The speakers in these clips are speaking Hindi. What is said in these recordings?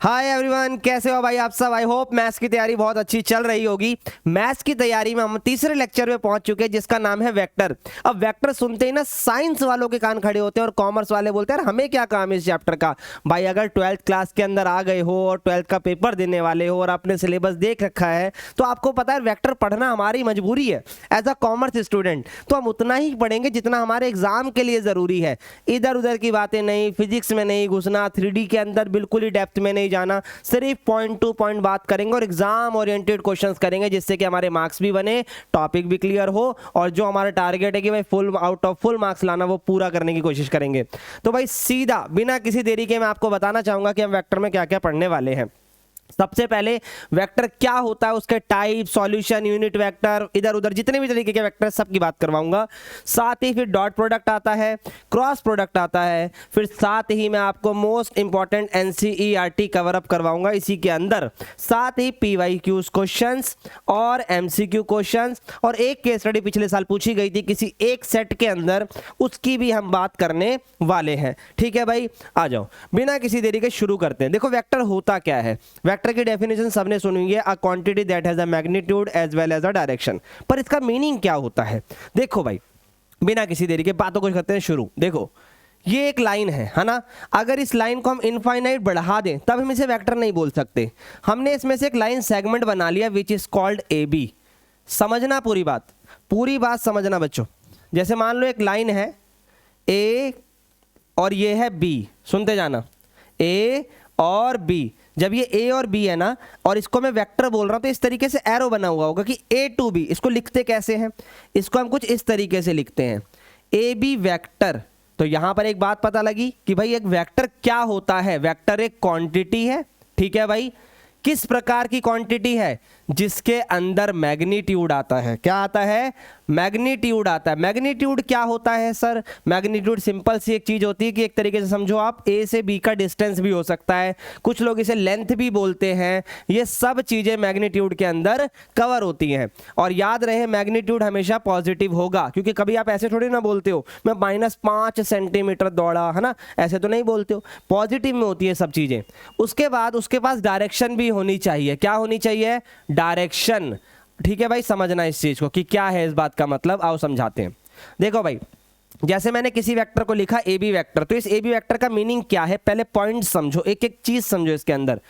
हाय एवरीवन, कैसे हो भाई आप सब। आई होप मैथ्स की तैयारी बहुत अच्छी चल रही होगी। मैथ्स की तैयारी में हम तीसरे लेक्चर में पहुंच चुके हैं जिसका नाम है वेक्टर। अब वेक्टर सुनते ही ना साइंस वालों के कान खड़े होते हैं और कॉमर्स वाले बोलते हैं यार हमें क्या काम है इस चैप्टर का। भाई अगर ट्वेल्थ क्लास के अंदर आ गए हो और ट्वेल्थ का पेपर देने वाले हो और आपने सिलेबस देख रखा है तो आपको पता है वेक्टर पढ़ना हमारी मजबूरी है एज अ कॉमर्स स्टूडेंट। तो हम उतना ही पढ़ेंगे जितना हमारे एग्जाम के लिए जरूरी है। इधर उधर की बातें नहीं, फिजिक्स में नहीं घुसना, 3D के अंदर बिल्कुल ही डेप्थ में नहीं जाना, सिर्फ पॉइंट टू पॉइंट बात करेंगे और एग्जाम ओरिएंटेड क्वेश्चंस करेंगे जिससे कि हमारे मार्क्स भी बने, टॉपिक भी क्लियर हो और जो हमारा टारगेट है कि भाई full out of full marks लाना वो पूरा करने की कोशिश करेंगे। तो भाई सीधा बिना किसी देरी के मैं आपको बताना चाहूंगा कि हम वेक्टर में क्या क्या पढ़ने वाले हैं। सबसे पहले वेक्टर क्या होता है, उसके टाइप, सॉल्यूशन, यूनिट वेक्टर, इधर उधर जितने भी तरीके के वेक्टर सब की बात करवाऊंगा। साथ ही फिर डॉट प्रोडक्ट आता है, क्रॉस प्रोडक्ट आता है, फिर साथ ही मैं आपको most important NCERT cover up करवाऊंगा इसी के अंदर। साथ ही पीवाईक्यूज क्वेश्चंस और एमसीक्यू क्वेश्चंस और एक केस स्टडी पिछले साल पूछी गई थी किसी एक सेट के अंदर, उसकी भी हम बात करने वाले हैं। ठीक है भाई, आ जाओ बिना किसी देरी के शुरू करते हैं। देखो वेक्टर होता क्या है। वेक्टर की डेफिनेशन सबने सुनी है, a quantity that has a magnitude as well as a direction. पर इसका मीनिंग क्या होता है देखो भाई, बिना किसी देरी के बातों को करते हैं शुरू। देखो ये एक लाइन है ना, अगर इस लाइन को हम इनफाइनाइट बढ़ा दें तब हम इसे वेक्टर नहीं बोल सकते। हमने इसमें से एक लाइन सेगमेंट बना लिया which is called A B. समझना पूरी बात समझना बच्चों। जैसे मान लो एक लाइन है ए और ये है बी, सुनते जाना, ए और बी। जब ये ए और बी है ना और इसको मैं वेक्टर बोल रहा हूं तो इस तरीके से एरो बना हुआ होगा कि ए टू बी। इसको लिखते कैसे हैं, इसको हम कुछ इस तरीके से लिखते हैं, ए बी वेक्टर। तो यहां पर एक बात पता लगी कि भाई एक वेक्टर क्या होता है। वेक्टर एक क्वांटिटी है, ठीक है भाई। किस प्रकार की क्वांटिटी है, जिसके अंदर मैग्नीट्यूड आता है। क्या आता है, मैग्नीट्यूड आता है। मैग्नीट्यूड क्या होता है सर, मैग्नीट्यूड सिंपल सी एक चीज होती है कि एक तरीके से समझो आप ए से बी का डिस्टेंस भी हो सकता है, कुछ लोग इसे लेंथ भी बोलते हैं। ये सब चीजें मैग्नीट्यूड के अंदर कवर होती हैं। और याद रहे मैग्नीट्यूड हमेशा पॉजिटिव होगा, क्योंकि कभी आप ऐसे थोड़ी ना बोलते हो मैं -5 सेंटीमीटर दौड़ा, है ना, ऐसे तो नहीं बोलते हो, पॉजिटिव में होती है सब चीजें। उसके बाद उसके पास डायरेक्शन भी होनी चाहिए। क्या होनी चाहिए, डायरेक्शन। ठीक है भाई, समझना इस चीज को कि क्या है इस बात का मतलब। आओ समझाते हैं। देखो भाई, जैसे मैंने किसी वेक्टर को लिखा ए बी वेक्टर, तो इस ए बी वेक्टर का मीनिंग क्या है, पहले पॉइंट समझो, एक एक चीज समझो इसके अंदर।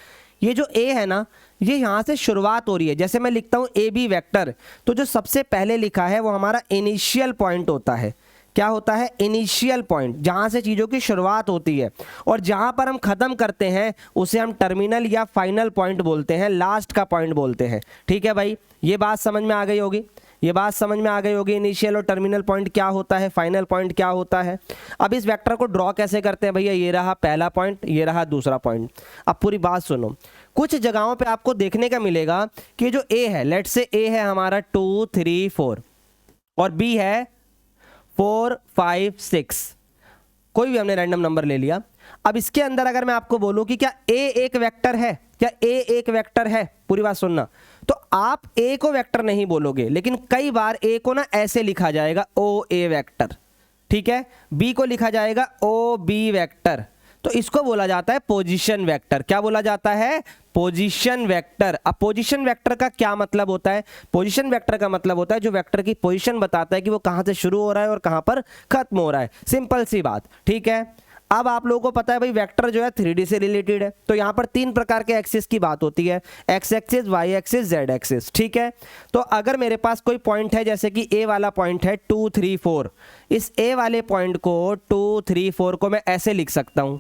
ये जो ए है ना, ये यहां से शुरुआत हो रही है। जैसे मैं लिखता हूं ए बी वेक्टर, तो जो सबसे पहले लिखा है वो हमारा इनिशियल पॉइंट होता है। क्या होता है, इनिशियल पॉइंट, जहां से चीजों की शुरुआत होती है। और जहां पर हम खत्म करते हैं उसे हम टर्मिनल या फाइनल पॉइंट बोलते हैं, लास्ट का पॉइंट बोलते हैं। ठीक है भाई, ये बात समझ में आ गई होगी, ये बात समझ में आ गई होगी। इनिशियल और टर्मिनल पॉइंट क्या होता है, फाइनल पॉइंट क्या होता है। अब इस वेक्टर को ड्रॉ कैसे करते हैं भैया, ये रहा पहला पॉइंट, ये रहा दूसरा पॉइंट। अब पूरी बात सुनो, कुछ जगहों पे आपको देखने का मिलेगा कि जो ए है, लेट्स से ए है हमारा 2 3 4 और बी है 4 5 6, कोई भी हमने रैंडम नंबर ले लिया। अब इसके अंदर अगर मैं आपको बोलूं कि क्या ए एक वेक्टर है, क्या ए एक वेक्टर है, पूरी बात सुनना, तो आप ए को वेक्टर नहीं बोलोगे, लेकिन कई बार ए को ना ऐसे लिखा जाएगा ओ ए वेक्टर, ठीक है। बी को लिखा जाएगा ओ बी वेक्टर, तो इसको बोला जाता है पोजीशन वेक्टर। क्या बोला जाता है, पोजीशन वेक्टर। अब पोजीशन वेक्टर का क्या मतलब होता है, पोजीशन वेक्टर का मतलब होता है जो वेक्टर की पोजीशन बताता है कि वो कहां से शुरू हो रहा है और कहां पर खत्म हो रहा है। सिंपल सी बात, ठीक है। अब आप लोगों को पता है भाई वेक्टर जो है 3D से रिलेटेड है, तो यहां पर 3 प्रकार के एक्सिस की बात होती है, X axis, Y axis, Z axis, ठीक है। तो अगर मेरे पास कोई पॉइंट है, जैसे कि ए वाला पॉइंट है 2 3 4, इस ए वाले पॉइंट को 2 3 4 को मैं ऐसे लिख सकता हूं,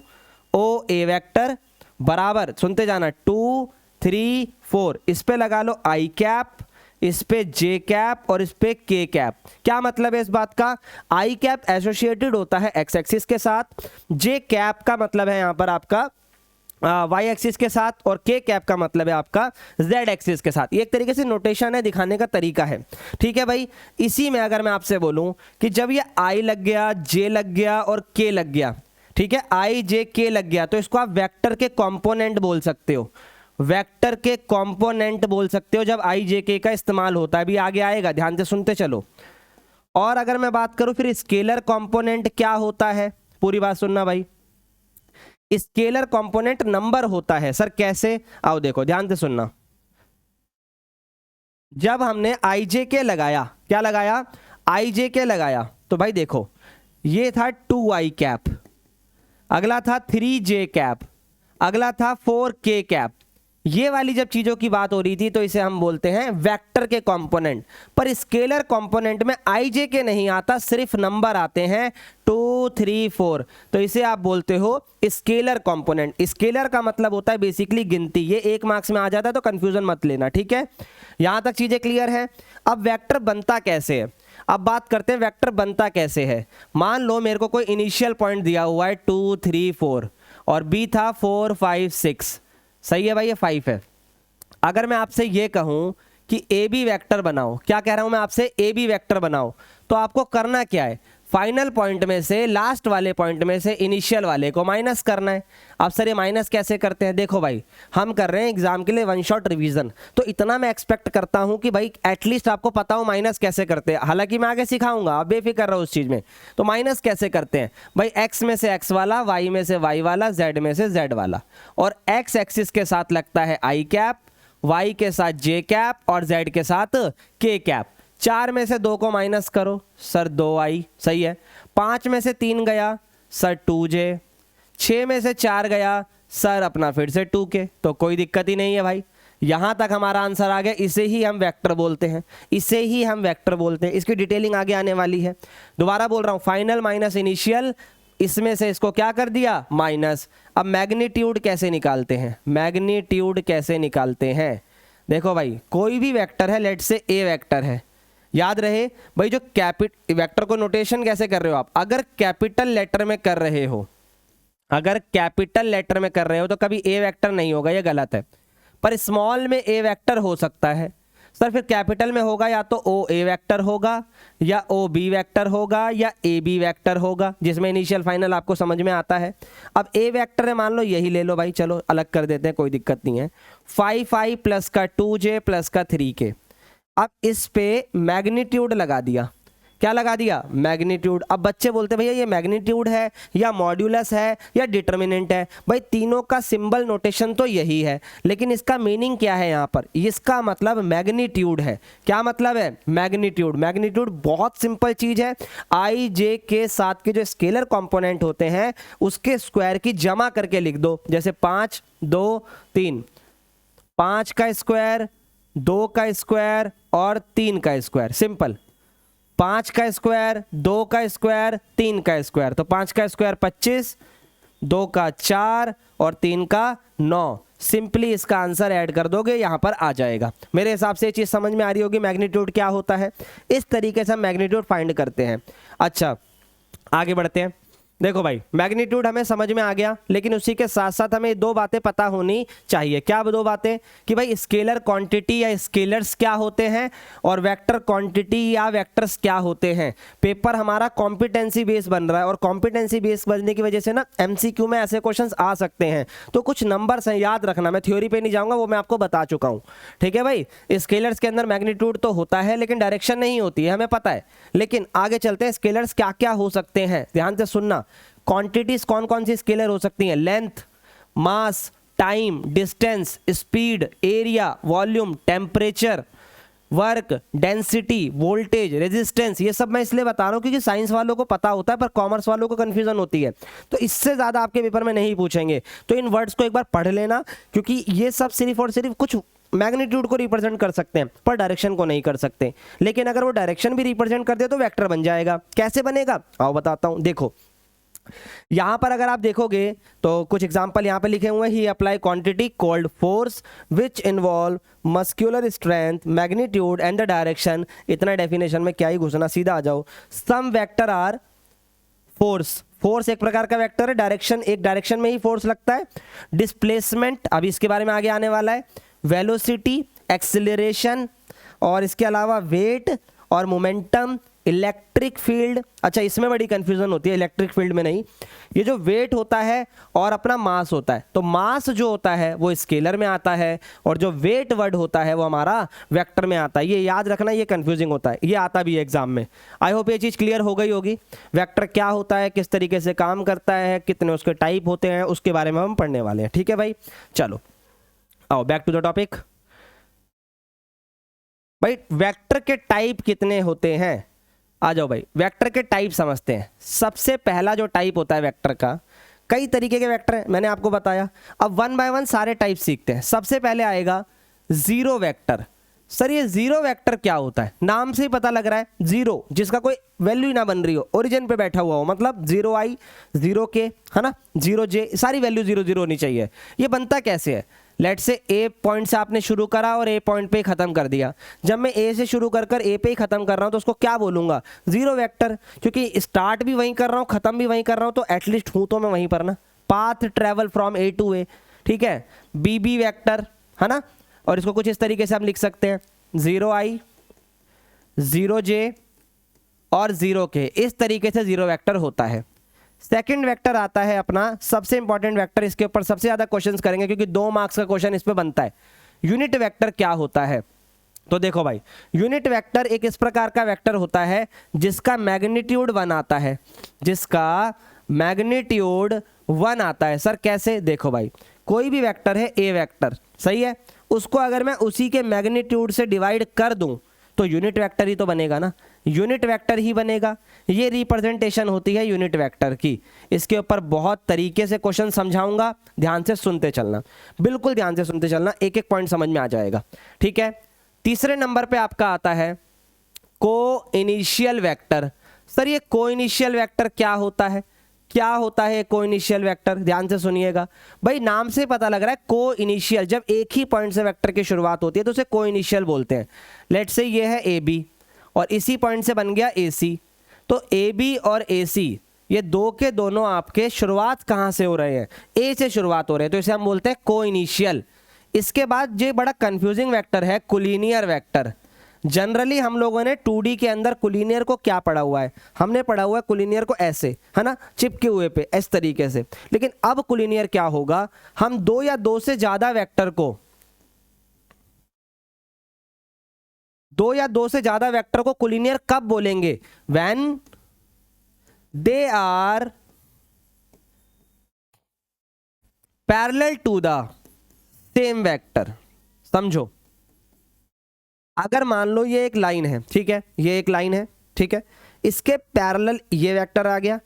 ओ ए वेक्टर बराबर, सुनते जाना, 2 3 4, इस पे लगा लो आई कैप, इस पे जे कैप और इस पे के कैप। क्या मतलब है इस बात का, आई कैप एसोसिएटेड होता है एक्स एक्सिस के साथ, जे कैप का मतलब है यहां पर आपका वाई एक्सिस के साथ, और के कैप का मतलब है आपका जेड एक्सिस के साथ। ये एक तरीके से नोटेशन है, दिखाने का तरीका है, ठीक है भाई। इसी में अगर मैं आपसे बोलूं कि जब ये आई लग गया, जे लग गया और के लग गया, ठीक है, आई जे के लग गया, तो इसको आप वेक्टर के कंपोनेंट बोल सकते हो, वेक्टर के कंपोनेंट बोल सकते हो जब आई जे के का इस्तेमाल होता है। अभी आगे आएगा, ध्यान से सुनते चलो। और अगर मैं बात करूं फिर स्केलर कंपोनेंट क्या होता है, पूरी बात सुनना भाई। स्केलर कंपोनेंट नंबर होता है। सर कैसे? आओ देखो ध्यान से सुनना। जब हमने आई जे के लगाया, क्या लगाया? आई जे के लगाया, तो भाई देखो ये था 2i कैप, अगला था 3j कैप, अगला था 4k कैप। ये वाली जब चीजों की बात हो रही थी तो इसे हम बोलते हैं वेक्टर के कंपोनेंट। पर स्केलर कंपोनेंट में आई जे के नहीं आता, सिर्फ नंबर आते हैं 2 3 4, तो इसे आप बोलते हो स्केलर कंपोनेंट। स्केलर का मतलब होता है बेसिकली गिनती। ये 1 मार्क्स में आ जाता है तो कंफ्यूजन मत लेना, ठीक है? यहां तक चीजें क्लियर है। अब वेक्टर बनता कैसे है, अब बात करते हैं वेक्टर बनता कैसे है। मान लो मेरे को कोई इनिशियल पॉइंट दिया हुआ है 2 3 4 और बी था 4 5 6, सही है भाई, ये 5 है। अगर मैं आपसे ये कहूं कि ए बी वेक्टर बनाओ, क्या कह रहा हूं मैं आपसे? ए बी वेक्टर बनाओ, तो आपको करना क्या है? फाइनल पॉइंट में से, लास्ट वाले पॉइंट में से इनिशियल वाले को माइनस करना है। अब सर ये माइनस कैसे करते हैं? देखो भाई हम कर रहे हैं एग्जाम के लिए वन शॉट रिवीजन, तो इतना मैं एक्सपेक्ट करता हूं कि भाई एटलीस्ट आपको पता हो माइनस कैसे करते हैं। हालांकि मैं आगे सिखाऊंगा, आप बेफिक्र रहो उस चीज में। तो माइनस कैसे करते हैं भाई? एक्स में से एक्स वाला, वाई में से वाई वाला, जेड में से जेड वाला, और एक्स एक्सिस के साथ लगता है आई कैप, वाई के साथ जे कैप और जेड के साथ के कैप। 4 में से 2 को माइनस करो, सर 2i, सही है। 5 में से 3 गया, सर 2j। 6 में से 4 गया, सर अपना फिर से 2k। तो कोई दिक्कत ही नहीं है भाई, यहां तक हमारा आंसर आ गया। इसे ही हम वेक्टर बोलते हैं, इसे ही हम वेक्टर बोलते हैं। इसकी डिटेलिंग आगे आने वाली है। दोबारा बोल रहा हूं, फाइनल माइनस इनिशियल, इसमें से इसको क्या कर दिया? माइनस। अब मैग्नीट्यूड कैसे निकालते हैं? मैग्नीट्यूड कैसे निकालते हैं? देखो भाई कोई भी वेक्टर है, लेट से ए वेक्टर है, याद रहे भाई जो वेक्टर को नोटेशन कैसे कर रहे हो आप? अगर कैपिटल लेटर में कर रहे हो, अगर कैपिटल लेटर में कर रहे हो तो कभी ए वेक्टर नहीं होगा, ये गलत है। पर स्मॉल में ए वेक्टर हो सकता है। सर फिर कैपिटल में होगा या तो ओ ए वेक्टर होगा, या ओ बी वेक्टर होगा, या ए बी वेक्टर होगा, जिसमें इनिशियल फाइनल आपको समझ में आता है। अब ए वेक्टर है, मान लो यही ले लो भाई, चलो अलग कर देते हैं, कोई दिक्कत नहीं है। 5i प्लस का 2j प्लस का 3k। अब इस पे मैग्नीट्यूड लगा दिया, क्या लगा दिया? मैग्नीट्यूड। अब बच्चे बोलते भैया ये मैग्नीट्यूड है या मॉड्यूलस है या डिटर्मिनेंट है? भाई तीनों का सिंबल नोटेशन तो यही है, लेकिन इसका मीनिंग क्या है यहाँ पर? इसका मतलब मैग्नीट्यूड है। क्या मतलब है? मैग्नीट्यूड। मैग्नीट्यूड बहुत सिंपल चीज है। आई जे के साथ के जो स्केलर कंपोनेंट होते हैं उसके स्क्वायर की जमा करके लिख दो। जैसे 5 2 3, 5 का स्क्वायर, 2 का स्क्वायर और 3 का स्क्वायर, सिंपल। 5 का स्क्वायर, 2 का स्क्वायर, 3 का स्क्वायर, तो 5 का स्क्वायर 25, 2 का 4 और 3 का 9। सिंपली इसका आंसर ऐड कर दोगे, यहां पर आ जाएगा। मेरे हिसाब से ये चीज समझ में आ रही होगी मैग्नीट्यूड क्या होता है। इस तरीके से हम मैग्नीट्यूड फाइंड करते हैं। अच्छा आगे बढ़ते हैं। देखो भाई मैग्नीट्यूड हमें समझ में आ गया, लेकिन उसी के साथ साथ हमें 2 बातें पता होनी चाहिए। क्या 2 बातें? कि भाई स्केलर क्वांटिटी या स्केलर्स क्या होते हैं और वेक्टर क्वांटिटी या वेक्टर्स क्या होते हैं। पेपर हमारा कॉम्पिटेंसी बेस बन रहा है, और कॉम्पिटेंसी बेस बनने की वजह से ना एमसीक्यू में ऐसे क्वेश्चंस आ सकते हैं। तो कुछ नंबर्स हैं, याद रखना। मैं थ्योरी पे नहीं जाऊंगा, वो मैं आपको बता चुका हूं, ठीक है भाई। स्केलर्स के अंदर मैग्नीट्यूड तो होता है लेकिन डायरेक्शन नहीं होती है, हमें पता है। लेकिन आगे चलते हैं, स्केलर्स क्या क्या हो सकते हैं, ध्यान से सुनना। क्वांटिटीज कौन कौन सी स्केलर हो सकती हैं? Length, mass, time, distance, speed, area, volume, temperature, work, density, voltage, resistance. ये सब मैं इसलिए बता रहा हूं क्योंकि साइंस वालों को पता होता है पर कॉमर्स वालों को कंफ्यूजन होती है, तो इससे ज्यादा आपके पेपर में नहीं पूछेंगे। तो इन वर्ड्स को एक बार पढ़ लेना, क्योंकि ये सब सिर्फ और सिर्फ कुछ मैग्नीट्यूड को रिप्रेजेंट कर सकते हैं पर डायरेक्शन को नहीं कर सकते। लेकिन अगर वो डायरेक्शन भी रिप्रेजेंट कर दे तो वेक्टर बन जाएगा। कैसे बनेगा आओ बताता हूं। देखो यहां पर अगर आप देखोगे तो कुछ एग्जांपल यहां पे लिखे हुए हैं। He apply quantity called force which involve muscular strength, magnitude and the direction. इतना डेफिनेशन में क्या ही घुसना, सीधा आ जाओ। Some vector are force, force एक प्रकार का वेक्टर है, डायरेक्शन एक डायरेक्शन में ही फोर्स लगता है। डिस्प्लेसमेंट अभी इसके बारे में आगे आने वाला है। वेलोसिटी, एक्सीलरेशन और इसके अलावा वेट और मोमेंटम, इलेक्ट्रिक फील्ड, अच्छा इसमें बड़ी कंफ्यूजन होती है, इलेक्ट्रिक फील्ड में नहीं, ये जो वेट होता है और अपना मास होता है, तो मास जो होता है वो स्केलर में आता है और जो वेट वर्ड होता है वो हमारा वेक्टर में आता है। ये याद रखना, ये कंफ्यूजिंग होता है, ये आता भी है एग्जाम में। आई होप ये चीज़ क्लियर हो गई होगी। वेक्टर क्या होता है, किस तरीके से काम करता है, कितने उसके टाइप होते हैं, उसके बारे में हम पढ़ने वाले हैं। ठीक है भाई, चलो आओ बैक टू द टॉपिक। भाई वेक्टर के टाइप कितने होते हैं, आ जाओ भाई वेक्टर के टाइप समझते हैं। सबसे पहला जो टाइप होता है वेक्टर का, कई तरीके के वेक्टर हैं मैंने आपको बताया। अब वन बाय वन सारे टाइप सीखते हैं। सबसे पहले आएगा जीरो वेक्टर। सर ये जीरो वेक्टर क्या होता है, नाम से ही पता लग रहा है जीरो, जिसका कोई वैल्यू ही ना बन रही हो, ओरिजिन पे बैठा हुआ हो, मतलब जीरो आई जीरो के, है ना, जीरो जे, सारी वैल्यू जीरो जीरो होनी चाहिए। ये बनता कैसे है, लेट से ए पॉइंट से आपने शुरू करा और ए पॉइंट पे ही खत्म कर दिया। जब मैं ए से शुरू कर कर ए पे ही खत्म कर रहा हूं तो उसको क्या बोलूंगा, जीरो वेक्टर, क्योंकि स्टार्ट भी वहीं कर रहा हूं खत्म भी वहीं कर रहा हूं, तो एटलीस्ट हूं तो मैं वहीं पर ना, path travel from A to A. ठीक है, बी बी वेक्टर, है ना, और इसको कुछ इस तरीके से हम लिख सकते हैं, जीरो आई जीरो जे और जीरो के, इस तरीके से जीरो वेक्टर होता है। सेकंड वेक्टर आता है अपना सबसे इंपॉर्टेंट वेक्टर, इसके ऊपर सबसे ज्यादा क्वेश्चंस करेंगे क्योंकि 2 मार्क्स का क्वेश्चन इस पे बनता है। यूनिट वेक्टर क्या होता है, तो देखो भाई यूनिट वेक्टर एक इस प्रकार का वेक्टर होता है जिसका मैग्नीट्यूड 1 आता है, जिसका मैग्नीट्यूड 1 आता है। सर कैसे, देखो भाई कोई भी वेक्टर है ए वेक्टर, सही है, उसको अगर मैं उसी के मैग्नीट्यूड से डिवाइड कर दूं तो यूनिट वेक्टर ही तो बनेगा ना, यूनिट वेक्टर ही बनेगा। ये रिप्रेजेंटेशन होती है यूनिट वेक्टर की। इसके ऊपर बहुत तरीके से क्वेश्चन समझाऊंगा, ध्यान से सुनते चलना, बिल्कुल ध्यान से सुनते चलना, एक एक पॉइंट समझ में आ जाएगा। ठीक है, तीसरे नंबर पे आपका आता है को इनिशियल वेक्टर। सर ये को इनिशियल वेक्टर क्या होता है, क्या होता है को इनिशियल वेक्टर, ध्यान से सुनिएगा भाई, नाम से पता लग रहा है को इनिशियल, जब एक ही पॉइंट से वेक्टर की शुरुआत होती है तो उसे को इनिशियल बोलते हैं। लेट्स से ये है ए बी और इसी पॉइंट से बन गया ए सी, तो ए बी और ए सी ये दो के दोनों आपके शुरुआत कहाँ से हो रहे हैं, ए से शुरुआत हो रहे हैं, तो इसे हम बोलते हैं को इनिशियल। इसके बाद ये बड़ा कंफ्यूजिंग वेक्टर है कोलिनियर वेक्टर। जनरली हम लोगों ने 2D के अंदर कोलिनियर को क्या पढ़ा हुआ है, हमने पढ़ा हुआ है कोलिनियर को ऐसे, है ना, चिपके हुए पे इस तरीके से। लेकिन अब कोलिनियर क्या होगा, हम 2 या 2 से ज्यादा वेक्टर को, 2 या 2 से ज्यादा वेक्टर को कोलिनियर कब बोलेंगे, when they are parallel to the same vector. समझो, अगर मान लो ये एक लाइन है, ठीक है, ये एक लाइन है, ठीक है, इसके पैरेलल ये वेक्टर आ गया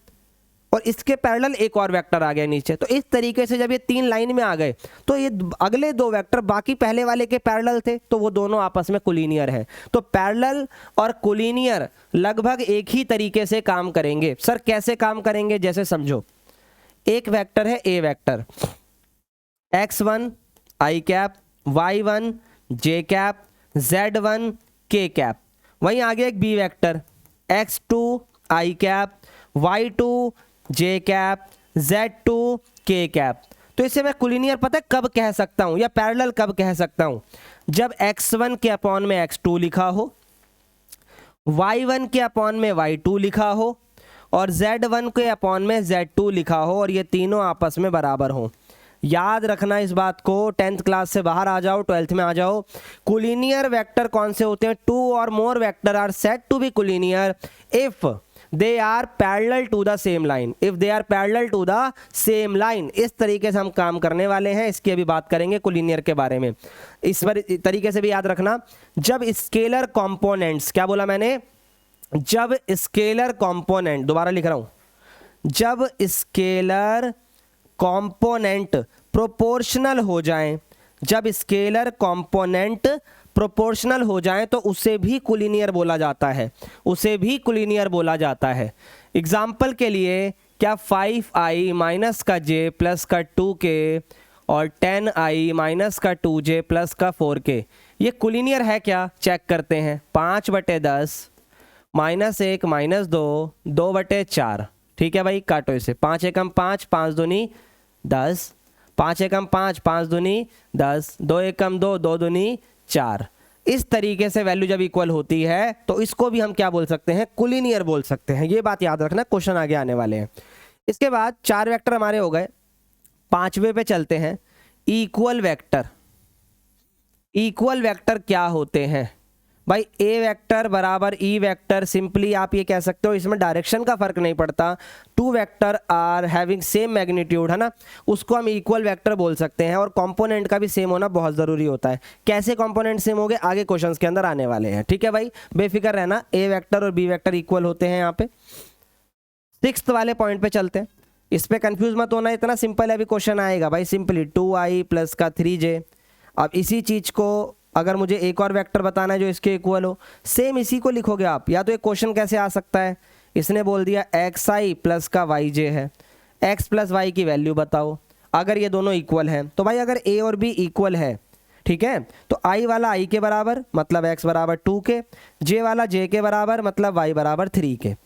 और इसके पैरेलल एक और वेक्टर आ गया नीचे, तो इस तरीके से जब ये 3 लाइन में आ गए तो ये अगले 2 वेक्टर बाकी पहले वाले के पैरेलल थे, तो वो दोनों आपस में कोलिनियर है। तो पैरेलल और कोलिनियर लगभग एक ही तरीके से काम करेंगे। सर कैसे काम करेंगे, जैसे समझो एक वेक्टर है A vector, x1 I cap, y1 J cap, z1 के कैप, वहीं आगे एक बी वेक्टर x2 आई कैप, y2 जे कैप, z2 के कैप। तो इसे मैं कोलिनियर पता है कब कह सकता हूं या पैरेलल कब कह सकता हूं, जब x1 के अपॉन में x2 लिखा हो, y1 के अपॉन में y2 लिखा हो और z1 के अपॉन में z2 लिखा हो और ये तीनों आपस में बराबर हो। याद रखना इस बात को, 10th क्लास से बाहर आ जाओ, 12th में आ जाओ। कोलिनियर वेक्टर कौन से होते हैं, 2 और more vector are said to be collinear if they are parallel to the same line, if they are parallel to the same line. इस तरीके से हम काम करने वाले हैं, इसकी अभी बात करेंगे कोलिनियर के बारे में। इस तरीके से भी याद रखना, जब स्केलर कंपोनेंट्स, क्या बोला मैंने, जब स्केलर कंपोनेंट, दोबारा लिख रहा हूं, जब स्केलर कंपोनेंट प्रोपोर्शनल हो जाएं, जब स्केलर कंपोनेंट प्रोपोर्शनल हो जाएं तो उसे भी कोलिनियर बोला जाता है, उसे भी कोलिनियर बोला जाता है। एग्जाम्पल के लिए क्या 5i माइनस का j प्लस का 2k और 10i माइनस का 2j प्लस का 4k ये कोलिनियर है क्या, चेक करते हैं। 5/10 -1 -2 2/4, ठीक है भाई, काटो इसे, 5 एकम 5 5 दूनी 10, 5 एकम 5 5 दूनी 10, 2 एकम 2 2 दूनी 4, इस तरीके से वैल्यू जब इक्वल होती है तो इसको भी हम क्या बोल सकते हैं, कोलिनियर बोल सकते हैं। ये बात याद रखना, क्वेश्चन आगे आने वाले हैं। इसके बाद 4 वेक्टर हमारे हो गए। 5वें पे चलते हैं, इक्वल वेक्टर। इक्वल वेक्टर क्या होते हैं भाई? ए वेक्टर बराबर ई वेक्टर, सिंपली आप ये कह सकते हो, इसमें डायरेक्शन का फर्क नहीं पड़ता। 2 vector are having same magnitude, है ना, उसको हम इक्वल वेक्टर बोल सकते हैं। और कंपोनेंट का भी सेम होना बहुत ज़रूरी होता है। कैसे कंपोनेंट सेम हो गए आगे क्वेश्चंस के अंदर आने वाले हैं, ठीक है भाई, बेफिक्र रहना। ए वेक्टर और बी वेक्टर इक्वल होते हैं यहाँ पे। 6th वाले पॉइंट पे चलते हैं, इस पे कंफ्यूज मत होना, इतना सिंपल है, अभी क्वेश्चन आएगा भाई। सिंपली 2i प्लस का 3j। अब इसी चीज को अगर मुझे एक और वेक्टर बताना है जो इसके इक्वल हो, सेम इसी को लिखोगे आप। या तो एक क्वेश्चन कैसे आ सकता है, इसने बोल दिया xi प्लस का yj है, x प्लस y की वैल्यू बताओ अगर ये दोनों इक्वल हैं। तो भाई अगर a और b इक्वल है, ठीक है, तो i वाला i के बराबर मतलब x बराबर 2 के, j वाला j के बराबर मतलब y बराबर 3 के।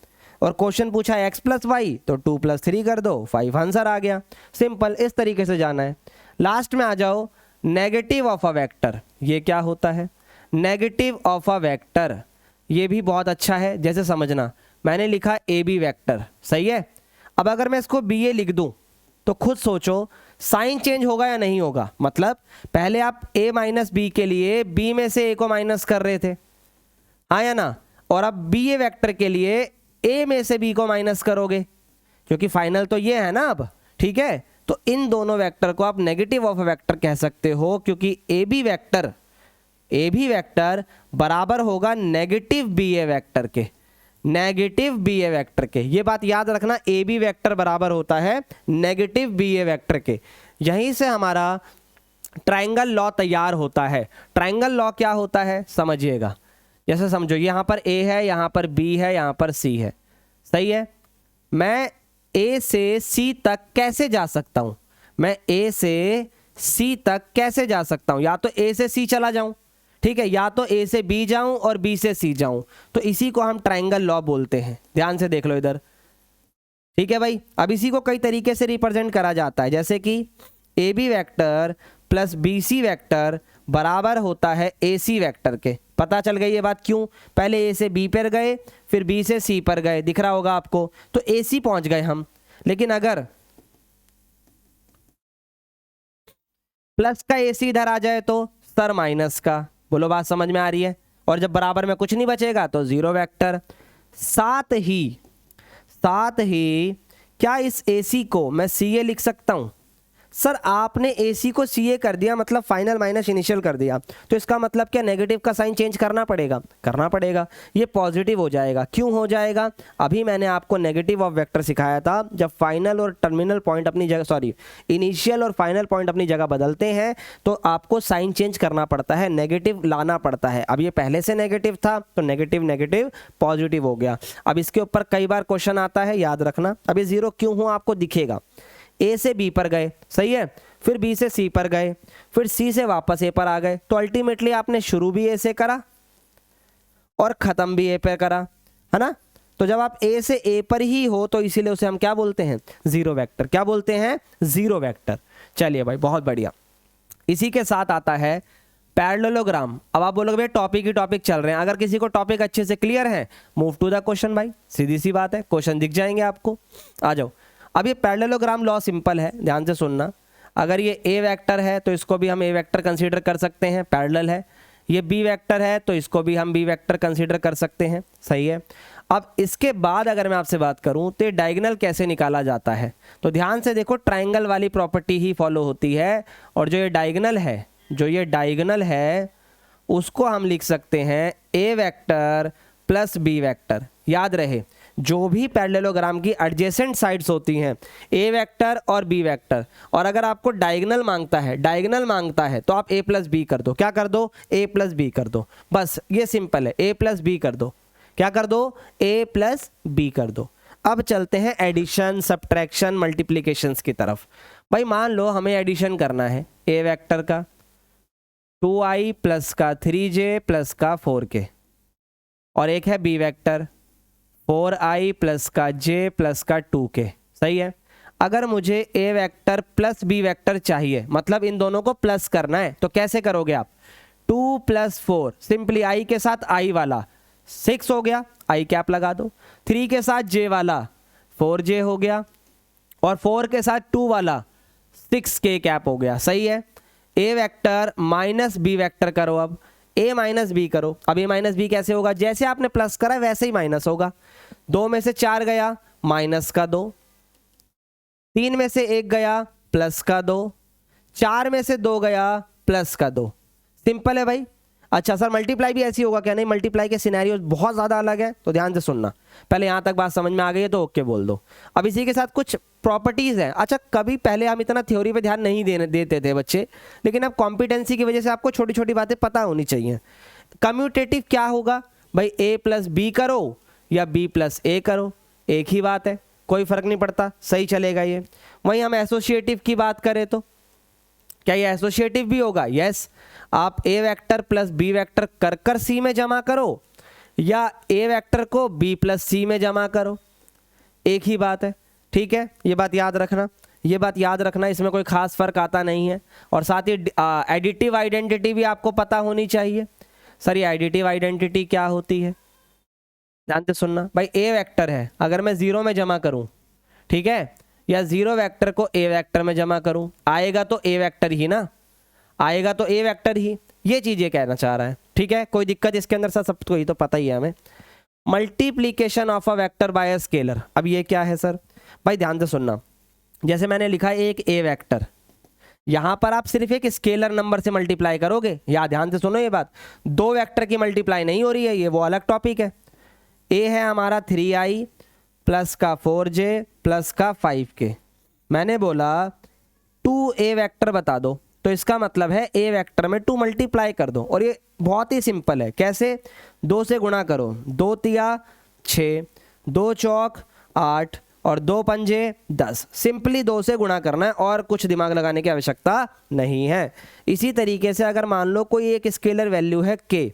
और क्वेश्चन पूछा x प्लस वाई, तो 2 प्लस 3 कर दो, 5 आंसर आ गया। सिंपल, इस तरीके से जाना है। लास्ट में आ जाओ, नेगेटिव ऑफ अ वेक्टर। ये क्या होता है? नेगेटिव ऑफ अ वेक्टर, ये भी बहुत अच्छा है। जैसे समझना, मैंने लिखा ए बी वेक्टर, सही है। अब अगर मैं इसको बी ए लिख दूं तो खुद सोचो साइन चेंज होगा या नहीं होगा। मतलब पहले आप a माइनस बी के लिए b में से a को माइनस कर रहे थे, हाँ या ना, और अब बी ए वेक्टर के लिए a में से b को माइनस करोगे, क्योंकि फाइनल तो ये है ना अब, ठीक है। तो इन दोनों वेक्टर को आप नेगेटिव ऑफ वेक्टर कह सकते हो, क्योंकि ए बी वेक्टर बराबर होगा नेगेटिव बी ए वेक्टर के, नेगेटिव बी ए वेक्टर के। ये बात याद रखना, ए बी वेक्टर बराबर होता है नेगेटिव बी ए वेक्टर के। यहीं से हमारा ट्रायंगल लॉ तैयार होता है। ट्रायंगल लॉ क्या होता है समझिएगा। जैसे समझो, यहाँ पर a है, यहाँ पर b है, यहाँ पर c है, सही है। मैं a से c तक कैसे जा सकता हूँ? मैं a से c तक कैसे जा सकता हूँ? या तो a से c चला जाऊँ, ठीक है, या तो a से b जाऊँ और b से c जाऊँ। तो इसी को हम ट्रायंगल लॉ बोलते हैं। ध्यान से देख लो इधर, ठीक है भाई। अब इसी को कई तरीके से रिप्रेजेंट करा जाता है, जैसे कि A B vector plus B C vector बराबर होता है ए सी वेक्टर के। पता चल गई ये बात क्यों? पहले ए से बी पर गए, फिर बी से सी पर गए, दिख रहा होगा आपको, तो ए सी पहुंच गए हम। लेकिन अगर प्लस का ए सी इधर आ जाए तो सर माइनस का, बोलो बात समझ में आ रही है। और जब बराबर में कुछ नहीं बचेगा तो जीरो वेक्टर। साथ ही क्या इस ए सी को मैं सी ए लिख सकता हूं? सर आपने AC को CA कर दिया, मतलब फाइनल माइनस इनिशियल कर दिया, तो इसका मतलब क्या नेगेटिव का साइन चेंज करना पड़ेगा? करना पड़ेगा। ये पॉजिटिव हो जाएगा। क्यों हो जाएगा? अभी मैंने आपको नेगेटिव ऑफ वेक्टर सिखाया था। जब फाइनल और टर्मिनल पॉइंट अपनी जगह, सॉरी, इनिशियल और फाइनल पॉइंट अपनी जगह बदलते हैं तो आपको साइन चेंज करना पड़ता है, नेगेटिव लाना पड़ता है। अब ये पहले से नेगेटिव था तो नेगेटिव नेगेटिव पॉजिटिव हो गया। अब इसके ऊपर कई बार क्वेश्चन आता है, याद रखना। अब ये जीरो क्यों हो आपको दिखेगा। ए से बी पर गए, सही है, फिर बी से सी पर गए, फिर सी से वापस ए पर आ गए, तो अल्टीमेटली आपने शुरू भी ए से करा और खत्म भी ए पर करा, है ना। तो जब आप ए से ए पर ही हो तो इसीलिए उसे हम क्या बोलते हैं? Zero vector. क्या बोलते हैं? Zero vector. चलिए भाई, बहुत बढ़िया। इसी के साथ आता है पैरेललोग्राम। अब आप बोलोगे भाई टॉपिक ही टॉपिक चल रहे हैं। अगर किसी को टॉपिक अच्छे से क्लियर है, मूव टू द क्वेश्चन भाई, सीधी सी बात है, क्वेश्चन दिख जाएंगे आपको। आ जाओ। अब ये पैरेललोग्राम लॉ सिंपल है, ध्यान से सुनना। अगर ये ए वेक्टर है तो इसको भी हम ए वेक्टर कंसीडर कर सकते हैं, पैरेलल है। ये बी वेक्टर है तो इसको भी हम बी वेक्टर कंसीडर कर सकते हैं, सही है। अब इसके बाद अगर मैं आपसे बात करूं तो ये डायगोनल कैसे निकाला जाता है, तो ध्यान से देखो, ट्रायंगल वाली प्रॉपर्टी ही फॉलो होती है। और जो ये डायगोनल है उसको हम लिख सकते हैं ए वेक्टर प्लस बी वेक्टर। याद रहे, जो भी पैरेललोग्राम की एडजेसेंट साइड्स होती हैं, ए वेक्टर और बी वेक्टर, और अगर आपको डायगोनल मांगता है तो आप ए प्लस बी कर दो। क्या कर दो? ए प्लस बी कर दो। बस ये सिंपल है, ए प्लस बी कर दो। क्या कर दो? ए प्लस बी कर दो। अब चलते हैं एडिशन, सब्ट्रैक्शन, मल्टीप्लीकेशंस की तरफ। भाई मान लो हमें एडिशन करना है ए वेक्टर का 2i प्लस का 3j प्लस का 4k, और एक है बी वेक्टर 4i प्लस का j प्लस का 2k, सही है। अगर मुझे a vector plus b vector चाहिए, मतलब इन दोनों को प्लस करना है, तो कैसे करोगे आप? 2 + 4, सिंपली i के साथ i वाला 6 हो गया, i कैप लगा दो। 3 के साथ j वाला 4j हो गया, और 4 के साथ 2 वाला 6k कैप हो गया। सही है। a vector minus b vector करो, अब a माइनस b करो। अब a माइनस b कैसे होगा, जैसे आपने प्लस करा वैसे ही माइनस होगा। 2 में से 4 गया माइनस का 2, 3 में से 1 गया प्लस का 2, 4 में से 2 गया प्लस का 2। सिंपल है भाई। अच्छा सर मल्टीप्लाई भी ऐसी होगा क्या? नहीं, मल्टीप्लाई के सिनेरियो बहुत ज़्यादा अलग है, तो ध्यान से सुनना। पहले यहाँ तक बात समझ में आ गई है तो ओके बोल दो। अब इसी के साथ कुछ प्रॉपर्टीज़ हैं। अच्छा, कभी पहले हम इतना थ्योरी पे ध्यान नहीं देते थे बच्चे, लेकिन अब कॉम्पिटेंसी की वजह से आपको छोटी छोटी बातें पता होनी चाहिए। कम्यूटेटिव क्या होगा भाई, a + b करो या b + a करो, एक ही बात है, कोई फर्क नहीं पड़ता, सही चलेगा ये। वहीं हम एसोसिएटिव की बात करें तो क्या ये एसोसिएटिव भी होगा? यस। आप a वेक्टर + b वेक्टर कर c में जमा करो या a वेक्टर को b + c में जमा करो, एक ही बात है। ठीक है, ये बात याद रखना, ये बात याद रखना, इसमें कोई खास फर्क आता नहीं है। और साथ ही एडिटिव आइडेंटिटी भी आपको पता होनी चाहिए। सर ये एडिटिव आइडेंटिटी क्या होती है, ध्यान से सुनना भाई। a वेक्टर है, अगर मैं 0 में जमा करूं, ठीक है, या 0 वेक्टर को a वेक्टर में जमा करूं, आएगा तो a वेक्टर ही ना, आएगा तो a वेक्टर ही। ये चीज़ ये कहना चाह रहा है। ठीक है, कोई दिक्कत इसके अंदर? सबको ही तो पता ही है हमें। Multiplication of a vector by a scalar, अब ये क्या है सर? भाई ध्यान से सुनना, जैसे मैंने लिखा है एक a वेक्टर, यहाँ पर आप सिर्फ एक स्केलर नंबर से मल्टीप्लाई करोगे, या ध्यान से सुनो ये बात, 2 वेक्टर की मल्टीप्लाई नहीं हो रही है, ये वो अलग टॉपिक है। a है हमारा 3i प्लस का 4j प्लस का 5k। मैंने बोला 2a वेक्टर बता दो, तो इसका मतलब है a वेक्टर में 2 मल्टीप्लाई कर दो। और ये बहुत ही सिंपल है, कैसे? 2 से गुणा करो, 2 तिया 6, 2 चौक 8 और 2 पंजे 10। सिंपली 2 से गुणा करना है और कुछ दिमाग लगाने की आवश्यकता नहीं है। इसी तरीके से अगर मान लो कोई एक स्केलर वैल्यू है k,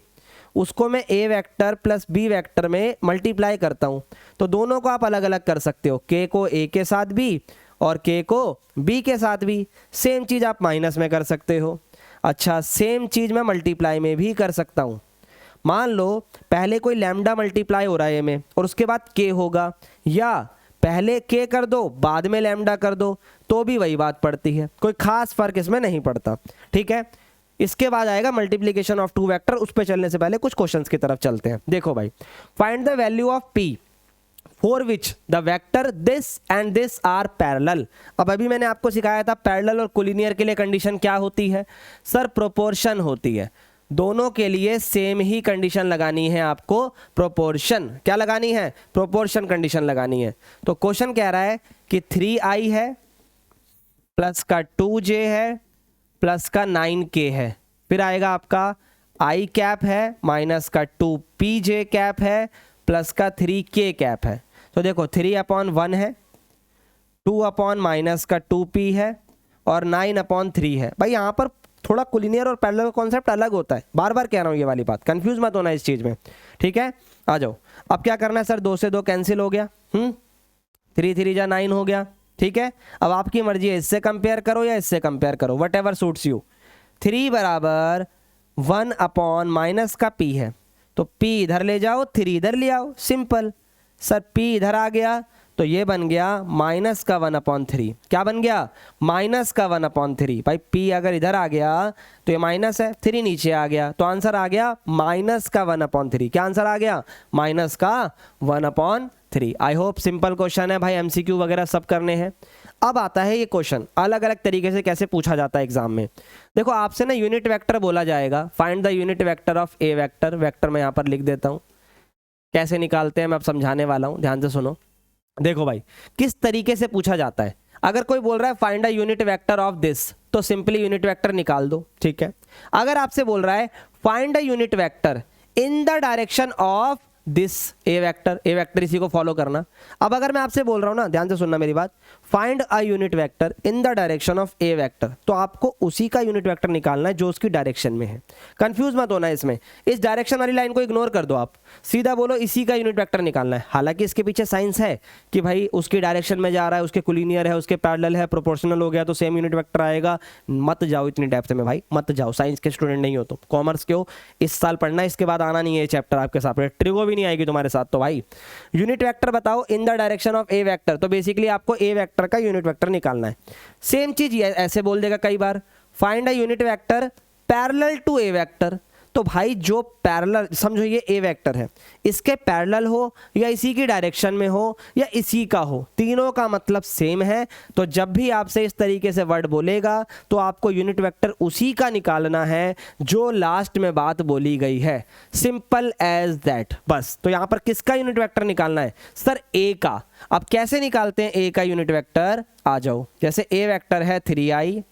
उसको मैं a वेक्टर + b वेक्टर में मल्टीप्लाई करता हूँ, तो दोनों को आप अलग अलग कर सकते हो, k को a के साथ b और k को b के साथ भी। सेम चीज़ आप माइनस में कर सकते हो। अच्छा, सेम चीज़ मैं मल्टीप्लाई में भी कर सकता हूँ। मान लो पहले कोई लैम्डा मल्टीप्लाई हो रहा है में और उसके बाद k होगा, या पहले k कर दो बाद में लैम्डा कर दो, तो भी वही बात पड़ती है, कोई खास फर्क इसमें नहीं पड़ता। ठीक है, इसके बाद आएगा मल्टीप्लिकेशन ऑफ 2 वेक्टर। उस पर चलने से पहले कुछ क्वेश्चंस की तरफ चलते हैं। देखो भाई, find the value of p for which the vector this and this are parallel. अब अभी मैंने आपको सिखाया था पैरेलल और कोलिनियर के लिए कंडीशन क्या होती है सर? प्रोपोर्शन होती है। दोनों के लिए सेम ही कंडीशन लगानी है आपको, प्रोपोर्शन। क्या लगानी है? प्रोपोर्शन कंडीशन लगानी है। तो क्वेश्चन कह रहा है कि 3i है प्लस का 2j है प्लस का 9k है, फिर आएगा आपका i कैप है माइनस का 2pj कैप है प्लस का 3k कैप है। तो देखो 3/1 है, 2/ माइनस का 2p है और 9/3 है। भाई यहाँ पर थोड़ा कोलिनियर और पैरेलल का कॉन्सेप्ट अलग होता है, बार बार कह रहा हूँ ये वाली बात, कंफ्यूज मत होना इस चीज़ में। ठीक है, आ जाओ। अब क्या करना है सर? 2 से 2 कैंसिल हो गया, 3 3 जा 9 हो गया। ठीक है, अब आपकी मर्जी है, इससे कंपेयर करो या इससे कंपेयर करो, वट एवर सूट्स यू। 3 बराबर 1/ माइनस का p है, तो p इधर ले जाओ 3 इधर ले आओ, सिंपल। सर p इधर आ गया तो ये बन गया माइनस का 1/3। क्या बन गया? माइनस का 1/3। भाई p अगर इधर आ गया तो ये माइनस है, 3 नीचे आ गया, तो आंसर आ गया माइनस का 1/3। क्या आंसर आ गया? माइनस का 1/3। आई होप सिंपल क्वेश्चन है भाई, एमसीक्यू वगैरह सब करने हैं। अब आता है ये क्वेश्चन अलग अलग तरीके से कैसे पूछा जाता है एग्जाम में। देखो आपसे ना यूनिट वेक्टर बोला जाएगा, find the unit vector of A vector. Vector मैं यहाँ पर लिख देता हूँ, कैसे निकालते हैं मैं अब समझाने वाला हूँ, ध्यान से सुनो। देखो भाई किस तरीके से पूछा जाता है। अगर कोई बोल रहा है find a unit vector of this, तो सिंपली यूनिट वेक्टर निकाल दो, ठीक है। अगर आपसे बोल रहा है find a unit vector in the direction of this A vector, A vector इसी को फॉलो करना। अब अगर मैं आपसे बोल रहा हूं ना, ध्यान से सुनना मेरी बात, find a unit vector in the direction of A vector, तो आपको उसी का यूनिट वेक्टर निकालना है जो उसकी डायरेक्शन में है। कंफ्यूज मत होना इसमें, इस डायरेक्शन वाली लाइन को इग्नोर कर दो, आप सीधा बोलो इसी का यूनिट वेक्टर निकालना है। हालांकि इसके पीछे साइंस है कि भाई उसकी डायरेक्शन में जा रहा है, उसके कोलिनियर है, उसके पैरेलल है, प्रोपोर्शनल हो गया तो सेम यूनिट वेक्टर आएगा। मत जाओ इतनी डेप्थ में भाई, मत जाओ, साइंस के स्टूडेंट नहीं हो तो, कॉमर्स के हो, इस साल पढ़ना है, इसके बाद आना नहीं है चैप्टर आपके साथ, ट्रिगो भी नहीं आएगी तुम्हारे साथ। तो भाई यूनिट वेक्टर बताओ in the direction of A vector, तो बेसिकली आपको ए वेक्टर का यूनिट वेक्टर निकालना है। सेम चीज ऐसे बोल देगा कई बार, find a unit vector parallel to A vector, तो भाई जो पैरेलल, समझो ये ए वेक्टर है, इसके पैरेलल हो या इसी की डायरेक्शन में हो या इसी का हो, तीनों का मतलब सेम है। तो जब भी आपसे इस तरीके से वर्ड बोलेगा तो आपको यूनिट वेक्टर उसी का निकालना है जो लास्ट में बात बोली गई है, सिंपल एज दैट, बस। तो यहां पर किसका यूनिट वेक्टर निकालना है सर? ए का। अब कैसे निकालते हैं ए का यूनिट वेक्टर? आ जाओ, जैसे ए वेक्टर है 3i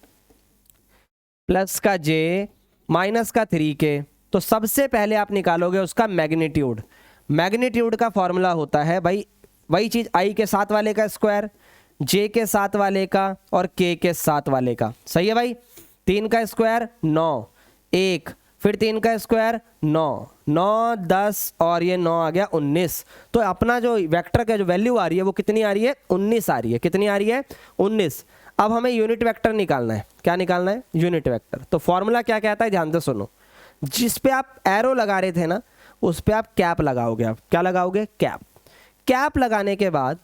प्लस का j माइनस का 3k, तो सबसे पहले आप निकालोगे उसका मैग्नीट्यूड। मैग्नीट्यूड का फॉर्मूला होता है भाई वही चीज, i के साथ वाले का स्क्वायर, j के साथ वाले का और k के साथ वाले का। सही है भाई? 3 का स्क्वायर 9, 1 फिर 3 का स्क्वायर 9, 9 10 और ये 9 आ गया 19। तो अपना जो वेक्टर का जो वैल्यू आ रही है वो कितनी आ रही है? 19 आ रही है। कितनी आ रही है? 19। अब हमें यूनिट वेक्टर निकालना है। क्या निकालना है? Unit vector. तो फॉर्मूला क्या कहता है, ध्यान से सुनो। जिस पे आप एरो लगा रहे थे ना, उस पे आप कैप लगाओगे। आप क्या लगाओगे? कैप। कैप लगाने के बाद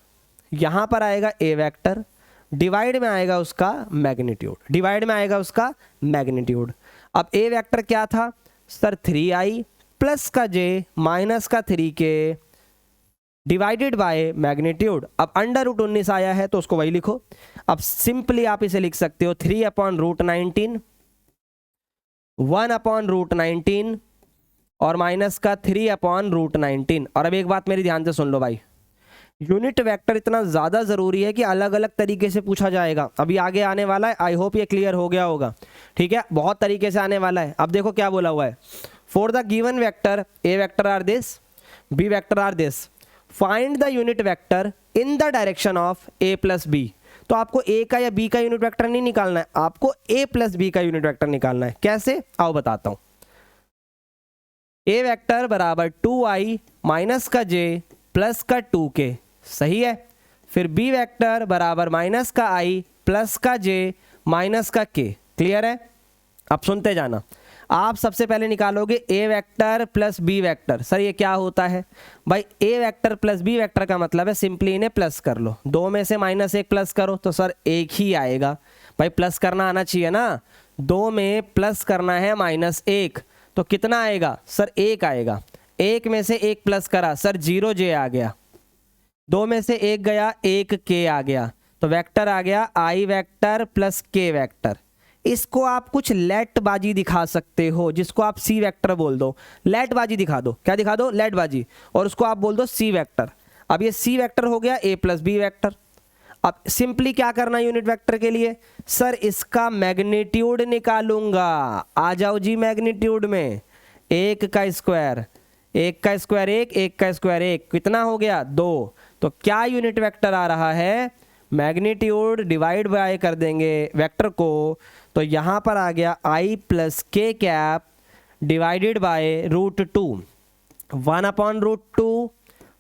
यहां पर आएगा ए वेक्टर, डिवाइड में आएगा उसका मैग्नीट्यूड, डिवाइड में आएगा उसका मैग्नीट्यूड। अब ए वेक्टर क्या था सर? 3i प्लस का j माइनस का 3k डिवाइडेड बाय मैग्नीट्यूड। अब अंडर रूट 19 आया है तो उसको वही लिखो। अब सिंपली आप इसे लिख सकते हो 3/√19, 1/√19 और माइनस का 3/√19। और अब एक बात मेरी ध्यान से सुन लो भाई, यूनिट वेक्टर इतना ज़्यादा ज़रूरी है कि अलग अलग तरीके से पूछा जाएगा। अभी आगे आने वाला है, आई होप ये क्लियर हो गया होगा। ठीक है, बहुत तरीके से आने वाला है। अब देखो क्या बोला हुआ है, for the given vector A vector are this, B vector are this, find the unit vector in the direction of A plus B. तो आपको ए का या बी का यूनिट वेक्टर नहीं निकालना है, आपको ए प्लस बी का यूनिट वेक्टर निकालना है। कैसे? आओ बताता हूं। ए वेक्टर बराबर 2i माइनस का j प्लस का 2k, सही है। फिर बी वेक्टर बराबर माइनस का i प्लस का j माइनस का k। क्लियर है? अब सुनते जाना। आप सबसे पहले निकालोगे A vector plus B vector. Sir ये क्या होता है भाई? A vector plus B vector का मतलब है सिंपली इन्हें प्लस कर लो, 2 में से -1 प्लस करो तो सर 1 ही आएगा। भाई प्लस करना आना चाहिए ना, 2 में प्लस करना है -1 तो कितना आएगा सर? 1 आएगा। 1 में से 1 प्लस करा सर 0j आ गया, 2 में से 1 गया 1k आ गया, तो वेक्टर आ गया i vector plus k vector. इसको आप कुछ लेट बाजी दिखा सकते हो, जिसको आप सी वेक्टर बोल दो, लेट बाजी दिखा दो। क्या दिखा दो? लेट बाजी। और उसको आप बोल दो सी वेक्टर। अब ये सी वेक्टर हो गया ए प्लस बी वेक्टर। अब सिंपली क्या करना यूनिट वेक्टर के लिए? सर इसका मैग्नीट्यूड निकालूंगा। आ जाओ जी मैग्नीट्यूड में, 1 का स्क्वायर 1 का स्क्वायर 1, 1 का स्क्वायर 1, कितना हो गया? 2। तो क्या यूनिट वेक्टर आ रहा है? मैग्नीट्यूड डिवाइड बाय कर देंगे वेक्टर को, तो यहां पर आ गया i प्लस के कैप डिवाइडेड बाय √2, 1/√2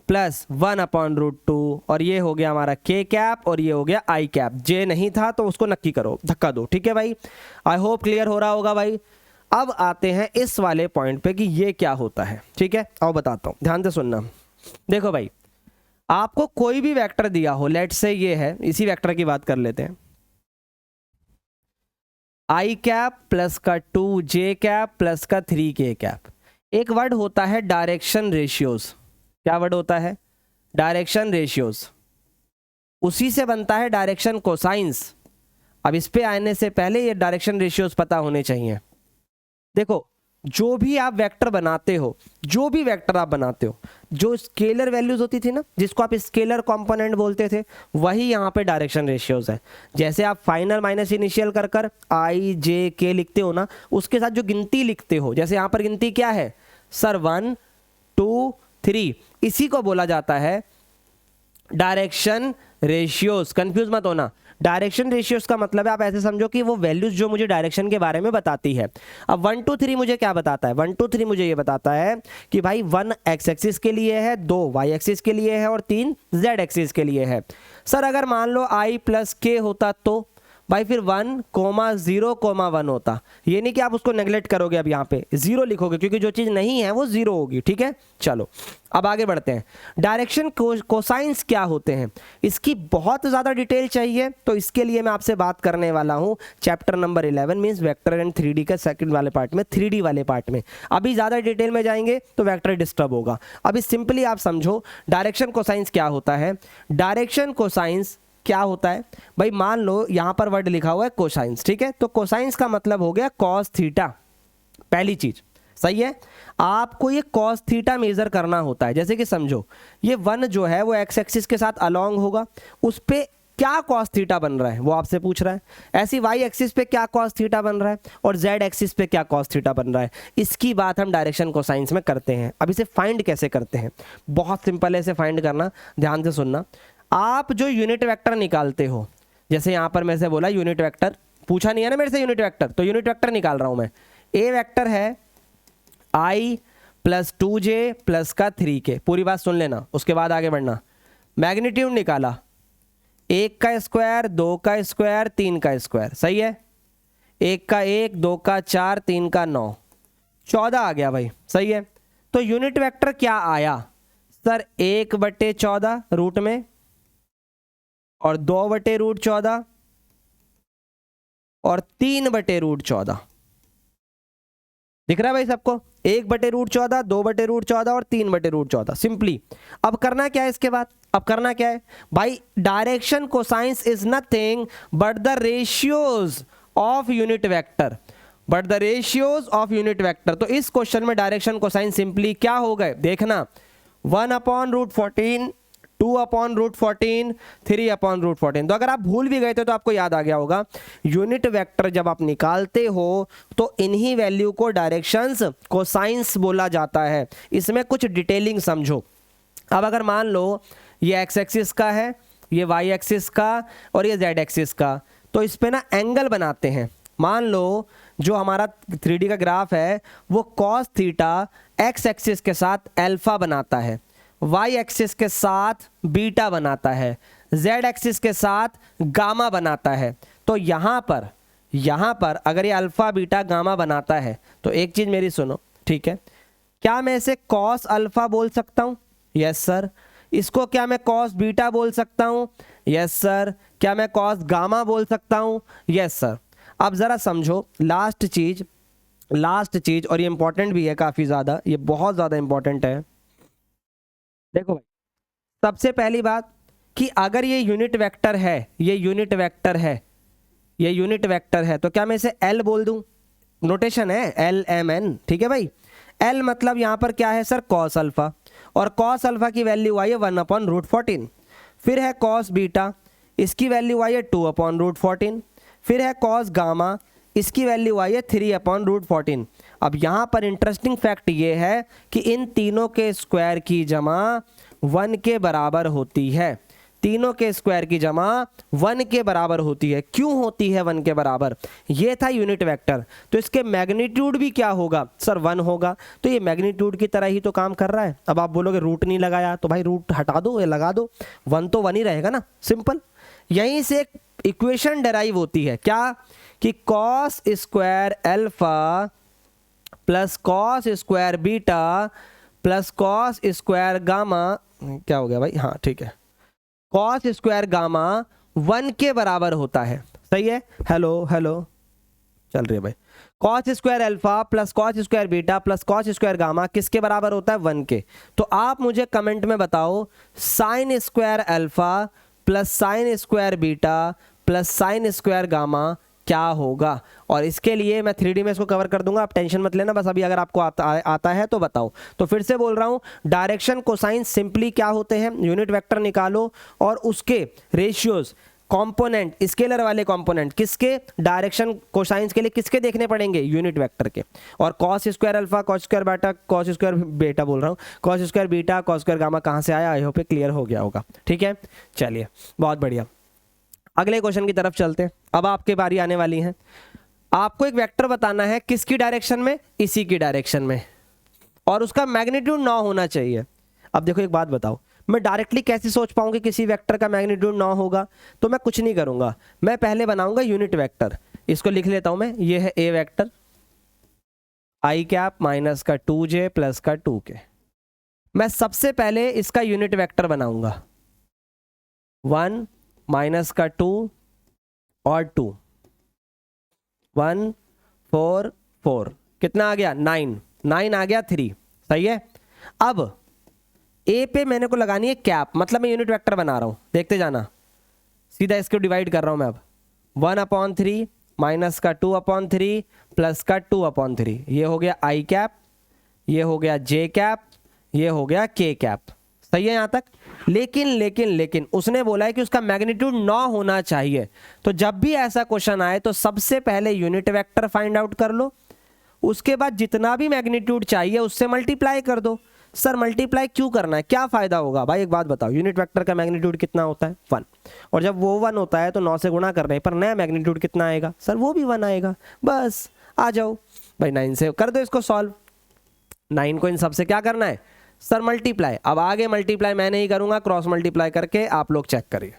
प्लस 1/√2, और ये हो गया हमारा k कैप और ये हो गया i कैप। j नहीं था तो उसको नक्की करो, धक्का दो। ठीक है भाई, आई होप क्लियर हो रहा होगा भाई। अब आते हैं इस वाले पॉइंट पे कि ये क्या होता है। ठीक है, आओ बताता हूं, ध्यान से सुनना। देखो भाई, आपको कोई भी वेक्टर दिया हो, लेट से ये है, इसी वेक्टर की बात कर लेते हैं, i कैप प्लस का 2j कैप प्लस का 3k कैप। एक वर्ड होता है डायरेक्शन रेशियोज। क्या वर्ड होता है? Direction ratios. उसी से बनता है डायरेक्शन कोसाइंस। अब इस पे आने से पहले ये डायरेक्शन रेशियोज पता होने चाहिए। देखो, जो भी आप वेक्टर बनाते हो, जो भी वेक्टर आप बनाते हो, जो स्केलर वैल्यूज होती थी ना, जिसको आप स्केलर कंपोनेंट बोलते थे, वही यहाँ पे डायरेक्शन रेशियोज है। जैसे आप फाइनल माइनस इनिशियल कर कर i j k लिखते हो ना, उसके साथ जो गिनती लिखते हो, जैसे यहाँ पर गिनती क्या है सर? 1 2 3, इसी को बोला जाता है डायरेक्शन रेशियोज, कंफ्यूज मत होना। डायरेक्शन रेशियोज का मतलब है आप ऐसे समझो कि वो वैल्यूज जो मुझे डायरेक्शन के बारे में बताती है। अब 1 2 3 मुझे क्या बताता है? 1 2 3 मुझे ये बताता है कि भाई 1 एक्स एक्सिस के लिए है, 2 वाई एक्सिस के लिए है और 3 जेड एक्सिस के लिए है। सर अगर मान लो आई प्लस के होता तो भाई फिर 1 0 1 होता। ये नहीं कि आप उसको नेगलेक्ट करोगे, अब यहाँ पे 0 लिखोगे क्योंकि जो चीज़ नहीं है वो 0 होगी। ठीक है, चलो अब आगे बढ़ते हैं। डायरेक्शन कोसाइंस क्या होते हैं, इसकी बहुत ज़्यादा डिटेल चाहिए तो इसके लिए मैं आपसे बात करने वाला हूँ chapter number 11 means vector and 3D का सेकंड वाले पार्ट में, 3D वाले पार्ट में। अभी ज़्यादा डिटेल में जाएंगे तो वेक्टर डिस्टर्ब होगा। अभी सिंपली आप समझो डायरेक्शन कोसाइंस क्या होता है। डायरेक्शन कोसाइंस क्या होता है भाई, मान लो यहां पर वर्ड लिखा हुआ है कोसाइंस, ठीक है, तो कोसाइंस का मतलब हो गया कॉस थीटा। पहली चीज सही है, आपको ये कॉस थीटा मेजर करना होता है। जैसे कि समझो ये 1 जो है वो एक्स एक्सिस के साथ अलोंग होगा, उस पे क्या कॉस थीटा बन रहा है वो आपसे पूछ रहा है। ऐसी वाई एक्सिस पे क्या कॉस थीटा बन रहा है और जेड एक्सिस पे क्या कॉस थीटा बन रहा है, इसकी बात हम डायरेक्शन कोसाइंस में करते हैं। अब इसे फाइंड कैसे करते हैं, बहुत सिंपल है इसे फाइंड करना, ध्यान से सुनना। आप जो यूनिट वेक्टर निकालते हो, जैसे यहां पर मैं से बोला यूनिट वेक्टर, पूछा नहीं है ना मेरे से यूनिट वेक्टर, तो यूनिट वेक्टर निकाल रहा हूं मैं। ए वेक्टर है i प्लस 2j प्लस का 3k, पूरी बात सुन लेना उसके बाद आगे बढ़ना। मैग्नीट्यूड निकाला 1 का स्क्वायर, 2 का स्क्वायर, 3 का स्क्वायर, सही है। 1 का 1, 2 का 4, 3 का 9, 14 आ गया भाई, सही है। तो यूनिट वेक्टर क्या आया सर, 1/14 रूट में और 2/√14 और 3/√14। दिख रहा है भाई सबको, 1/√14, 2/√14 और 3/√14 सिंपली। अब करना क्या है इसके बाद, अब करना क्या है भाई, direction cosines is nothing but the ratios of unit vector, but the ratios of unit vector. तो इस क्वेश्चन में डायरेक्शन कोसाइन सिंपली क्या हो गए देखना, 1/√14, 2/√14, 3/√14। तो अगर आप भूल भी गए थे तो आपको याद आ गया होगा, यूनिट वेक्टर जब आप निकालते हो तो इन्हीं वैल्यू को डायरेक्शंस कोसाइंस बोला जाता है। इसमें कुछ डिटेलिंग समझो। अब अगर मान लो ये एक्स एक्सिस का है, ये वाई एक्सिस का और ये जेड एक्सिस का, तो इस पे ना एंगल बनाते हैं। मान लो जो हमारा 3D का ग्राफ है वो कॉस थीटा एक्स एक्सिस के साथ अल्फा बनाता है, वाई एक्सिस के साथ बीटा बनाता है, जेड एक्सिस के साथ गामा बनाता है। तो यहाँ पर अगर ये अल्फा बीटा गामा बनाता है तो एक चीज़ मेरी सुनो, ठीक है, क्या मैं इसे कॉस अल्फा बोल सकता हूँ? Yes sir. इसको क्या मैं कॉस बीटा बोल सकता हूँ? Yes sir. क्या मैं कॉस गामा बोल सकता हूँ? Yes sir. अब ज़रा समझो लास्ट चीज़ और ये इंपॉर्टेंट भी है काफ़ी ज़्यादा, ये बहुत ज़्यादा इंपॉर्टेंट है। देखो भाई, सबसे पहली बात कि अगर ये यूनिट वेक्टर है, तो क्या मैं इसे L बोल दूं? नोटेशन है LMN, ठीक है भाई। L मतलब यहां पर क्या है सर, कॉस अल्फा, और कॉस अल्फा की वैल्यू आई है 1/√14। फिर है कॉस बीटा, इसकी वैल्यू आई है 2/√14। फिर है कॉस गामा, इसकी वैल्यू आई है 3/√14। अब यहाँ पर इंटरेस्टिंग फैक्ट ये है कि इन तीनों के स्क्वायर की जमा 1 के बराबर होती है। तीनों के स्क्वायर की जमा 1 के बराबर होती है। क्यों होती है 1 के बराबर? ये था यूनिट वेक्टर। तो इसके मैग्नीट्यूड भी क्या होगा सर, 1 होगा। तो ये मैग्नीट्यूड की तरह ही तो काम कर रहा है। अब आप बोलोगे रूट नहीं लगाया, तो भाई रूट हटा दो या लगा दो, 1 तो 1 ही रहेगा ना, सिंपल। यहीं से एक इक्वेशन डेराइव होती है, क्या कि cos square alpha plus cos square beta plus cos square gamma, क्या हो गया भाई, हाँ ठीक है, कॉस स्क्वायर गामा 1 के बराबर होता है। सही है, हेलो चल रही है भाई। Cos square alpha plus cos square beta plus cos square gamma किसके बराबर होता है, 1 के। तो आप मुझे कमेंट में बताओ sine square alpha plus sine square beta plus sine square gamma क्या होगा। और इसके लिए मैं 3D में इसको कवर कर दूंगा, आप टेंशन मत लेना, बस अभी अगर आपको आता है तो बताओ। तो फिर से बोल रहा हूं, डायरेक्शन कोसाइन सिंपली क्या होते हैं, यूनिट वेक्टर निकालो और उसके रेशियोज कंपोनेंट, स्केलर वाले कंपोनेंट किसके, डायरेक्शन कोसाइंस के लिए किसके देखने पड़ेंगे, यूनिट वेक्टर के। और cos square alpha, cos square बेटा, कॉस स्क्वायर बेटा बोल रहा हूँ, cos square beta, cos square gamma कहाँ से आया, आई होप क्लियर हो गया होगा। ठीक है, चलिए बहुत बढ़िया, अगले क्वेश्चन की तरफ चलते हैं। अब आपके बारी आने वाली है, आपको एक वेक्टर बताना है किसकी डायरेक्शन में, इसी की डायरेक्शन में, और उसका मैग्नीट्यूड 9 होना चाहिए। अब देखो एक बात बताओ, मैं डायरेक्टली कैसे सोच पाऊंगी किसी वेक्टर का मैग्नीट्यूड 9 होगा, तो मैं कुछ नहीं करूंगा, मैं पहले बनाऊंगा यूनिट वेक्टर। इसको लिख लेता हूं मैं, ये है A vector I cap minus का 2j प्लस का 2k। मैं सबसे पहले इसका यूनिट वेक्टर बनाऊंगा, 1 माइनस का 2 और 2, 1 4 4, कितना आ गया 9, 9 आ गया 3, सही है। अब ए पे मैंने को लगानी है कैप, मतलब मैं यूनिट वेक्टर बना रहा हूं, देखते जाना, सीधा इसको डिवाइड कर रहा हूं मैं। अब 1/3 माइनस का 2/3 प्लस का 2/3, ये हो गया आई कैप, ये हो गया जे कैप, ये हो गया के कैप, सही है यहां तक। लेकिन लेकिन लेकिन उसने बोला है कि उसका मैग्नीट्यूड 9 होना चाहिए, तो जब भी ऐसा क्वेश्चन आए तो सबसे पहले यूनिट वेक्टर फाइंड आउट कर लो, उसके बाद जितना भी मैग्नीट्यूड चाहिए उससे मल्टीप्लाई कर दो। सर मल्टीप्लाई क्यों करना है, क्या फायदा होगा, भाई एक बात बताओ, यूनिट वेक्टर का मैग्नीट्यूड कितना होता है 1, और जब वो 1 होता है तो 9 से गुणा कर रहे हैं, पर नया मैग्नीट्यूड कितना आएगा, सर वो भी 1 आएगा, बस आ जाओ भाई 9 से कर दो इसको सॉल्व। 9 को इन सबसे क्या करना है सर, मल्टीप्लाई। अब आगे मल्टीप्लाई मैं नहीं करूंगा, क्रॉस मल्टीप्लाई करके आप लोग चेक करिए,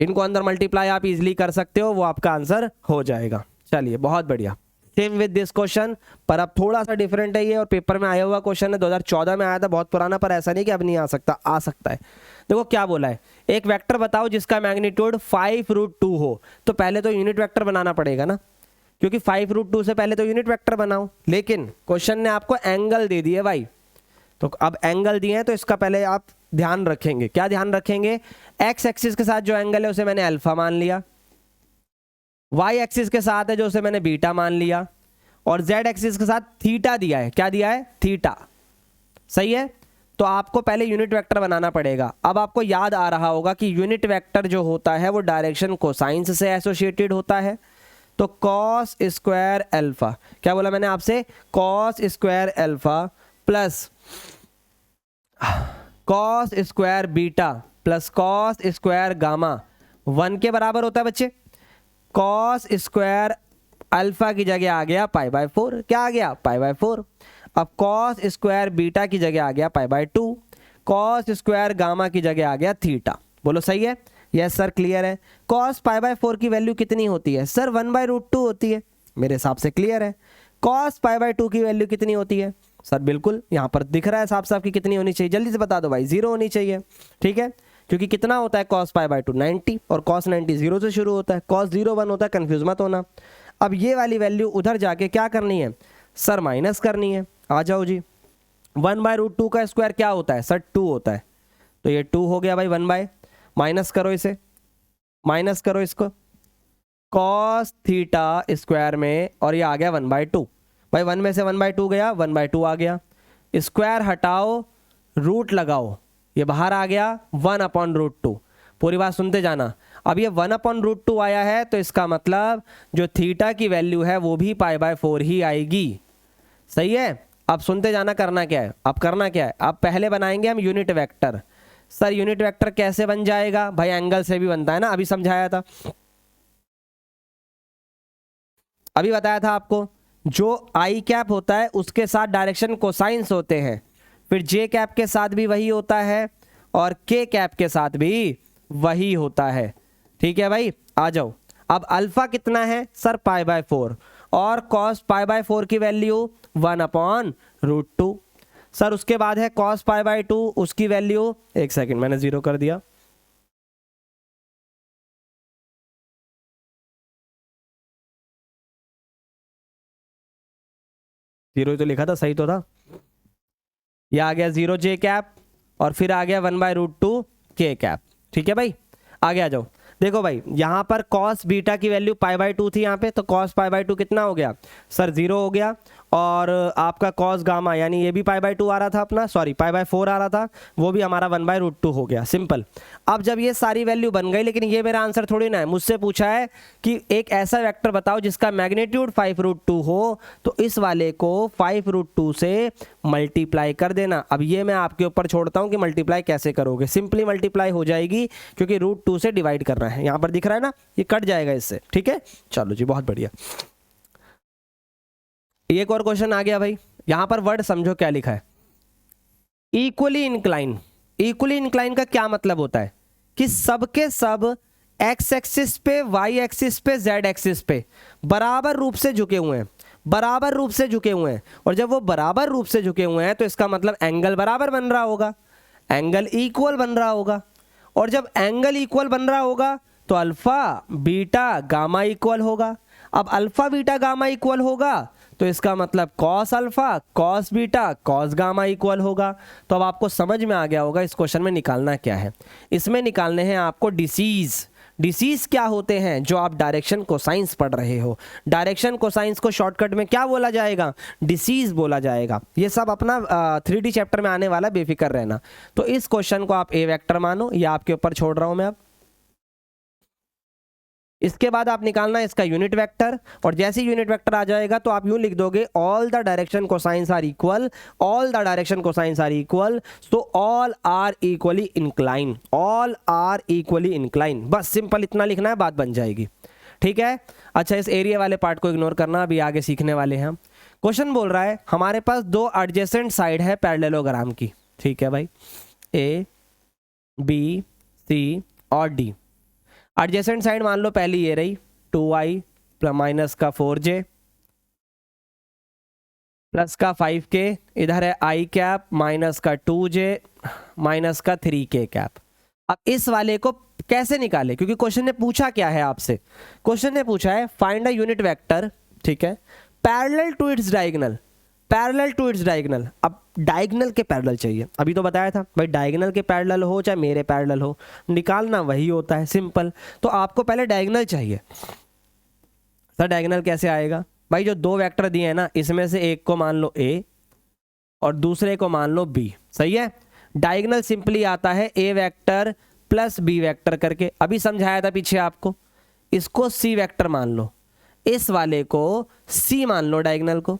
इनको अंदर मल्टीप्लाई आप इजीली कर सकते हो, वो आपका आंसर हो जाएगा। चलिए बहुत बढ़िया, सेम विद दिस क्वेश्चन, पर अब थोड़ा सा डिफरेंट है ये, और पेपर में आया हुआ क्वेश्चन है, 2014 में आया था, बहुत पुराना, पर ऐसा नहीं कि अब नहीं आ सकता, आ सकता है। देखो क्या बोला है, एक वेक्टर बताओ जिसका मैग्नीट्यूड 5√2 हो, तो पहले तो यूनिट वेक्टर बनाना पड़ेगा ना, क्योंकि 5√2 से पहले तो यूनिट वेक्टर बनाओ। लेकिन क्वेश्चन ने आपको एंगल दे दिए भाई, तो अब एंगल दिए हैं तो इसका पहले आप ध्यान रखेंगे, क्या ध्यान रखेंगे, एक्स एक्सिस के साथ जो एंगल है उसे मैंने अल्फा मान लिया, वाई एक्सिस के साथ है जो उसे मैंने बीटा मान लिया, और जेड एक्सिस के साथ थीटा दिया है, क्या दिया है, थीटा, सही है। तो आपको पहले यूनिट वेक्टर बनाना पड़ेगा। अब आपको याद आ रहा होगा कि यूनिट वेक्टर जो होता है वो डायरेक्शन कोसाइंस से एसोसिएटेड होता है, तो कॉस स्क्वायर अल्फा, क्या बोला मैंने आपसे, cos square alpha plus cos square beta plus cos square gamma 1 के बराबर होता है बच्चे। कॉस स्क्वायर अल्फा की जगह आ गया π/4, क्या आ गया π/4। अब कॉस स्क्वायर बीटा की जगह आ गया π/2, कॉस स्क्वायर गामा की जगह आ गया थीटा। बोलो सही है, यस सर क्लियर है। कॉस π/4 की वैल्यू कितनी होती है सर, 1/√2 होती है, मेरे हिसाब से क्लियर है। कॉस π/2 की वैल्यू कितनी होती है सर, बिल्कुल यहाँ पर दिख रहा है साफ साफ कि कितनी होनी चाहिए, जल्दी से बता दो भाई, 0 होनी चाहिए, ठीक है, क्योंकि कितना होता है cos π/2 90, और cos 90 0 से शुरू होता है, cos 0 1 होता है, कंफ्यूज मत होना। अब ये वाली वैल्यू उधर जाके क्या करनी है सर, माइनस करनी है। आ जाओ जी, 1/√2 का स्क्वायर क्या होता है सर, 2 होता है, तो ये 2 हो गया भाई 1/, माइनस करो इसे, माइनस करो इसको, cos थीटा स्क्वायर में, और ये आ गया 1/2, भाई 1 में से 1/2 गया, 1/2 आ गया, स्क्वायर हटाओ, रूट लगाओ, ये बाहर आ गया 1/√2। पूरी बात सुनते जाना, अब ये 1/√2 आया है तो इसका मतलब जो थीटा की वैल्यू है वो भी π/4 ही आएगी, सही है। अब सुनते जाना, करना क्या है, अब करना क्या है, अब पहले बनाएंगे हम unit vector. Sir unit vector कैसे बन जाएगा भाई, एंगल से भी बनता है ना, अभी समझाया था, अभी बताया था आपको, जो आई कैप होता है उसके साथ डायरेक्शन कोसाइंस होते हैं, फिर जे कैप के साथ भी वही होता है, और के कैप के साथ भी वही होता है, ठीक है भाई। आ जाओ, अब अल्फा कितना है सर, π/4, और कॉस π/4 की वैल्यू 1/√2। सर उसके बाद है कॉस π/2, उसकी वैल्यू, एक सेकंड मैंने 0 कर दिया, जीरो तो लिखा था, सही तो था, ये आ गया 0 जे कैप, और फिर आ गया 1/√2 के कैप, ठीक है भाई। आगे आ जाओ, देखो भाई यहाँ पर cos बीटा की वैल्यू π/2 थी यहाँ पे, तो cos π/2 कितना हो गया सर 0 हो गया, और आपका cos गामा यानी ये भी π/2 आ रहा था अपना, सॉरी π/4 आ रहा था, वो भी हमारा 1/√2 हो गया, सिंपल। अब जब ये सारी वैल्यू बन गई, लेकिन ये मेरा आंसर थोड़ी ना है, मुझसे पूछा है कि एक ऐसा वेक्टर बताओ जिसका मैग्नीट्यूड 5√2 हो, तो इस वाले को 5√2 से मल्टीप्लाई कर देना। अब ये मैं आपके ऊपर छोड़ता हूँ कि मल्टीप्लाई कैसे करोगे, सिंपली मल्टीप्लाई हो जाएगी क्योंकि √2 से डिवाइड करना है, यहाँ पर दिख रहा है ना, ये कट जाएगा इससे, ठीक है। चलो जी, बहुत बढ़िया। एक और क्वेश्चन आ गया भाई, यहां पर वर्ड समझो क्या लिखा है, इक्वली इंक्लाइन। इक्वली इंक्लाइन का क्या मतलब होता है कि सबके सब एक्स एक्सिस पे, वाई एक्सिस पे, जेड एक्सिस पे बराबर रूप से झुके हुए हैं, बराबर रूप से झुके हुए हैं। और जब वो बराबर रूप से झुके हुए हैं तो इसका मतलब एंगल बराबर बन रहा होगा, एंगल इक्वल बन रहा होगा। और जब एंगल इक्वल बन रहा होगा तो अल्फा बीटा गामा इक्वल होगा। अब अल्फा बीटा गामा इक्वल होगा तो इसका मतलब cos alpha cos beta cos gamma equal होगा। तो अब आपको समझ में आ गया होगा इस क्वेश्चन में निकालना क्या है। इसमें निकालने हैं आपको डिसीज। डिसीज क्या होते हैं, जो आप डायरेक्शन कोसाइंस पढ़ रहे हो। डायरेक्शन कोसाइंस को शॉर्टकट में क्या बोला जाएगा, डिसीज बोला जाएगा। ये सब अपना 3D चैप्टर में आने वाला, बेफिक्र रहना। तो इस क्वेश्चन को आप ए वेक्टर मानो, ये आपके ऊपर छोड़ रहा हूं मैं अब। इसके बाद आप निकालना इसका यूनिट वेक्टर, और जैसे यूनिट वेक्टर आ जाएगा तो आप यूं लिख दोगे all the direction cosines are equal, all the direction cosines are equal, so all are equally incline, all are equally incline. बस सिंपल इतना लिखना है, बात बन जाएगी, ठीक है। अच्छा, इस एरिया वाले पार्ट को इग्नोर करना, अभी आगे सीखने वाले हैं हम। क्वेश्चन बोल रहा है हमारे पास दो एडजेसेंट साइड है पैरेललोग्राम की, ठीक है भाई, ए बी सी और डी। एडजेसेंट साइड मान लो पहली ये रही 2i माइनस का 4j प्लस का 5k, इधर है i कैप माइनस का 2j माइनस का 3k कैप। अब इस वाले को कैसे निकाले, क्योंकि क्वेश्चन ने पूछा क्या है आपसे, क्वेश्चन ने पूछा है फाइंड अ यूनिट वेक्टर, ठीक है, parallel to its diagonal, parallel to its diagonal. अब डायगोनल के पैरेलल चाहिए, अभी तो बताया था भाई डायगोनल के पैरेलल हो चाहे मेरे पैरेलल हो, निकालना वही होता है, सिंपल। तो आपको पहले डायगोनल चाहिए। सर डायगोनल कैसे आएगा भाई, जो दो वेक्टर दिए हैं ना, इसमें से एक को मान लो ए और दूसरे को मान लो बी, सही है। डायगोनल सिंपली आता है A vector plus B vector करके, अभी समझाया था पीछे आपको। इसको सी वेक्टर मान लो, इस वाले को सी मान लो डायगोनल को।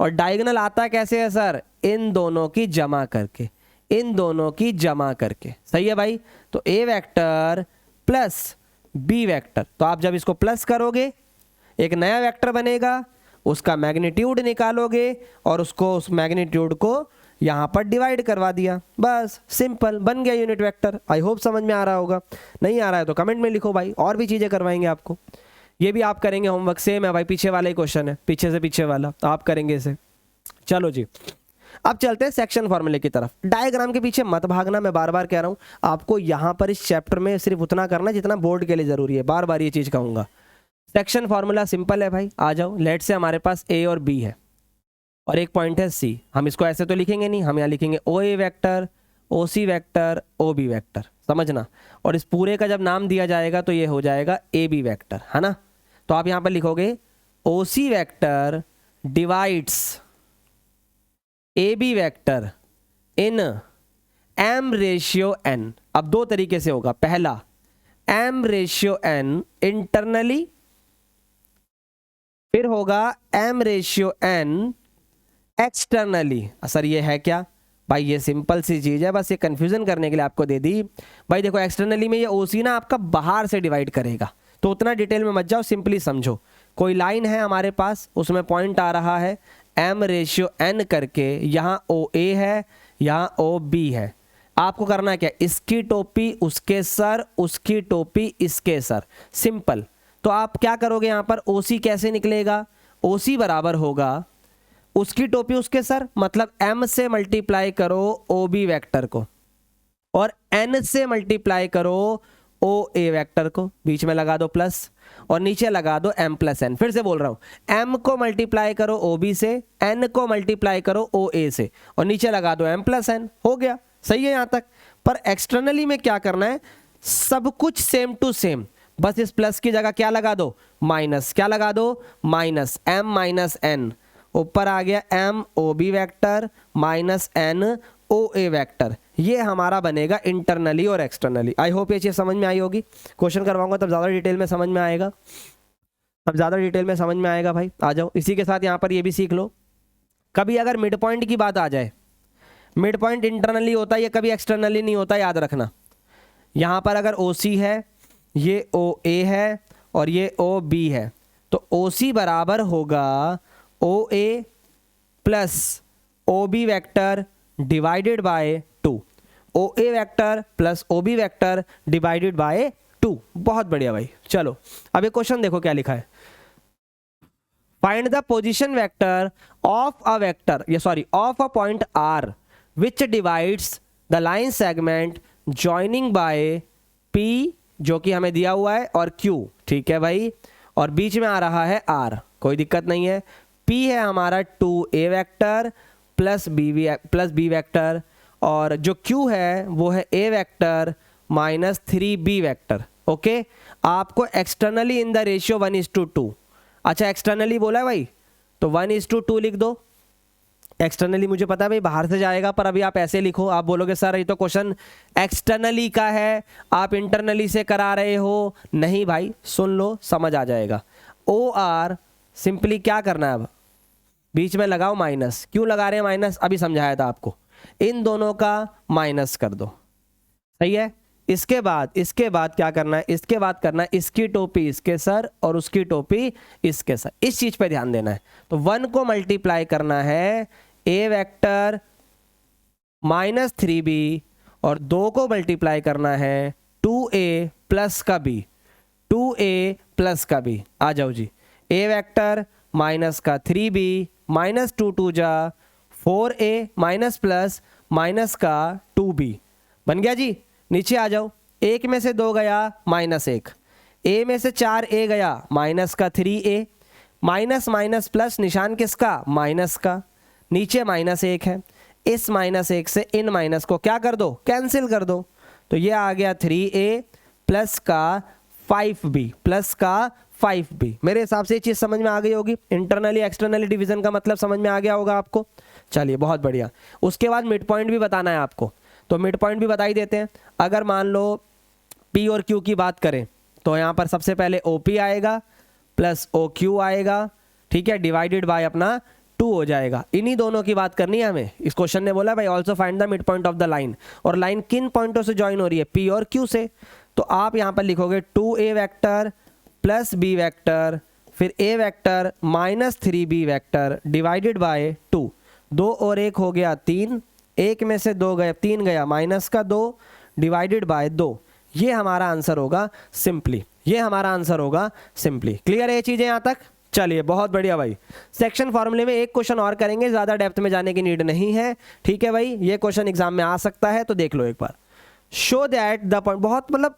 और डायगोनल आता कैसे है सर, इन दोनों की जमा करके, इन दोनों की जमा करके, सही है भाई। तो ए वेक्टर प्लस बी वेक्टर, तो आप जब इसको प्लस करोगे एक नया वेक्टर बनेगा, उसका मैग्नीट्यूड निकालोगे और उसको, उस मैग्नीट्यूड को यहां पर डिवाइड करवा दिया, बस सिंपल बन गया यूनिट वेक्टर। आई होप समझ में आ रहा होगा, नहीं आ रहा है तो कमेंट में लिखो भाई, और भी चीजें करवाएंगे आपको। ये भी आप करेंगे होमवर्क, सेम है भाई, पीछे वाला ही क्वेश्चन है, पीछे से पीछे वाला आप करेंगे इसे। चलो जी, अब चलते हैं सेक्शन फॉर्मूले की तरफ। डायग्राम के पीछे मत भागना, मैं बार बार कह रहा हूं आपको, यहां पर इस चैप्टर में सिर्फ उतना करना जितना बोर्ड के लिए जरूरी है, बार बार ये चीज कहूंगा। सेक्शन फॉर्मूला सिंपल है भाई, आ जाओ। लेट से हमारे पास ए और बी है और एक पॉइंट है सी, हम इसको ऐसे तो लिखेंगे नहीं, हम यहाँ लिखेंगे O A vector, O C vector, O B vector, समझना। और इस पूरे का जब नाम दिया जाएगा तो ये हो जाएगा ए बी वैक्टर, है ना। तो आप यहां पर लिखोगे O C vector divides A B vector in M ratio N. अब दो तरीके से होगा, पहला एम रेशियो एन इंटरनली, फिर होगा M ratio N externally. Sir ये है क्या भाई, ये सिंपल सी चीज है, बस ये कंफ्यूजन करने के लिए आपको दे दी भाई। देखो एक्सटर्नली में ये ओसी ना आपका बाहर से डिवाइड करेगा, तो उतना डिटेल में मत जाओ, सिंपली समझो। कोई लाइन है हमारे पास, उसमें पॉइंट आ रहा है एम रेशियो एन करके, यहाँ ओ ए है, यहाँ ओ बी है। आपको करना क्या, इसकी टोपी उसके सर, उसकी टोपी इसके सर, सिंपल। तो आप क्या करोगे यहाँ पर, ओसी कैसे निकलेगा, ओसी बराबर होगा उसकी टोपी उसके सर, मतलब एम से मल्टीप्लाई करो ओ बी वैक्टर को और एन से मल्टीप्लाई करो ओ ए वैक्टर को, बीच में लगा दो प्लस और नीचे लगा दो m प्लस एन। फिर से बोल रहा हूं, m को मल्टीप्लाई करो ओ बी से, n को मल्टीप्लाई करो ओ ए से और नीचे लगा दो m प्लस एन। हो गया, सही है यहां तक। पर एक्सटर्नली में क्या करना है, सब कुछ सेम टू सेम, बस इस प्लस की जगह क्या लगा दो, माइनस। क्या लगा दो, माइनस m माइनस n, ऊपर आ गया m O B vector minus n O A vector. ये हमारा बनेगा इंटरनली और एक्सटर्नली। आई होप ये चीज़ समझ में आई होगी। क्वेश्चन करवाऊंगा तब ज़्यादा डिटेल में समझ में आएगा, तब ज़्यादा डिटेल में समझ में आएगा भाई। आ जाओ, इसी के साथ यहाँ पर ये भी सीख लो। कभी अगर मिड पॉइंट की बात आ जाए, मिड पॉइंट इंटरनली होता है, ये कभी एक्सटर्नली नहीं होता, याद रखना। यहाँ पर अगर ओ सी है, ये ओ ए है और ये ओ बी है, तो ओ सी बराबर होगा O A plus O B vector divided by 2, O A vector plus O B vector divided by 2। बहुत बढ़िया भाई। चलो अब ये क्वेश्चन देखो क्या लिखा है। Find the position vector of a vector, ये sorry of a point R which divides the line segment joining by P, जो कि हमें दिया हुआ है, और क्यू। ठीक है भाई, और बीच में आ रहा है आर, कोई दिक्कत नहीं है। पी है हमारा 2a vector plus B vector, और जो Q है वो है a vector minus 3b vector. Okay, आपको एक्सटर्नली इन द रेशियो 1:2। अच्छा एक्सटर्नली बोला है भाई, तो 1:2 लिख दो। एक्सटर्नली मुझे पता है भाई बाहर से जाएगा, पर अभी आप ऐसे लिखो। आप बोलोगे सर ये तो क्वेश्चन एक्सटर्नली का है, आप इंटरनली से करा रहे हो। नहीं भाई, सुन लो, समझ आ जाएगा। ओ आर सिंपली क्या करना है, अब बीच में लगाओ माइनस। क्यों लगा रहे हैं माइनस, अभी समझाया था आपको। इन दोनों का माइनस कर दो, सही है। इसके बाद क्या करना है, इसके बाद करना है इसकी टोपी इसके सर और उसकी टोपी इसके सर। इस चीज पे ध्यान देना है। तो 1 को मल्टीप्लाई करना है ए वेक्टर माइनस 3b, और 2 को मल्टीप्लाई करना है 2a प्लस का b, 2a प्लस का b। आ जाओ जी, ए वेक्टर माइनस का 3b माइनस 2 जा 4a माइनस प्लस माइनस का 2b बन गया जी। नीचे आ जाओ, 1 में से 2 गया -1, a में से 4a गया माइनस का 3a, माइनस माइनस प्लस, निशान किसका, माइनस का, नीचे -1 है। इस -1 से इन माइनस को क्या कर दो, कैंसिल कर दो। तो ये आ गया 3a प्लस का 5b प्लस का 5b। मेरे हिसाब से ये चीज़ समझ में आ गई होगी। इंटरनली एक्सटर्नली डिवीजन का मतलब समझ में आ गया होगा आपको। चलिए बहुत बढ़िया। उसके बाद मिड पॉइंट भी बताना है आपको, तो मिड पॉइंट भी बता ही देते हैं। अगर मान लो P और Q की बात करें, तो यहाँ पर सबसे पहले OP आएगा प्लस OQ आएगा, ठीक है, डिवाइडेड बाय अपना 2 हो जाएगा। इन्हीं दोनों की बात करनी है हमें। इस क्वेश्चन ने बोला भाई also find the mid point of the line, और लाइन किन पॉइंटों से ज्वाइन हो रही है, P और Q से। तो आप यहाँ पर लिखोगे 2a vector plus b vector, फिर a vector minus 3b vector divided by 2। 2 और 1 हो गया 3, 1 में से 2 गया 3 गया माइनस का 2 डिवाइडेड बाय 2। ये हमारा आंसर होगा सिंपली, ये हमारा आंसर होगा सिंपली। क्लियर है ये चीजें यहाँ तक? चलिए बहुत बढ़िया भाई। सेक्शन फॉर्मूले में एक क्वेश्चन और करेंगे, ज्यादा डेप्थ में जाने की नीड नहीं है, ठीक है भाई। ये क्वेश्चन एग्जाम में आ सकता है, तो देख लो एक बार। शो दैट द पॉइंट, बहुत मतलब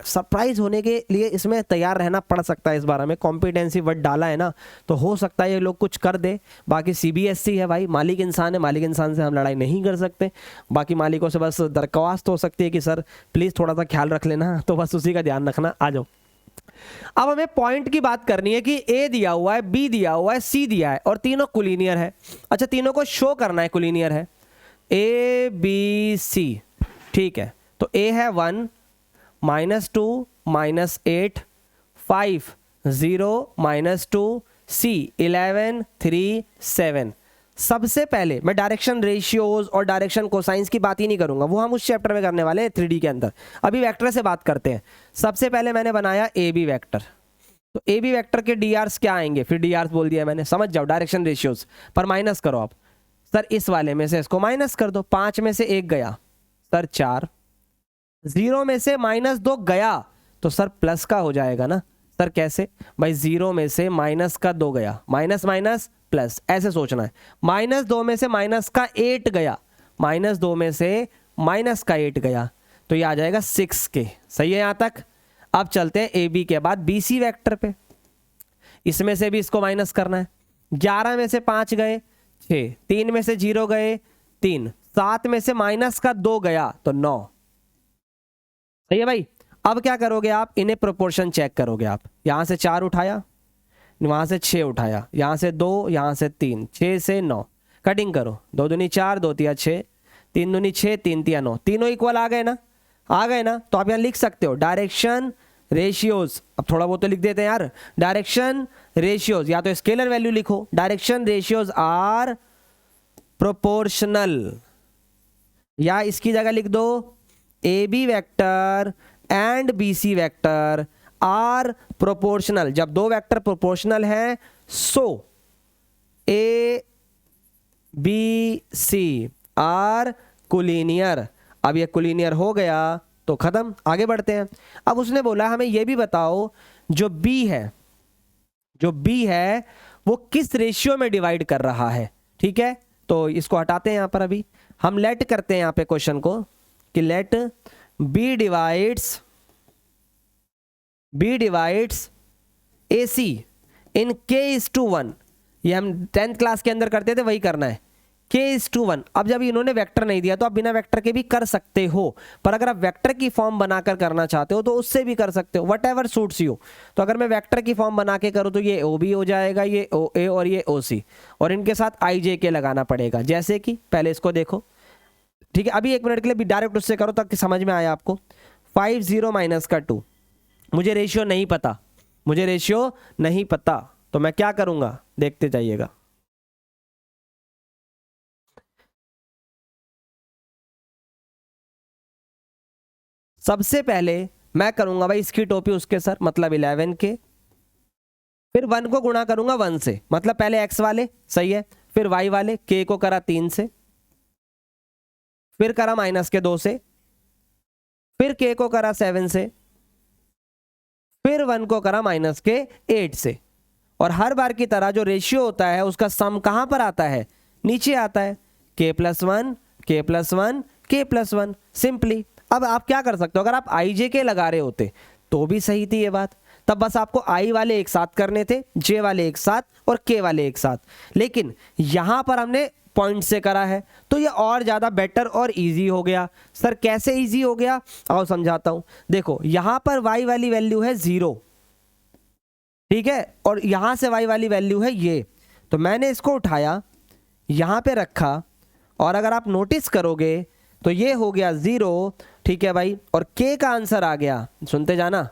सरप्राइज होने के लिए इसमें तैयार रहना पड़ सकता है। इस बार में कॉम्पिटेंसी वर्ड डाला है ना, तो हो सकता है ये लोग कुछ कर दे। बाकी CBSE है भाई, मालिक इंसान है, मालिक इंसान से हम लड़ाई नहीं कर सकते। बाकी मालिकों से बस दरख्वास्त हो सकती है कि सर प्लीज़ थोड़ा सा ख्याल रख लेना, तो बस उसी का ध्यान रखना। आ जाओ, अब हमें पॉइंट की बात करनी है कि A दिया हुआ है, B दिया हुआ है, C दिया है, और तीनों कोलिनियर है। अच्छा, तीनों को शो करना है कोलिनियर है, A B C, ठीक है। तो A है 1 -2 -8 5 0 -2 C 11 3 7। सबसे पहले मैं डायरेक्शन रेशियोज और डायरेक्शन कोसाइंस की बात ही नहीं करूंगा, वो हम उस चैप्टर में करने वाले हैं 3D के अंदर। अभी वेक्टर से बात करते हैं। सबसे पहले मैंने बनाया AB वेक्टर, तो AB वेक्टर के DRs क्या आएंगे, फिर DRs बोल दिया मैंने, समझ जाओ। डायरेक्शन रेशियोज पर माइनस करो आप, सर इस वाले में से इसको माइनस कर दो। 5 में से 1 गया सर 4, 0 में से -2 गया तो सर प्लस का हो जाएगा ना। सर कैसे भाई, 0 में से माइनस का 2 गया, माइनस माइनस प्लस, ऐसे सोचना है। -2 में से माइनस का 8 गया, -2 में से माइनस का 8 गया, तो ये आ जाएगा 6K। सही है यहाँ तक? अब चलते हैं AB के बाद BC वेक्टर पे। इसमें से भी इसको माइनस करना है। 11 में से 5 गए 6, 3 में से 0 गए 3, 7 में से माइनस का 2 गया तो 9। सही है भाई। अब क्या करोगे आप, इन्हें प्रोपोर्शन चेक करोगे आप। यहां से 4 उठाया, वहां से 6 उठाया, यहां से 2, यहां से 3, 6 से 9, कटिंग करो। 2 दूनी 4, 2 तिया 6, 3 दूनी 6, 3 तिया 9, तीनों इक्वल आ गए ना, आ गए ना। तो आप यहां लिख सकते हो डायरेक्शन रेशियोज। अब थोड़ा बहुत तो लिख देते हैं यार, डायरेक्शन रेशियोज, या तो स्केलर वैल्यू लिखो, डायरेक्शन रेशियोज आर प्रोपोर्शनल, या इसकी जगह लिख दो A B vector and B C vector are proportional. जब दो वेक्टर प्रोपोर्शनल हैं so A B C are collinear. अब ये कोलिनियर हो गया तो खत्म, आगे बढ़ते हैं। अब उसने बोला हमें ये भी बताओ जो बी है, जो बी है वो किस रेशियो में डिवाइड कर रहा है। ठीक है, तो इसको हटाते हैं यहां पर। अभी हम लेट करते हैं यहां पे क्वेश्चन को कि लेट बी डिवाइड्स ए सी इन k:1। ये हम 10th क्लास के अंदर करते थे, वही करना है, k:1। अब जब इन्होंने वेक्टर नहीं दिया तो आप बिना वेक्टर के भी कर सकते हो, पर अगर आप वेक्टर की फॉर्म बनाकर करना चाहते हो तो उससे भी कर सकते हो, वट एवर सूट्स यू। तो अगर मैं वेक्टर की फॉर्म बना के करूँ तो ये ओ बी हो जाएगा, ये ओ ए और ये ओ सी, और इनके साथ आई जे के लगाना पड़ेगा। जैसे कि पहले इसको देखो, ठीक है, अभी 1 मिनट के लिए भी डायरेक्ट उससे करो ताकि समझ में आए आपको। 5 0 माइनस का 2, मुझे रेशियो नहीं पता, मुझे रेशियो नहीं पता, तो मैं क्या करूंगा देखते जाइएगा। सबसे पहले मैं करूंगा भाई इसकी टोपी उसके सर, मतलब 11 के, फिर 1 को गुणा करूंगा 1 से, मतलब पहले x वाले, सही है, फिर y वाले, k को करा 3 से, फिर करा -2 से, फिर k को करा 7 से, फिर 1 को करा -8 से। और हर बार की तरह जो रेशियो होता है उसका सम कहां पर आता है, नीचे आता है, k+1 k+1 k+1, सिंपली। अब आप क्या कर सकते हो, अगर आप आई जे के लगा रहे होते तो भी सही थी ये बात, तब बस आपको आई वाले एक साथ करने थे, जे वाले एक साथ और के वाले एक साथ, लेकिन यहां पर हमने पॉइंट से करा है तो ये और ज्यादा बेटर और इजी हो गया। सर कैसे इजी हो गया, आओ समझाता हूं। देखो यहां पर y वाली वैल्यू है 0, ठीक है, और यहां से y वाली वैल्यू है ये, तो मैंने इसको उठाया यहां पे रखा, और अगर आप नोटिस करोगे तो ये हो गया 0, ठीक है भाई, और k का आंसर आ गया, सुनते जाना,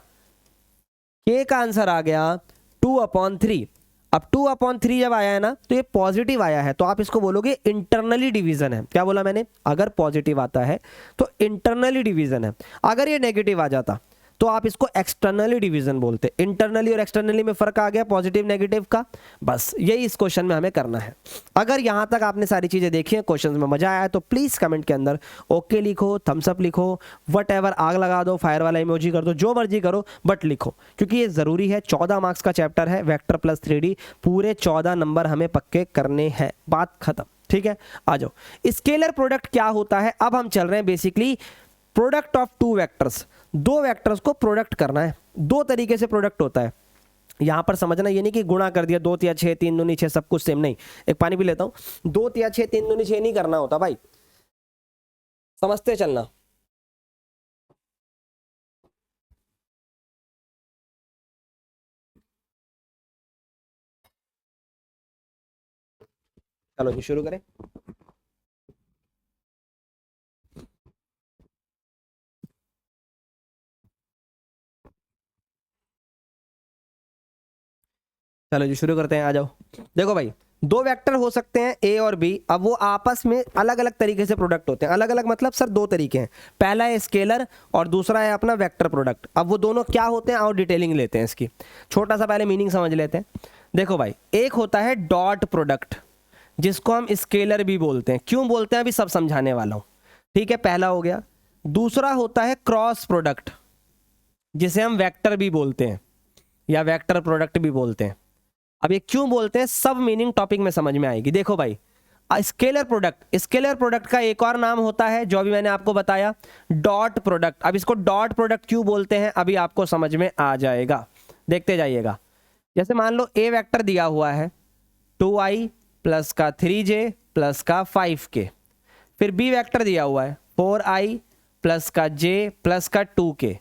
k का आंसर आ गया 2/3। अब 2/3 जब आया है ना तो ये पॉजिटिव आया है, तो आप इसको बोलोगे इंटरनली डिवीजन है। क्या बोला मैंने, अगर पॉजिटिव आता है तो इंटरनली डिवीजन है, अगर ये नेगेटिव आ जाता तो आप इसको एक्सटर्नली डिवीजन बोलते। इंटरनली और एक्सटर्नली में फर्क आ गया पॉजिटिव नेगेटिव का, बस यही इस क्वेश्चन में हमें करना है। अगर यहां तक आपने सारी चीजें देखी हैं, क्वेश्चन में मजा आया तो प्लीज कमेंट के अंदर ओके लिखो, थम्स अप लिखो, वट एवर, आग लगा दो, फायर वाला इमोजी कर दो, जो मर्जी करो, बट लिखो, क्योंकि ये जरूरी है। 14 मार्क्स का चैप्टर है वेक्टर प्लस 3D, पूरे 14 नंबर हमें पक्के करने हैं, बात खत्म। ठीक है, आ जाओ। स्केलर प्रोडक्ट क्या होता है, अब हम चल रहे हैं basically product of two vectors. दो वेक्टर्स को प्रोडक्ट करना है, दो तरीके से प्रोडक्ट होता है। यहां पर समझना ये नहीं कि गुणा कर दिया 2 तिया 6 3 दूनी 6 सब कुछ सेम, नहीं। एक पानी भी लेता हूं, 2 तिया 6 3 दूनी 6 नहीं करना होता भाई, समझते चलना। चलो जी शुरू करें। चलो जी शुरू करते हैं, आ जाओ। देखो भाई, दो वेक्टर हो सकते हैं ए और बी, अब वो आपस में अलग अलग तरीके से प्रोडक्ट होते हैं। अलग अलग मतलब सर दो तरीके हैं, पहला है स्केलर और दूसरा है अपना वेक्टर प्रोडक्ट। अब वो दोनों क्या होते हैं और डिटेलिंग लेते हैं इसकी, छोटा सा पहले मीनिंग समझ लेते हैं। देखो भाई, एक होता है डॉट प्रोडक्ट, जिसको हम स्केलर भी बोलते हैं। क्यों बोलते हैं अभी सब समझाने वाला हूं, ठीक है, पहला हो गया। दूसरा होता है क्रॉस प्रोडक्ट, जिसे हम वेक्टर भी बोलते हैं या वेक्टर प्रोडक्ट भी बोलते हैं। अब ये क्यों बोलते हैं, सब मीनिंग टॉपिक में समझ में आएगी। देखो भाई, स्केलर प्रोडक्ट, स्केलर प्रोडक्ट का एक और नाम होता है जो अभी मैंने आपको बताया, डॉट प्रोडक्ट। अब इसको डॉट प्रोडक्ट क्यों बोलते हैं अभी आपको समझ में आ जाएगा, देखते जाइएगा। जैसे मान लो ए वेक्टर दिया हुआ है 2i प्लस का 3j प्लस का 5k, फिर बी वेक्टर दिया हुआ है 4i प्लस का j प्लस का 2k,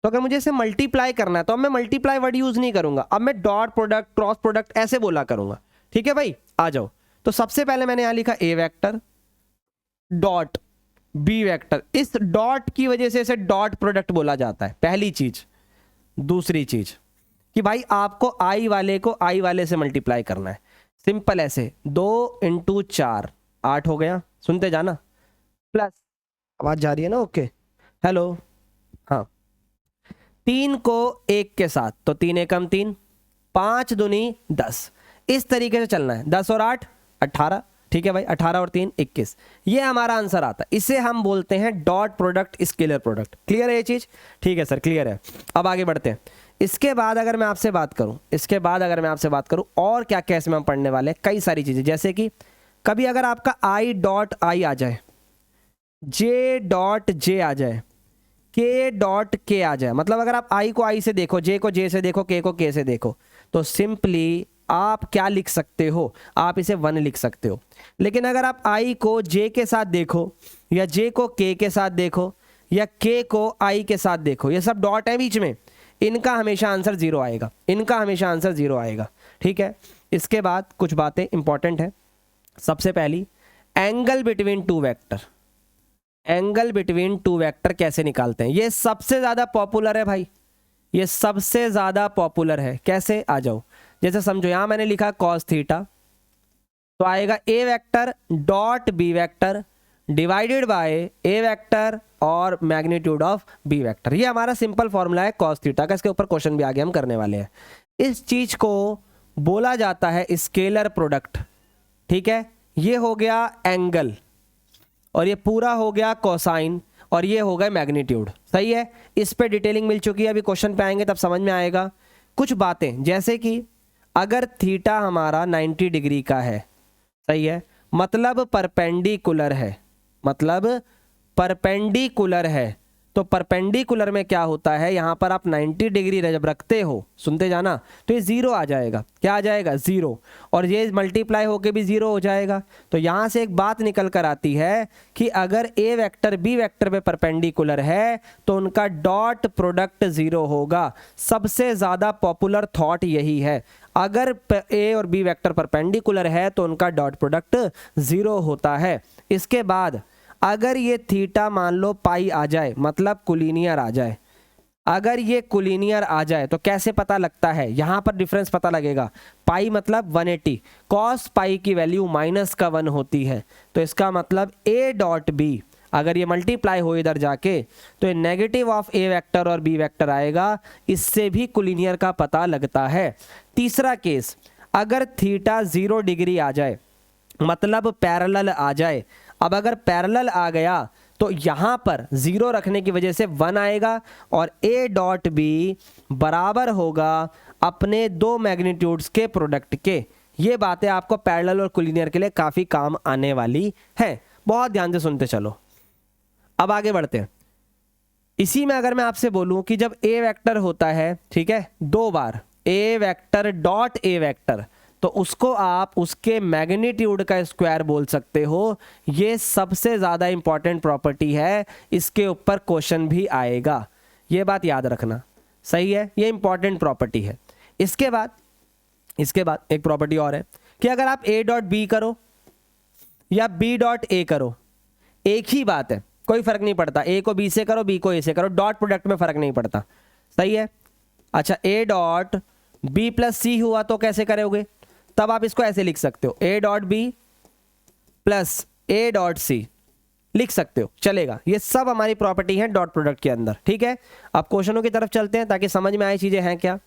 तो अगर मुझे इसे मल्टीप्लाई करना है तो अब मैं मल्टीप्लाई वर्ड यूज नहीं करूंगा, अब मैं डॉट प्रोडक्ट, क्रॉस प्रोडक्ट ऐसे बोला करूंगा। ठीक है भाई, आ जाओ। तो सबसे पहले मैंने यहां लिखा ए वेक्टर डॉट बी वेक्टर, इस डॉट की वजह से इसे डॉट प्रोडक्ट बोला जाता है, पहली चीज। दूसरी चीज कि भाई आपको आई वाले को आई वाले से मल्टीप्लाई करना है, सिंपल ऐसे 2 × 4 8 हो गया, सुनते जाना, प्लस आवाज जा रही है ना, ओके, हेलो, हाँ, 3 को 1 के साथ तो 3 एकम 3, 5 दूनी 10, इस तरीके से चलना है, 10 और 8 18, ठीक है भाई, 18 और 3 21, ये हमारा आंसर आता है। इसे हम बोलते हैं dot product scalar product. Clear है ये चीज? ठीक है सर, क्लियर है। अब आगे बढ़ते हैं। इसके बाद अगर मैं आपसे बात करूं, और क्या क्या इसमें हम पढ़ने वाले हैं, कई सारी चीजें, जैसे कि कभी अगर आपका आई डॉट आई आ जाए, जे डॉट जे आ जाए, के डॉट के आ जाए, मतलब अगर आप आई को आई से देखो, जे को जे से देखो, के को के से देखो, तो सिंपली आप क्या लिख सकते हो, आप इसे 1 लिख सकते हो। लेकिन अगर आप आई को जे के साथ देखो, या जे को के साथ देखो, या के को आई के साथ देखो, ये सब डॉट है बीच में, इनका हमेशा आंसर 0 आएगा, इनका हमेशा आंसर 0 आएगा। ठीक है, इसके बाद कुछ बातें इंपॉर्टेंट है। सबसे पहली, angle between two vector, angle between two vector कैसे निकालते हैं, ये सबसे ज्यादा पॉपुलर है भाई, ये सबसे ज्यादा पॉपुलर है। कैसे, आ जाओ। जैसे समझो, यहां मैंने लिखा कॉस थीटा, तो आएगा A vector dot B vector divided by A vector और मैग्नीट्यूड ऑफ बी वेक्टर। ये हमारा सिंपल फॉर्मूला है कॉस थीटा का, इसके ऊपर क्वेश्चन भी आगे हम करने वाले हैं। इस चीज को बोला जाता है स्केलर प्रोडक्ट। ठीक है, ये हो गया एंगल, और ये पूरा हो गया कोसाइन, और ये हो गया मैग्नीट्यूड। सही है, इस पे डिटेलिंग मिल चुकी है, अभी क्वेश्चन पे आएंगे तब समझ में आएगा। कुछ बातें, जैसे कि अगर थीटा हमारा 90 डिग्री का है, सही है, मतलब परपेंडिकुलर है, मतलब परपेंडिकुलर है, तो परपेंडिकुलर में क्या होता है, यहां पर आप 90 डिग्री जब रखते हो, सुनते जाना, तो ये 0 आ जाएगा। क्या आ जाएगा? 0, और ये मल्टीप्लाई होके भी 0 हो जाएगा। तो यहां से एक बात निकल कर आती है कि अगर ए वेक्टर बी वेक्टर पे परपेंडिकुलर है तो उनका डॉट प्रोडक्ट 0 होगा। सबसे ज्यादा पॉपुलर थॉट यही है, अगर ए और बी वेक्टर परपेंडिकुलर है तो उनका डॉट प्रोडक्ट 0 होता है। इसके बाद अगर ये थीटा मान लो पाई आ जाए, मतलब कुलीनियर आ जाए, अगर ये कुलीनियर आ जाए तो कैसे पता लगता है, यहां पर डिफरेंस पता लगेगा। पाई मतलब 180, कॉस पाई की वैल्यू -1 होती है, तो इसका मतलब ए डॉट बी, अगर ये मल्टीप्लाई हो इधर जाके तो ये नेगेटिव ऑफ ए वेक्टर और बी वेक्टर आएगा, इससे भी कुलीनियर का पता लगता है। तीसरा केस, अगर थीटा 0 डिग्री आ जाए, मतलब पैरेलल आ जाए। अब अगर पैरेलल आ गया तो यहां पर 0 रखने की वजह से 1 आएगा, और ए डॉट बी बराबर होगा अपने दो मैग्नीट्यूड्स के प्रोडक्ट के। ये बातें आपको पैरेलल और कोलिनियर के लिए काफी काम आने वाली है, बहुत ध्यान से सुनते चलो। अब आगे बढ़ते हैं। इसी में अगर मैं आपसे बोलूं कि जब ए वेक्टर होता है, ठीक है, 2 बार ए वेक्टर डॉट ए वेक्टर, तो उसको आप उसके मैग्नीट्यूड का स्क्वायर बोल सकते हो। ये सबसे ज्यादा इंपॉर्टेंट प्रॉपर्टी है, इसके ऊपर क्वेश्चन भी आएगा, ये बात याद रखना। सही है, ये इंपॉर्टेंट प्रॉपर्टी है। इसके बाद एक प्रॉपर्टी और है कि अगर आप ए डॉट बी करो या बी डॉट ए करो, एक ही बात है, कोई फर्क नहीं पड़ता, ए को बी से करो, बी को ए से करो, डॉट प्रोडक्ट में फर्क नहीं पड़ता। सही है। अच्छा, ए डॉट बी प्लस सी हुआ तो कैसे करोगे, तब आप इसको ऐसे लिख सकते हो, A dot B plus A dot C लिख सकते हो, चलेगा। ये सब हमारी प्रॉपर्टी है डॉट प्रोडक्ट के अंदर। ठीक है, अब क्वेश्चनों की तरफ चलते हैं ताकि समझ में आए चीजें हैं क्या।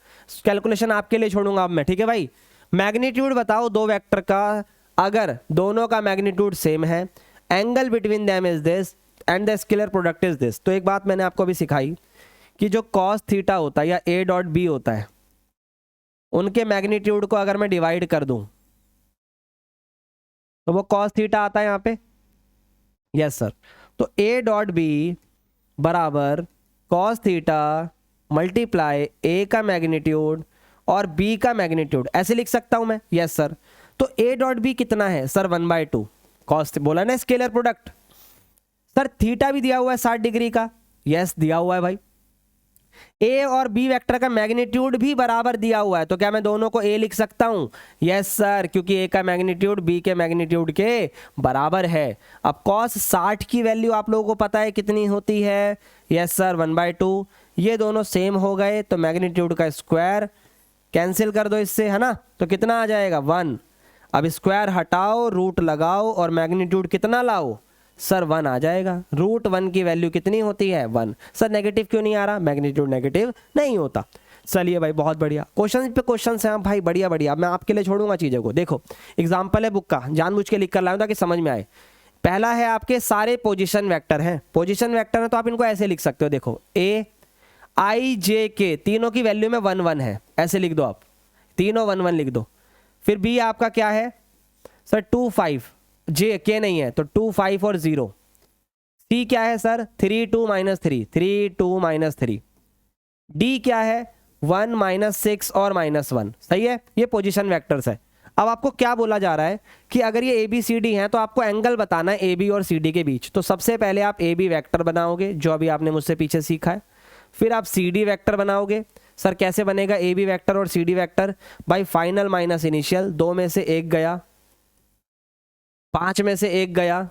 कैलकुलेशन आपके लिए छोड़ूंगा अब मैं, ठीक है भाई। मैग्नीट्यूड बताओ दो वेक्टर का, अगर दोनों का मैग्नीट्यूड सेम है, angle between them is this and the scalar product is this. तो एक बात मैंने आपको अभी सिखाई कि जो कॉस थीटा होता है या ए डॉट बी होता है, उनके मैग्नीट्यूड को अगर मैं डिवाइड कर दूं तो वो कॉस थीटा आता है यहां पे। Yes sir. तो ए डॉट बी बराबर कॉस थीटा मल्टीप्लाई ए का मैग्नीट्यूड और बी का मैग्नीट्यूड, ऐसे लिख सकता हूं मैं। Yes sir. तो ए डॉट बी कितना है सर, 1/2 कॉस, बोला ना स्केलर प्रोडक्ट। सर थीटा भी दिया हुआ है 60 डिग्री का। यस दिया हुआ है भाई। ए और बी वेक्टर का मैग्नीट्यूड भी बराबर दिया हुआ है, तो क्या मैं दोनों को ए लिख सकता हूं? यस सर, क्योंकि ए का मैग्नीट्यूड बी के मैग्नीट्यूड के बराबर है। अब कॉस 60 की वैल्यू आप लोगों को पता है कितनी होती है? Yes sir, 1/2। ये दोनों सेम हो गए तो मैग्नीट्यूड का स्क्वायर कैंसिल कर दो इससे, है ना, तो कितना आ जाएगा? 1। अब स्क्वायर हटाओ, रूट लगाओ और मैग्नीट्यूड कितना लाओ? सर 1 आ जाएगा। √1 की वैल्यू कितनी होती है? 1। सर नेगेटिव क्यों नहीं आ रहा? मैग्नीट्यूड नेगेटिव नहीं होता। चलिए भाई, बहुत बढ़िया, क्वेश्चन पे क्वेश्चन है भाई, बढ़िया बढ़िया। मैं आपके लिए छोड़ूंगा चीज़ों को। देखो एग्जाम्पल है बुक का, जानबूझ के लिख कर लाऊं ताकि समझ में आए। पहला है आपके सारे पोजिशन वैक्टर हैं, पोजिशन वैक्टर है तो आप इनको ऐसे लिख सकते हो। देखो ए आई जे के तीनों की वैल्यू में 1 1 है, ऐसे लिख दो आप, तीनों 1 1 लिख दो। फिर बी आपका क्या है सर? 2 5, जे के नहीं है तो 2 5 और 0। सी क्या है सर? 3 2 -3, 3 2 -3। डी क्या है? 1 -6 और -1। सही है, ये पोजीशन वेक्टर्स है। अब आपको क्या बोला जा रहा है कि अगर ये ए बी सी डी है तो आपको एंगल बताना है ए बी और सी डी के बीच। तो सबसे पहले आप ए बी वैक्टर बनाओगे, जो अभी आपने मुझसे पीछे सीखा है। फिर आप सी डी वैक्टर बनाओगे। सर कैसे बनेगा ए बी वैक्टर और C D vector? By final minus initial, 2 में से 1 गया, 5 में से 1 गया,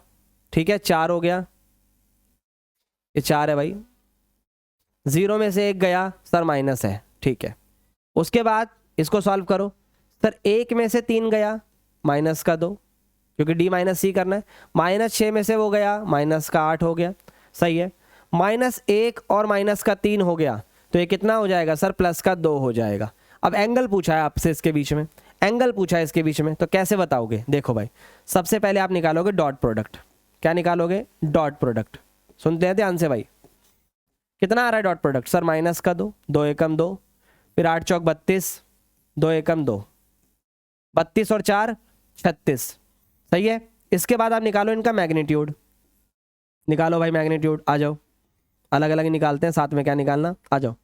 ठीक है, 4 हो गया, ये 4 है भाई। 0 में से 1 गया, सर माइनस है, ठीक है। उसके बाद इसको सॉल्व करो। सर 1 में से 3 गया, माइनस का 2, क्योंकि डी माइनस सी करना है। -6 में से वो गया, माइनस का 8 हो गया, सही है। -1 और माइनस का 3 हो गया, तो ये कितना हो जाएगा सर? प्लस का 2 हो जाएगा। अब एंगल पूछा है आपसे इसके बीच में, एंगल पूछा है इसके बीच में, तो कैसे बताओगे? देखो भाई, सबसे पहले आप निकालोगे डॉट प्रोडक्ट। क्या निकालोगे? Dot product. सुनते हैं ध्यान से भाई, कितना आ रहा है डॉट प्रोडक्ट? सर माइनस का 2, 2 एकम 2, फिर 8 चौक 32, 2 एकम 2, 32 और 4 36, सही है। इसके बाद आप निकालो इनका मैग्नीट्यूड, निकालो भाई मैग्नीट्यूड, आ जाओ, अलग अलग निकालते हैं, साथ में क्या निकालना, आ जाओ।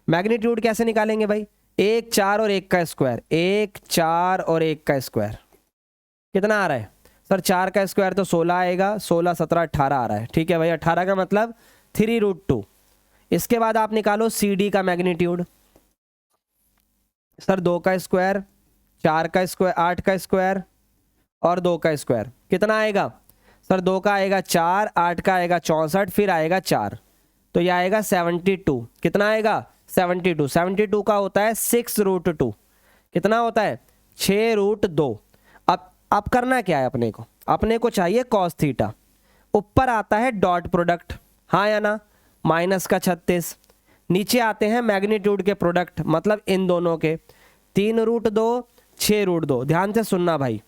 मैग्नीट्यूड कैसे निकालेंगे भाई? 1 4 और 1 का स्क्वायर, 1 4 और 1 का स्क्वायर कितना आ रहा है? सर 4 का स्क्वायर तो 16 आएगा, 16 17 18 आ रहा है, ठीक है भाई। 18 का मतलब 3√2। इसके बाद आप निकालो सी डी का मैग्नीट्यूड। सर 2 का स्क्वायर, 4 का स्क्वायर, 8 का स्क्वायर और 2 का स्क्वायर कितना आएगा? सर 2 का आएगा 4, 8 का आएगा 64, फिर आएगा 4, तो यह आएगा 72। कितना आएगा? 72। 72 का होता है 6√2। कितना होता है? 6√2। अब करना क्या है अपने को? अपने को चाहिए कॉस थीटा। ऊपर आता है डॉट प्रोडक्ट, हाँ या ना? माइनस का 36। नीचे आते हैं मैग्नीट्यूड के प्रोडक्ट, मतलब इन दोनों के, 3√2 6√2। ध्यान से सुनना भाई,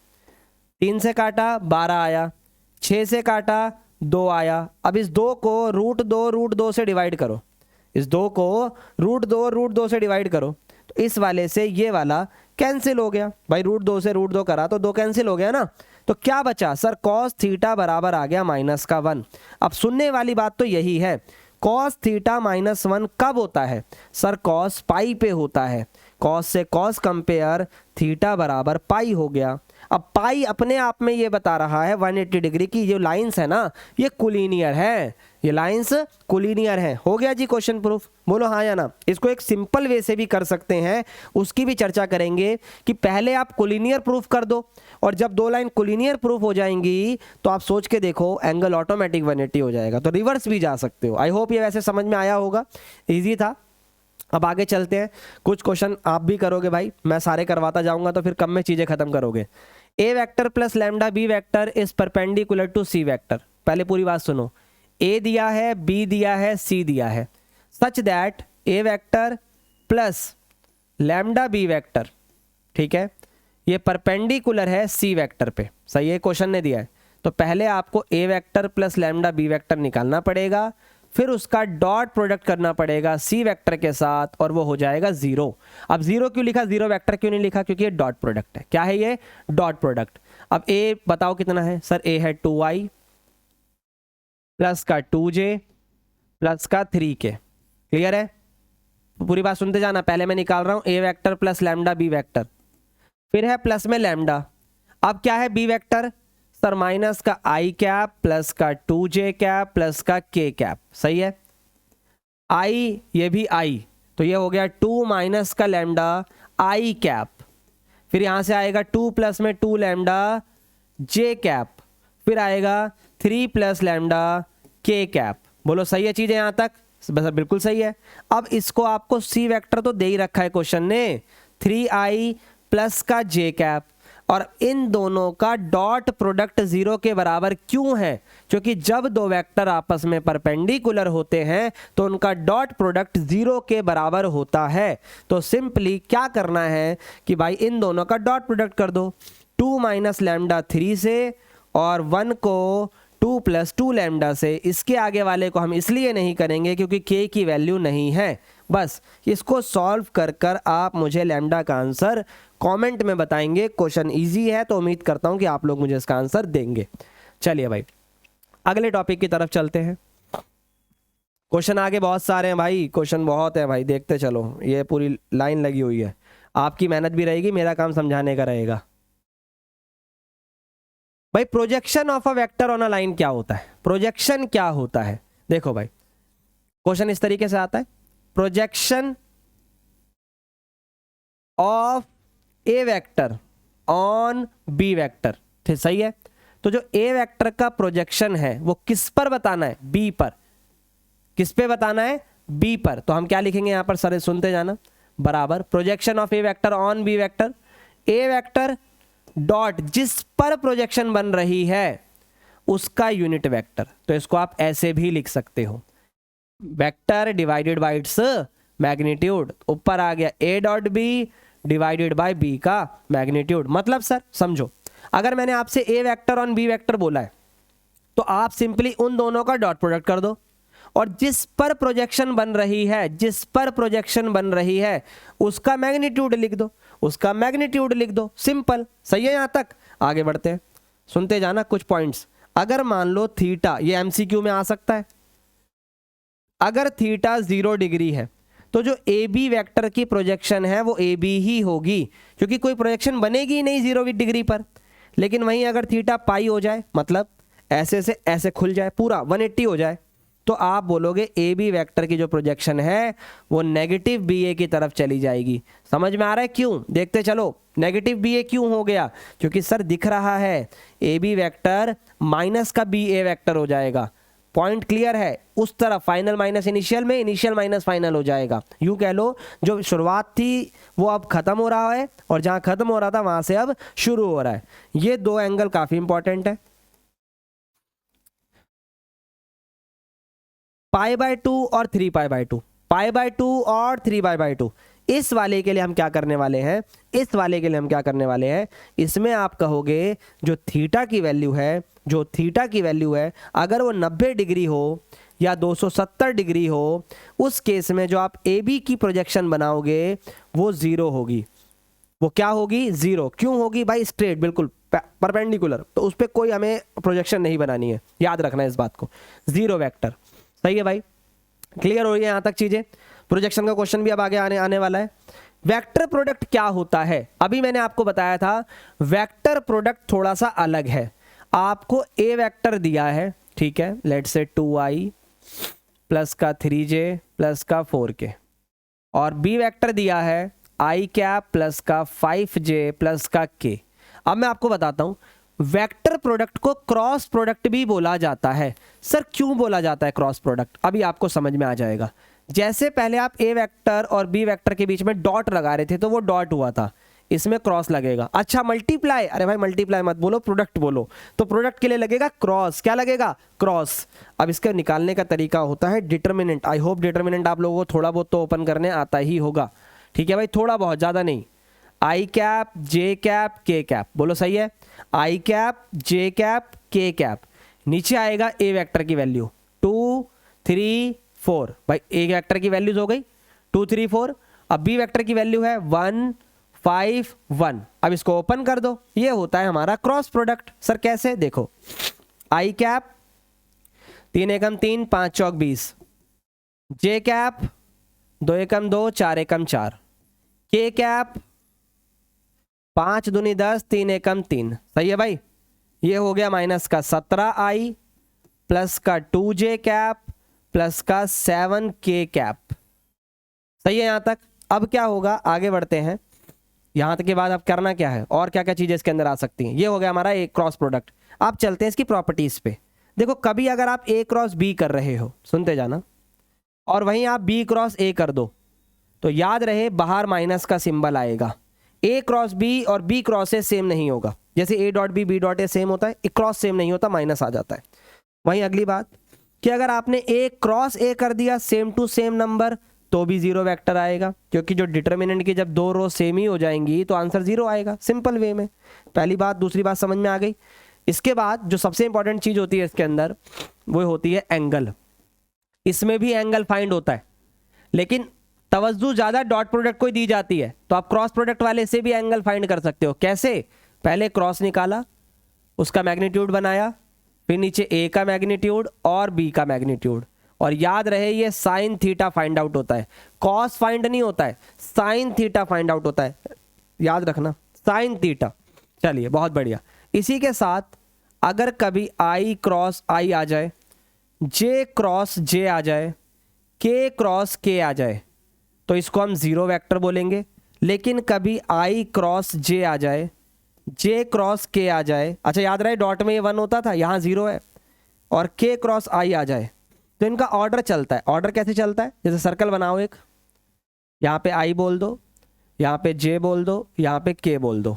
3 से काटा 12 आया, 6 से काटा 2 आया। अब इस 2 को √2 से डिवाइड करो, इस 2 को √2 से डिवाइड करो, तो इस वाले से ये वाला कैंसिल हो गया भाई। √2 से √2 करा तो 2 कैंसिल हो गया ना, तो क्या बचा सर? कॉस थीटा बराबर आ गया -1। अब सुनने वाली बात तो यही है, कॉस थीटा -1 कब होता है? सर कॉस पाई पे होता है। कॉस से कॉस कंपेयर, थीटा बराबर पाई हो गया। अब पाई अपने आप में ये बता रहा है 180 डिग्री की जो लाइंस है ना, ये कोलिनियर है, ये लाइंस कोलिनियर है। हो गया जी क्वेश्चन प्रूफ, बोलो हाँ या ना? इसको एक सिंपल वे से भी कर सकते हैं, उसकी भी चर्चा करेंगे कि पहले आप कोलिनियर प्रूफ कर दो, और जब 2 लाइन कोलिनियर प्रूफ हो जाएंगी तो आप सोच के देखो एंगल ऑटोमेटिक 180 हो जाएगा, तो रिवर्स भी जा सकते हो। आई होप ये वैसे समझ में आया होगा, ईजी था। अब आगे चलते हैं, कुछ क्वेश्चन आप भी करोगे भाई, मैं सारे करवाता जाऊंगा तो फिर कम में चीजें खत्म करोगे। A vector plus lambda B vector is perpendicular to C vector. पहले पूरी बात सुनो, ए दिया है, बी दिया है, सी दिया है, such that A vector plus lambda B vector, ठीक है, ये परपेंडिकुलर है सी वेक्टर पे। सही है, क्वेश्चन ने दिया है, तो पहले आपको A vector plus lambda B vector निकालना पड़ेगा, फिर उसका डॉट प्रोडक्ट करना पड़ेगा सी वेक्टर के साथ, और वो हो जाएगा 0। अब 0 क्यों लिखा, 0 वेक्टर क्यों नहीं लिखा? क्योंकि ये डॉट प्रोडक्ट है। क्या है ये? Dot product. अब ए बताओ कितना है? सर ए है 2i प्लस का 2j प्लस का 3k। क्लियर है? पूरी बात सुनते जाना, पहले मैं निकाल रहा हूं A vector plus lambda B vector, फिर है प्लस में लैम्डा। अब क्या है बी वेक्टर? सर माइनस का i कैप प्लस का 2j कैप प्लस का k कैप। सही है, आई, ये भी आई, तो ये हो गया 2 माइनस का लैम्डा आई कैप, फिर यहां से आएगा 2 प्लस में 2 लैम्डा जे कैप, फिर आएगा 3 प्लस लैम्डा के कैप। बोलो सही है चीजें यहां तक? बस बिल्कुल सही है। अब इसको आपको सी वेक्टर तो दे ही रखा है क्वेश्चन ने, 3i प्लस का जे कैप, और इन दोनों का डॉट प्रोडक्ट 0 के बराबर क्यों है? क्योंकि जब दो वेक्टर आपस में परपेंडिकुलर होते हैं तो उनका डॉट प्रोडक्ट 0 के बराबर होता है। तो सिंपली क्या करना है कि भाई इन दोनों का डॉट प्रोडक्ट कर दो, 2 माइनस लैम्डा 3 से और 1 को 2 प्लस 2 लैम्डा से। इसके आगे वाले को हम इसलिए नहीं करेंगे क्योंकि k की वैल्यू नहीं है। बस इसको सॉल्व कर कर आप मुझे लैम्डा का आंसर कमेंट में बताएंगे। क्वेश्चन इजी है तो उम्मीद करता हूं कि आप लोग मुझे इसका आंसर देंगे। चलिए भाई अगले टॉपिक की तरफ चलते हैं। क्वेश्चन आगे बहुत सारे हैं भाई, क्वेश्चन बहुत है भाई, देखते चलो, ये पूरी लाइन लगी हुई है। आपकी मेहनत भी रहेगी, मेरा काम समझाने का रहेगा। भाई projection of a vector on a line क्या होता है? प्रोजेक्शन क्या होता है? देखो भाई क्वेश्चन इस तरीके से आता है, projection of A vector on B vector. ठीक सही है। तो जो ए वेक्टर का प्रोजेक्शन है वो किस पर बताना है? बी पर। किस पे बताना है? बी पर। तो हम क्या लिखेंगे यहां पर, सारे सुनते जाना, बराबर projection of A vector on B vector, A vector dot जिस पर प्रोजेक्शन बन रही है उसका यूनिट वेक्टर। तो इसको आप ऐसे भी लिख सकते हो, vector divided by its magnitude. ऊपर आ गया A dot B divided by B का मैग्नीट्यूड। मतलब सर समझो, अगर मैंने आपसे A vector on B vector बोला है तो आप सिंपली उन दोनों का डॉट प्रोडक्ट कर दो, और जिस पर प्रोजेक्शन बन रही है, जिस पर प्रोजेक्शन बन रही है उसका मैग्नीट्यूड लिख दो, उसका मैग्नीट्यूड लिख दो। सिंपल। सही है? यहां तक आगे बढ़ते हैं, सुनते जाना कुछ पॉइंट्स। अगर मान लो थीटा, ये एमसीक्यू में आ सकता है, अगर थीटा 0 डिग्री है तो जो ए बी वेक्टर की प्रोजेक्शन है वो ए बी ही होगी, क्योंकि कोई प्रोजेक्शन बनेगी ही नहीं 0 डिग्री पर। लेकिन वहीं अगर थीटा पाई हो जाए, मतलब ऐसे से ऐसे खुल जाए, पूरा 180 हो जाए, तो आप बोलोगे ए बी वेक्टर की जो प्रोजेक्शन है वो नेगेटिव बी ए की तरफ चली जाएगी। समझ में आ रहा है क्यों? देखते चलो, नेगेटिव बी ए क्यों हो गया? क्योंकि सर दिख रहा है ए बी वेक्टर माइनस का बी ए वेक्टर हो जाएगा। पॉइंट क्लियर है? उस तरफ फाइनल माइनस इनिशियल में, इनिशियल माइनस फाइनल हो जाएगा। यूं कह लो जो शुरुआत थी वो अब खत्म हो रहा है, और जहां खत्म हो रहा था वहां से अब शुरू हो रहा है। ये दो एंगल काफी इंपॉर्टेंट है। पाई बाय 2 और 3 पाई बाय 2, पाई बाय 2 और 3 पाई बाय 2। इस वाले के लिए हम क्या करने वाले हैं? इस वाले के लिए हम क्या करने वाले हैं? इसमें आप कहोगे जो थीटा की वैल्यू है, जो थीटा की वैल्यू है, अगर वो 90 डिग्री हो या 270 डिग्री हो, उस केस में जो आप ए बी की प्रोजेक्शन बनाओगे वो 0 होगी। वो क्या होगी? 0। क्यों होगी भाई? स्ट्रेट, बिल्कुल परपेंडिकुलर, तो उस पर कोई हमें प्रोजेक्शन नहीं बनानी है, याद रखना है इस बात को। 0 वेक्टर। सही है भाई? क्लियर हो रही है यहां तक चीजें? प्रोजेक्शन का क्वेश्चन भी अब आगे आने वाला है। वेक्टर प्रोडक्ट क्या होता है? अभी मैंने आपको बताया था वेक्टर प्रोडक्ट थोड़ा सा अलग है। आपको ए वेक्टर दिया है, ठीक है, लेट्स से 2i प्लस का 3j प्लस का 4k, और बी वेक्टर दिया है i कैप प्लस का 5j प्लस का k। अब मैं आपको बताता हूं, वेक्टर प्रोडक्ट को क्रॉस प्रोडक्ट भी बोला जाता है। सर क्यों बोला जाता है क्रॉस प्रोडक्ट? अभी आपको समझ में आ जाएगा। जैसे पहले आप ए वेक्टर और बी वेक्टर के बीच में डॉट लगा रहे थे तो वो डॉट हुआ था, इसमें क्रॉस लगेगा। अच्छा मल्टीप्लाई, अरे भाई मल्टीप्लाई मत बोलो, प्रोडक्ट बोलो। तो प्रोडक्ट के लिए लगेगा क्रॉस। क्या लगेगा? क्रॉस। अब इसके निकालने का तरीका होता है डिटर्मिनेंट। आई होप डिटर्मिनेंट आप लोगों को थोड़ा बहुत तो ओपन करने आता ही होगा, ठीक है भाई, थोड़ा बहुत, ज्यादा नहीं। आई कैप जे कैप के कैप, बोलो सही है? आई कैप जे कैप के कैप। नीचे आएगा ए वेक्टर की वैल्यू 2 3 4। भाई ए वेक्टर की वैल्यूज हो गई 2 3 4। अब बी वेक्टर की वैल्यू है 1 5 1। अब इसको ओपन कर दो, ये होता है हमारा क्रॉस प्रोडक्ट। सर कैसे? देखो, आई कैप 3 एकम 3 5 चौक 20, जे कैप 2 एकम 2 4 एकम 4, के कैप 5 दूनी 10 3 एकम 3। सही है भाई? ये हो गया माइनस का 17i प्लस का 2j कैप प्लस का 7k कैप। सही है यहाँ तक। अब क्या होगा, आगे बढ़ते हैं। यहाँ तक के बाद अब करना क्या है और क्या क्या चीजें इसके अंदर आ सकती हैं। ये हो गया हमारा एक क्रॉस प्रोडक्ट। अब चलते हैं इसकी प्रॉपर्टीज पे। देखो कभी अगर आप ए क्रॉस बी कर रहे हो, सुनते जाना, और वहीं आप बी क्रॉस ए कर दो, तो याद रहे बाहर माइनस का सिंबल आएगा। ए क्रॉस बी और बी क्रॉस ए सेम नहीं होगा। जैसे A dot B dot A same होता है, ए क्रॉस सेम नहीं होता, माइनस आ जाता है। वहीं अगली बात कि अगर आपने ए क्रॉस ए कर दिया सेम टू सेम नंबर, तो भी जीरो वेक्टर आएगा, क्योंकि जो डिटर्मिनेंट की जब दो रो सेम ही हो जाएंगी तो आंसर जीरो आएगा, सिंपल वे में। पहली बात। दूसरी बात समझ में आ गई। इसके बाद जो सबसे इंपॉर्टेंट चीज होती है इसके अंदर, वो होती है एंगल। इसमें भी एंगल फाइंड होता है, लेकिन तवज्जो ज्यादा डॉट प्रोडक्ट को ही दी जाती है। तो आप क्रॉस प्रोडक्ट वाले से भी एंगल फाइंड कर सकते हो। कैसे? पहले क्रॉस निकाला, उसका मैग्नीट्यूड बनाया, फिर नीचे ए का मैग्नीट्यूड और बी का मैग्नीट्यूड, और याद रहे ये साइन थीटा फाइंड आउट होता है, कॉस फाइंड नहीं होता है, साइन थीटा फाइंड आउट होता है, याद रखना, साइन थीटा। चलिए बहुत बढ़िया। इसी के साथ अगर कभी आई क्रॉस आई आ जाए, जे क्रॉस जे आ जाए, के क्रॉस के आ जाए, तो इसको हम जीरो वेक्टर बोलेंगे। लेकिन कभी आई क्रॉस जे आ जाए, जे क्रॉस के आ जाए, अच्छा याद रहे डॉट में ये 1 होता था, यहाँ 0 है, और के क्रॉस आई आ जाए, तो इनका ऑर्डर चलता है। ऑर्डर कैसे चलता है? जैसे सर्कल बनाओ एक, यहाँ पे आई बोल दो, यहाँ पे जे बोल दो, यहाँ पे के बोल दो।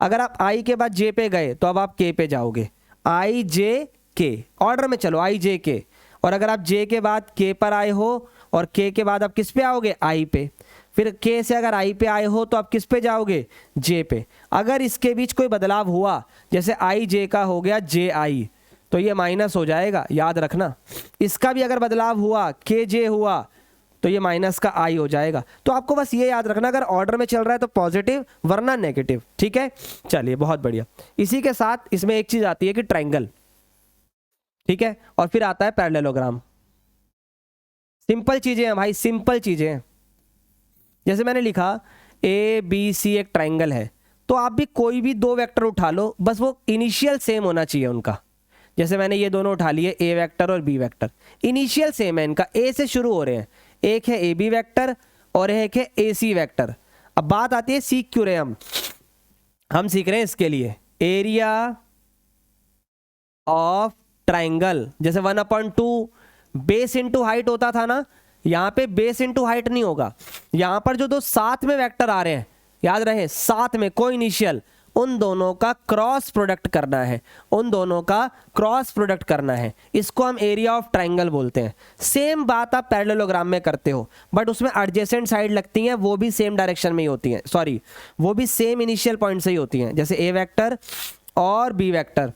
अगर आप आई के बाद जे पे गए तो अब आप के पे जाओगे। आई जे के ऑर्डर में चलो, आई जे के। और अगर आप जे के बाद के पर आए हो और के बाद आप किस पे आओगे? आई पे। फिर के से अगर आई पे आए हो तो आप किस पे जाओगे? जे पे। अगर इसके बीच कोई बदलाव हुआ, जैसे आई जे का हो गया जे आई, तो ये माइनस हो जाएगा, याद रखना। इसका भी अगर बदलाव हुआ, के जे हुआ, तो ये माइनस का आई हो जाएगा। तो आपको बस ये याद रखना, अगर ऑर्डर में चल रहा है तो पॉजिटिव, वरना नेगेटिव। ठीक है, चलिए बहुत बढ़िया। इसी के साथ इसमें एक चीज आती है कि ट्रायंगल, ठीक है, और फिर आता है पैरेललोग्राम। सिंपल चीजें हैं भाई, सिंपल चीजें हैं। जैसे मैंने लिखा ए बी सी एक ट्रायंगल है, तो आप भी कोई भी दो वेक्टर उठा लो, बस वो इनिशियल सेम होना चाहिए उनका। जैसे मैंने ये दोनों उठा लिए, ए वेक्टर और बी वेक्टर, इनिशियल सेम है इनका, ए से शुरू हो रहे हैं। एक है ए बी वेक्टर और एक है ए सी वेक्टर। अब बात आती है सीख क्यों रहे हम सीख रहे हैं इसके लिए एरिया ऑफ ट्राइंगल। जैसे 1/2 बेस इंटू हाइट होता था ना, यहां पे बेस इंटू हाइट नहीं होगा। यहां पर जो दो साथ में वेक्टर आ रहे हैं, याद रहे साथ में कोई इनिशियल, उन दोनों का क्रॉस प्रोडक्ट करना है, उन दोनों का क्रॉस प्रोडक्ट करना है। इसको हम एरिया ऑफ ट्राइंगल बोलते हैं। सेम बात आप पैरेललोग्राम में करते हो, बट उसमें एडजेसेंट साइड लगती हैं, वो भी सेम डायरेक्शन में ही होती हैं, सॉरी वो भी सेम इनिशियल पॉइंट से ही होती हैं, जैसे ए वेक्टर और बी वेक्टर।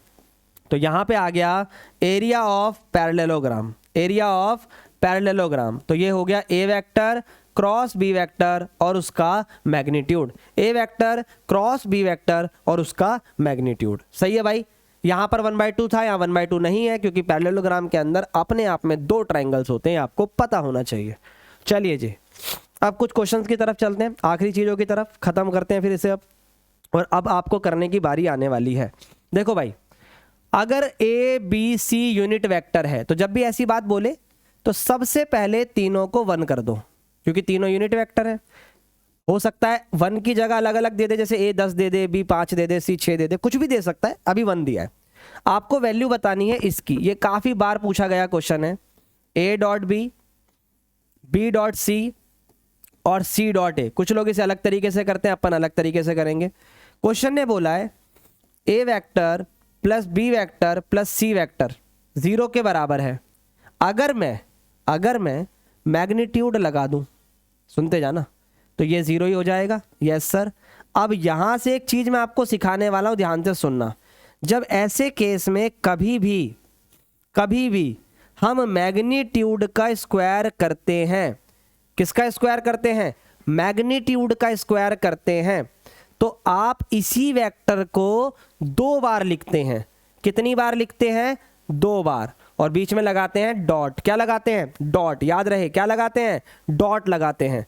तो यहां पे आ गया area of parallelogram, area of parallelogram. तो ये हो गया ए वेक्टर क्रॉस बी वेक्टर और उसका magnitude, A vector cross B vector और उसका मैग्नीट्यूड। सही है भाई। यहां पर 1/2 था, यहाँ 1/2 नहीं है, क्योंकि पैरेललोग्राम के अंदर अपने आप में दो ट्राइंगल्स होते हैं, आपको पता होना चाहिए। चलिए जी, अब कुछ क्वेश्चंस की तरफ चलते हैं, आखिरी चीजों की तरफ, खत्म करते हैं फिर इसे अब। और अब आपको करने की बारी आने वाली है। देखो भाई, अगर A B C unit vector है, तो जब भी ऐसी बात बोले तो सबसे पहले तीनों को 1 कर दो, क्योंकि तीनों यूनिट वेक्टर है। हो सकता है 1 की जगह अलग अलग दे दे, जैसे ए 10 दे दे, बी 5 दे दे, सी 6 दे दे, कुछ भी दे सकता है। अभी 1 दिया है, आपको वैल्यू बतानी है इसकी। ये काफी बार पूछा गया क्वेश्चन है। A dot B dot C और सी डॉट ए। कुछ लोग इसे अलग तरीके से करते हैं, अपन अलग तरीके से करेंगे। क्वेश्चन ने बोला है A vector plus B vector plus C vector 0 के बराबर है। अगर मैं मैग्नीट्यूड लगा दूं, सुनते जाना, तो ये 0 ही हो जाएगा। Yes sir. अब यहां से एक चीज मैं आपको सिखाने वाला हूं, ध्यान से सुनना। जब ऐसे केस में कभी भी हम मैग्नीट्यूड का स्क्वायर करते हैं, किसका स्क्वायर करते हैं? मैग्नीट्यूड का स्क्वायर करते हैं, तो आप इसी वेक्टर को 2 बार लिखते हैं। कितनी बार लिखते हैं? 2 बार। और बीच में लगाते हैं डॉट। क्या लगाते हैं? डॉट। याद रहे क्या लगाते हैं? डॉट लगाते हैं।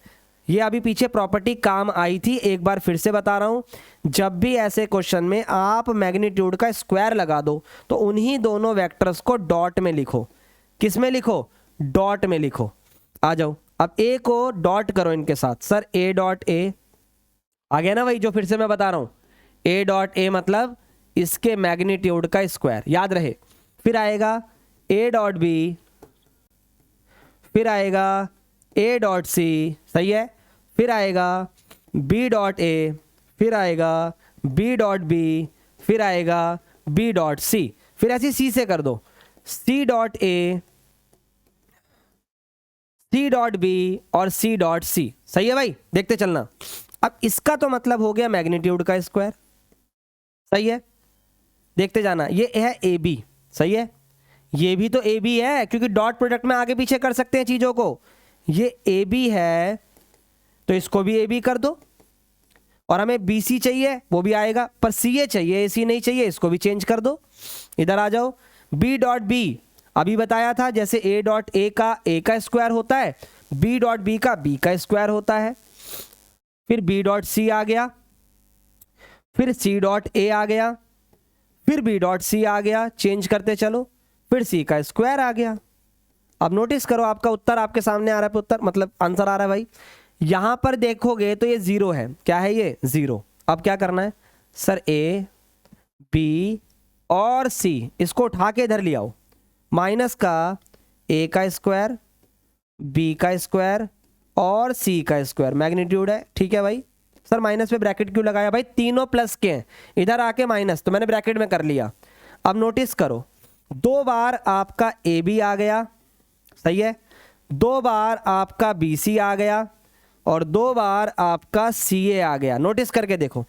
ये अभी पीछे प्रॉपर्टी काम आई थी, एक बार फिर से बता रहा हूं। जब भी ऐसे क्वेश्चन में आप मैग्नीट्यूड का स्क्वायर लगा दो, तो उन्हीं दोनों वेक्टर्स को डॉट में लिखो। किस में लिखो? डॉट में लिखो। आ जाओ, अब ए को डॉट करो इनके साथ। सर ए डॉट ए आ गया ना भाई, जो फिर से मैं बता रहा हूं, ए डॉट ए मतलब इसके मैग्नीट्यूड का स्क्वायर, याद रहे। फिर आएगा ए डॉट बी, फिर आएगा ए डॉट सी, सही है, फिर आएगा बी डॉट ए, फिर आएगा बी डॉट बी, फिर आएगा बी डॉट सी, फिर ऐसे सी से कर दो, C dot A, C dot B और सी डॉट सी। सही है भाई, देखते चलना। अब इसका तो मतलब हो गया मैग्नीट्यूड का स्क्वायर, सही है, देखते जाना। ये है ए बी, सही है, ये भी तो ए बी है क्योंकि डॉट प्रोडक्ट में आगे पीछे कर सकते हैं चीजों को। ये ए बी है तो इसको भी ए बी कर दो, और हमें बी सी चाहिए वो भी आएगा, पर सी ए चाहिए, ए सी नहीं चाहिए, इसको भी चेंज कर दो। इधर आ जाओ, बी डॉट बी अभी बताया था, जैसे ए डॉट ए का स्क्वायर होता है, बी डॉट बी का स्क्वायर होता है। फिर बी डॉट सी आ गया, फिर सी डॉट ए आ गया, फिर बी डॉट सी आ गया, चेंज करते चलो, फिर सी का स्क्वायर आ गया। अब नोटिस करो, आपका उत्तर आपके सामने आ रहा है, उत्तर मतलब आंसर आ रहा है भाई। यहां पर देखोगे तो ये जीरो है, क्या है ये जीरो। अब क्या करना है सर, ए बी और सी इसको उठा के इधर ले आओ, माइनस का ए का स्क्वायर, बी का स्क्वायर और सी का स्क्वायर, मैग्नीट्यूड है, ठीक है भाई। सर माइनस पे ब्रैकेट क्यों लगाया भाई, तीनों प्लस के हैं, इधर आके माइनस, तो मैंने ब्रैकेट में कर लिया। अब नोटिस करो, दो बार आपका ए बी आ गया, सही है, दो बार आपका बी सी आ गया, और दो बार आपका सी ए आ गया। नोटिस करके देखो,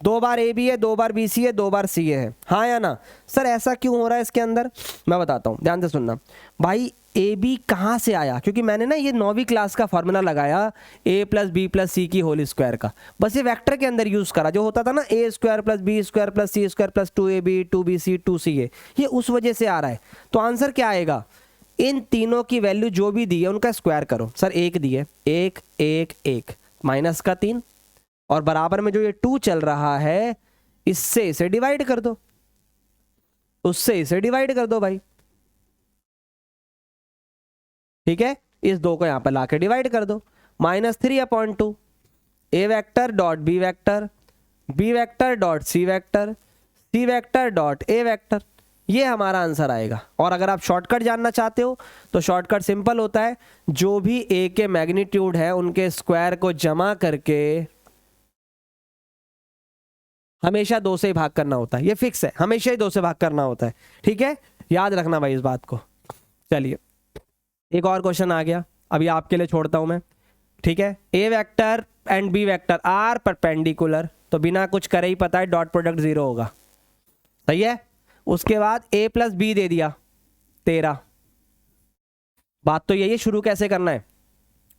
दो बार ए बी है, दो बार बी सी है, दो बार सी ए है, हाँ या ना। सर ऐसा क्यों हो रहा है इसके अंदर, मैं बताता हूँ, ध्यान से सुनना भाई। ए बी कहाँ से आया, क्योंकि मैंने ना ये 9वीं क्लास का फॉर्मूला लगाया, ए प्लस बी प्लस सी की होल स्क्वायर का, बस ये वेक्टर के अंदर यूज करा, जो होता था ना A square plus B square plus C square plus 2ab 2bc 2ca, ये उस वजह से आ रहा है। तो आंसर क्या आएगा, इन तीनों की वैल्यू जो भी दी है उनका स्क्वायर करो। सर एक दी है, एक एक एक, माइनस का 3, और बराबर में जो ये 2 चल रहा है, इससे इसे डिवाइड कर दो, उससे इसे डिवाइड कर दो भाई, ठीक है। इस 2 को यहां पर लाके डिवाइड कर दो, -3/2, A vector dot B vector, B vector dot C vector, C vector dot A vector, ये हमारा आंसर आएगा। और अगर आप शॉर्टकट जानना चाहते हो तो शॉर्टकट सिंपल होता है, जो भी ए के मैग्नीट्यूड है उनके स्क्वायर को जमा करके हमेशा 2 से ही भाग करना होता है, ये फिक्स है, हमेशा ही 2 से भाग करना होता है, ठीक है, याद रखना भाई इस बात को। चलिए एक और क्वेश्चन आ गया, अभी आपके लिए छोड़ता हूं मैं, ठीक है। A vector and B vector are perpendicular, तो बिना कुछ करे ही पता है डॉट प्रोडक्ट 0 होगा, सही है। उसके बाद ए प्लस बी दे दिया 13, बात तो यही है शुरू कैसे करना है,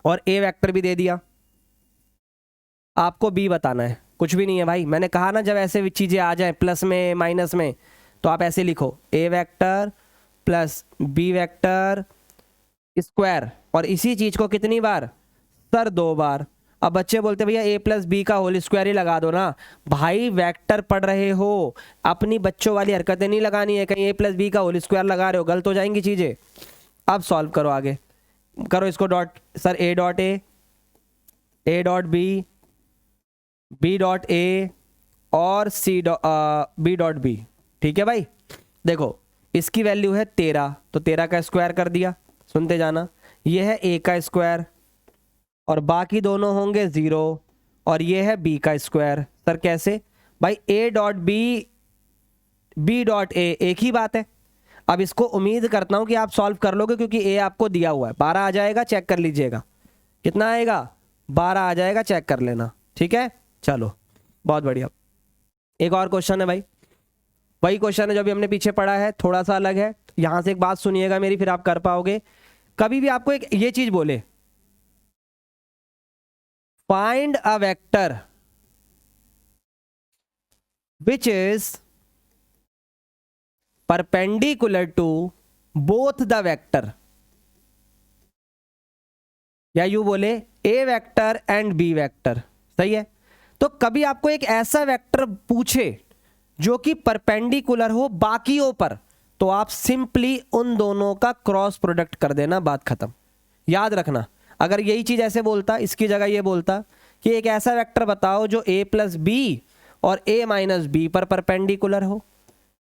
और ए वेक्टर भी दे दिया, आपको बी बताना है, कुछ भी नहीं है भाई। मैंने कहा ना, जब ऐसे चीजें आ जाए प्लस में माइनस में, तो आप ऐसे लिखो, A vector plus B vector square, और इसी चीज को कितनी बार सर, 2 बार। अब बच्चे बोलते भैया ए प्लस बी का होल स्क्वायर ही लगा दो ना, भाई वेक्टर पढ़ रहे हो, अपनी बच्चों वाली हरकतें नहीं लगानी है, कहीं ए प्लस बी का होल स्क्वायर लगा रहे हो, गलत हो जाएंगी चीजें। अब सॉल्व करो, आगे करो इसको, dot sir A dot A dot B dot A और सी बी डॉट बी, ठीक है भाई। देखो इसकी वैल्यू है 13, तो 13 का स्क्वायर कर दिया, सुनते जाना, ये है ए का स्क्वायर, और बाकी दोनों होंगे 0, और ये है बी का स्क्वायर। सर कैसे भाई, A dot B dot A, एक ही बात है। अब इसको उम्मीद करता हूं कि आप सॉल्व कर लोगे, क्योंकि ए आपको दिया हुआ है, 12 आ जाएगा, चेक कर लीजिएगा, कितना आएगा 12 आ जाएगा, चेक कर लेना, ठीक है। चलो बहुत बढ़िया, एक और क्वेश्चन है भाई, वही क्वेश्चन है जो भी हमने पीछे पढ़ा है, थोड़ा सा अलग है। यहां से एक बात सुनिएगा मेरी, फिर आप कर पाओगे। कभी भी आपको एक ये चीज बोले, find a vector which is perpendicular to both the vector, या यू बोले A vector and B vector, सही है। तो कभी आपको एक ऐसा वेक्टर पूछे जो कि परपेंडिकुलर हो बाकियों पर, तो आप सिंपली उन दोनों का क्रॉस प्रोडक्ट कर देना, बात खत्म। याद रखना, अगर यही चीज ऐसे बोलता, इसकी जगह ये बोलता कि एक ऐसा वेक्टर बताओ जो a प्लस बी और a माइनस बी पर परपेंडिकुलर हो।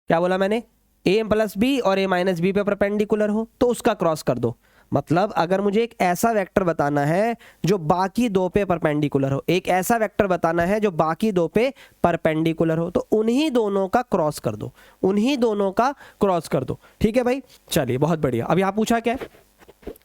क्या बोला मैंने? a प्लस बी और a माइनस बी पर परपेंडिकुलर हो, तो उसका क्रॉस कर दो। मतलब अगर मुझे एक ऐसा वेक्टर बताना है जो बाकी दो पे परपेंडिकुलर हो, एक ऐसा वेक्टर बताना है जो बाकी दो पे परपेंडिकुलर हो, तो उन्हीं दोनों का क्रॉस कर दो, उन्हीं दोनों का क्रॉस कर दो। ठीक है भाई, चलिए बहुत बढ़िया। अब यहाँ पूछा क्या है?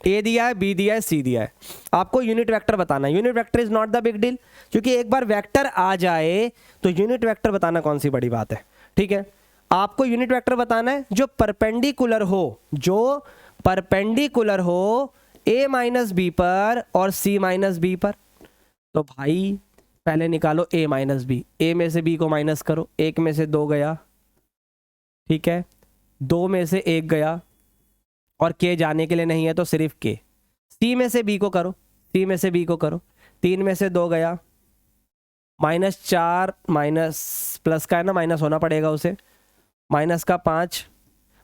ए दिया है, बी दिया है, सी दिया है, आपको यूनिट वेक्टर बताना है। Unit vector is not the big deal, क्योंकि एक बार वेक्टर आ जाए तो यूनिट वेक्टर बताना कौन सी बड़ी बात है। ठीक है, आपको यूनिट वेक्टर बताना है जो परपेंडिकुलर हो, जो परपेंडिकुलर हो a माइनस बी पर और c माइनस बी पर। तो भाई पहले निकालो a माइनस बी, a में से b को माइनस करो, एक में से दो गया, ठीक है, दो में से एक गया, और k जाने के लिए नहीं है तो सिर्फ k। c में से b को करो, c में से b को करो, तीन में से दो गया, -4 माइनस प्लस का है ना, माइनस होना पड़ेगा उसे, माइनस का 5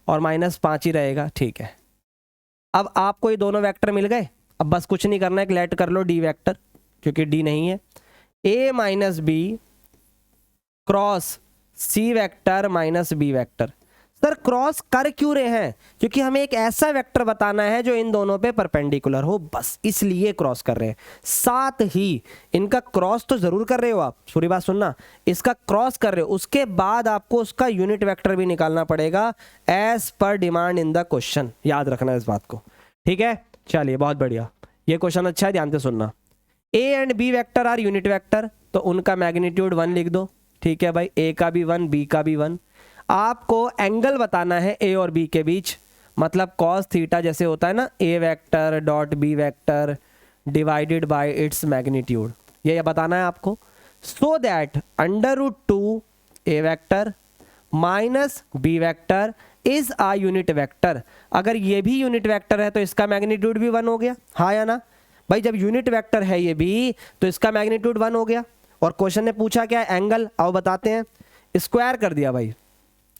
और -5 ही रहेगा। ठीक है, अब आपको ये दोनों वेक्टर मिल गए। अब बस कुछ नहीं करना है, एक लेट कर लो डी वेक्टर, क्योंकि डी नहीं है। a minus B cross C vector minus B vector. Sir cross कर क्यों रहे हैं? क्योंकि हमें एक ऐसा वेक्टर बताना है जो इन दोनों पे परपेंडिकुलर हो, बस इसलिए क्रॉस कर रहे हैं। साथ ही इनका क्रॉस तो जरूर कर रहे हो आप, पूरी बात सुनना, इसका क्रॉस कर रहे हो, उसके बाद आपको उसका यूनिट वेक्टर भी निकालना पड़ेगा as per demand in the question. याद रखना इस बात को, ठीक है। चलिए बहुत बढ़िया, ये क्वेश्चन अच्छा है, ध्यान से सुनना। A and B vector are unit vector, तो उनका मैग्नीट्यूड 1 लिख दो। ठीक है भाई, ए का भी 1, बी का भी 1। आपको एंगल बताना है ए और बी के बीच, मतलब कॉस थीटा जैसे होता है ना, A vector dot B vector divided by its magnitude, ये बताना है आपको। So that √2 A vector minus B vector is a unit vector. अगर ये भी यूनिट वेक्टर है तो इसका मैग्नीट्यूड भी 1 हो गया, हाँ या ना भाई? जब यूनिट वेक्टर है ये भी तो इसका मैग्नीट्यूड 1 हो गया। और क्वेश्चन ने पूछा क्या है? एंगल। आओ बताते हैं, स्क्वायर कर दिया भाई।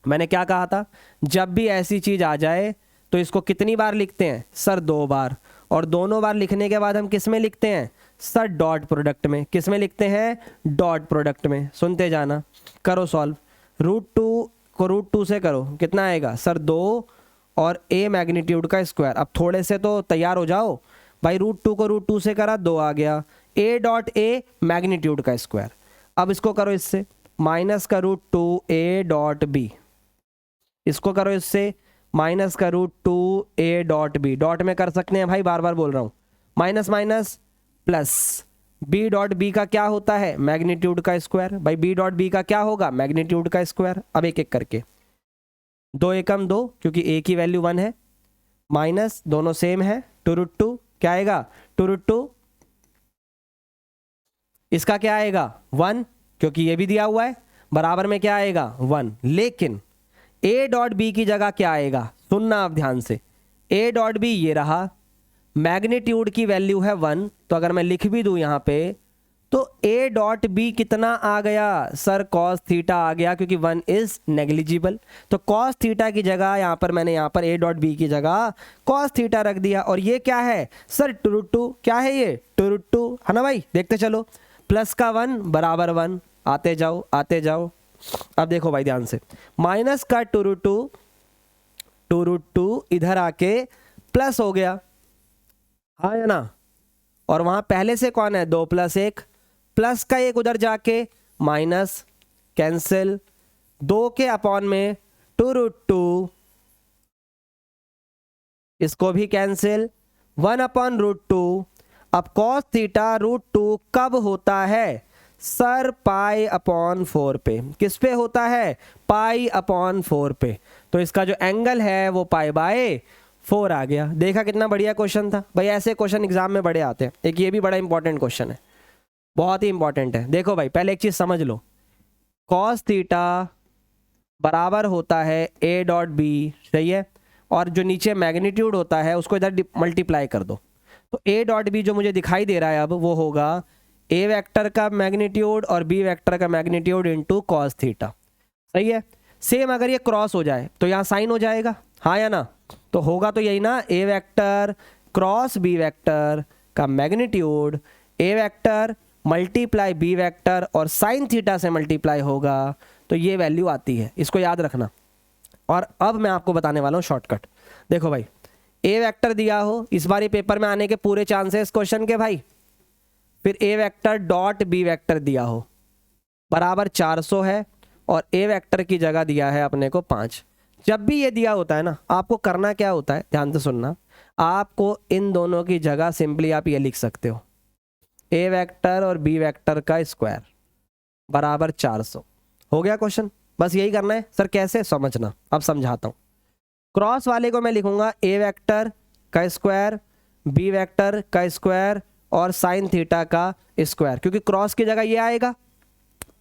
मैंने क्या कहा था? जब भी ऐसी चीज आ जाए तो इसको कितनी बार लिखते हैं सर? 2 बार। और दोनों बार लिखने के बाद हम किस में लिखते हैं सर? डॉट प्रोडक्ट में। किस में लिखते हैं? डॉट प्रोडक्ट में। सुनते जाना, करो सॉल्व। √2 को √2 से करो, कितना आएगा सर? 2 और a मैग्नीट्यूड का स्क्वायर। अब थोड़े से तो तैयार हो जाओ भाई, √2 को √2 से करा, 2 आ गया, a डॉट a मैग्नीट्यूड का स्क्वायर। अब इसको करो इससे, माइनस का √2 a डॉट b, इसको करो इससे माइनस का √2 a डॉट बी। डॉट में कर सकते हैं भाई, बार बार बोल रहा हूं, minus minus plus, b dot b का क्या होता है? मैग्नीट्यूड का स्क्वायर। भाई b डॉट b का क्या होगा? मैग्नीट्यूड का स्क्वायर। अब एक एक करके, 2 एकम 2, क्योंकि a की वैल्यू 1 है, माइनस दोनों सेम है, 2√2 क्या आएगा? 2√2, इसका क्या आएगा? 1, क्योंकि ये भी दिया हुआ है, बराबर में क्या आएगा? 1। लेकिन a डॉट बी की जगह क्या आएगा? सुनना आप ध्यान से, a डॉट बी ये रहा, मैग्नीट्यूड की वैल्यू है 1, तो अगर मैं लिख भी दूं यहां पे तो a डॉट बी कितना आ गया सर? cos थीटा आ गया, क्योंकि 1 इज नेग्लिजिबल। तो cos थीटा की जगह यहां पर मैंने यहां पर a डॉट बी की जगह cos थीटा रख दिया। और ये क्या है सर? 2√2। क्या है ये? 2√2 है ना भाई? देखते चलो, प्लस का 1 बराबर 1, आते जाओ आते जाओ। अब देखो भाई ध्यान से, माइनस का 2√2 इधर आके प्लस हो गया, हाँ या ना? और वहां पहले से कौन है? 2 + 1, प्लस का 1 उधर जाके माइनस, कैंसिल, 2 के अपॉन में 2√2, इसको भी कैंसिल, 1/√2। अब cos थीटा √2 कब होता है सर? π/4 पे। किस पे होता है? π/4 पे। तो इसका जो एंगल है वो π/4 आ गया। देखा कितना बढ़िया क्वेश्चन था भाई? ऐसे क्वेश्चन एग्जाम में बड़े आते हैं। एक ये भी बड़ा इंपॉर्टेंट क्वेश्चन है, बहुत ही इंपॉर्टेंट है। देखो भाई, पहले एक चीज समझ लो, cos थीटा बराबर होता है a डॉट बी, सही है, और जो नीचे मैग्नीट्यूड होता है उसको इधर मल्टीप्लाई कर दो। तो a डॉट बी जो मुझे दिखाई दे रहा है अब, वो होगा a वेक्टर का मैग्नीट्यूड और b वेक्टर का मैग्नीट्यूड इनटू cos थीटा, सही है। सेम अगर ये क्रॉस हो जाए तो यहाँ साइन हो जाएगा, हाँ या ना? तो होगा तो यही ना, A vector cross B vector का magnitude A vector multiply B vector और साइन थीटा से मल्टीप्लाई होगा, तो ये वैल्यू आती है, इसको याद रखना। और अब मैं आपको बताने वाला हूँ शॉर्टकट। देखो भाई, ए वेक्टर दिया हो, इस बार ये पेपर में आने के पूरे चांसेस क्वेश्चन के भाई। फिर ए वेक्टर डॉट बी वेक्टर दिया हो बराबर 400 है, और ए वेक्टर की जगह दिया है अपने को 5। जब भी ये दिया होता है ना, आपको करना क्या होता है, ध्यान से सुनना, आपको इन दोनों की जगह सिंपली आप ये लिख सकते हो, ए वेक्टर और बी वेक्टर का स्क्वायर बराबर 400। हो गया क्वेश्चन, बस यही करना है। सर कैसे, समझना, अब समझाता हूँ। क्रॉस वाले को मैं लिखूंगा ए वेक्टर का स्क्वायर बी वेक्टर का स्क्वायर और साइन थीटा का स्क्वायर, क्योंकि क्रॉस की जगह ये आएगा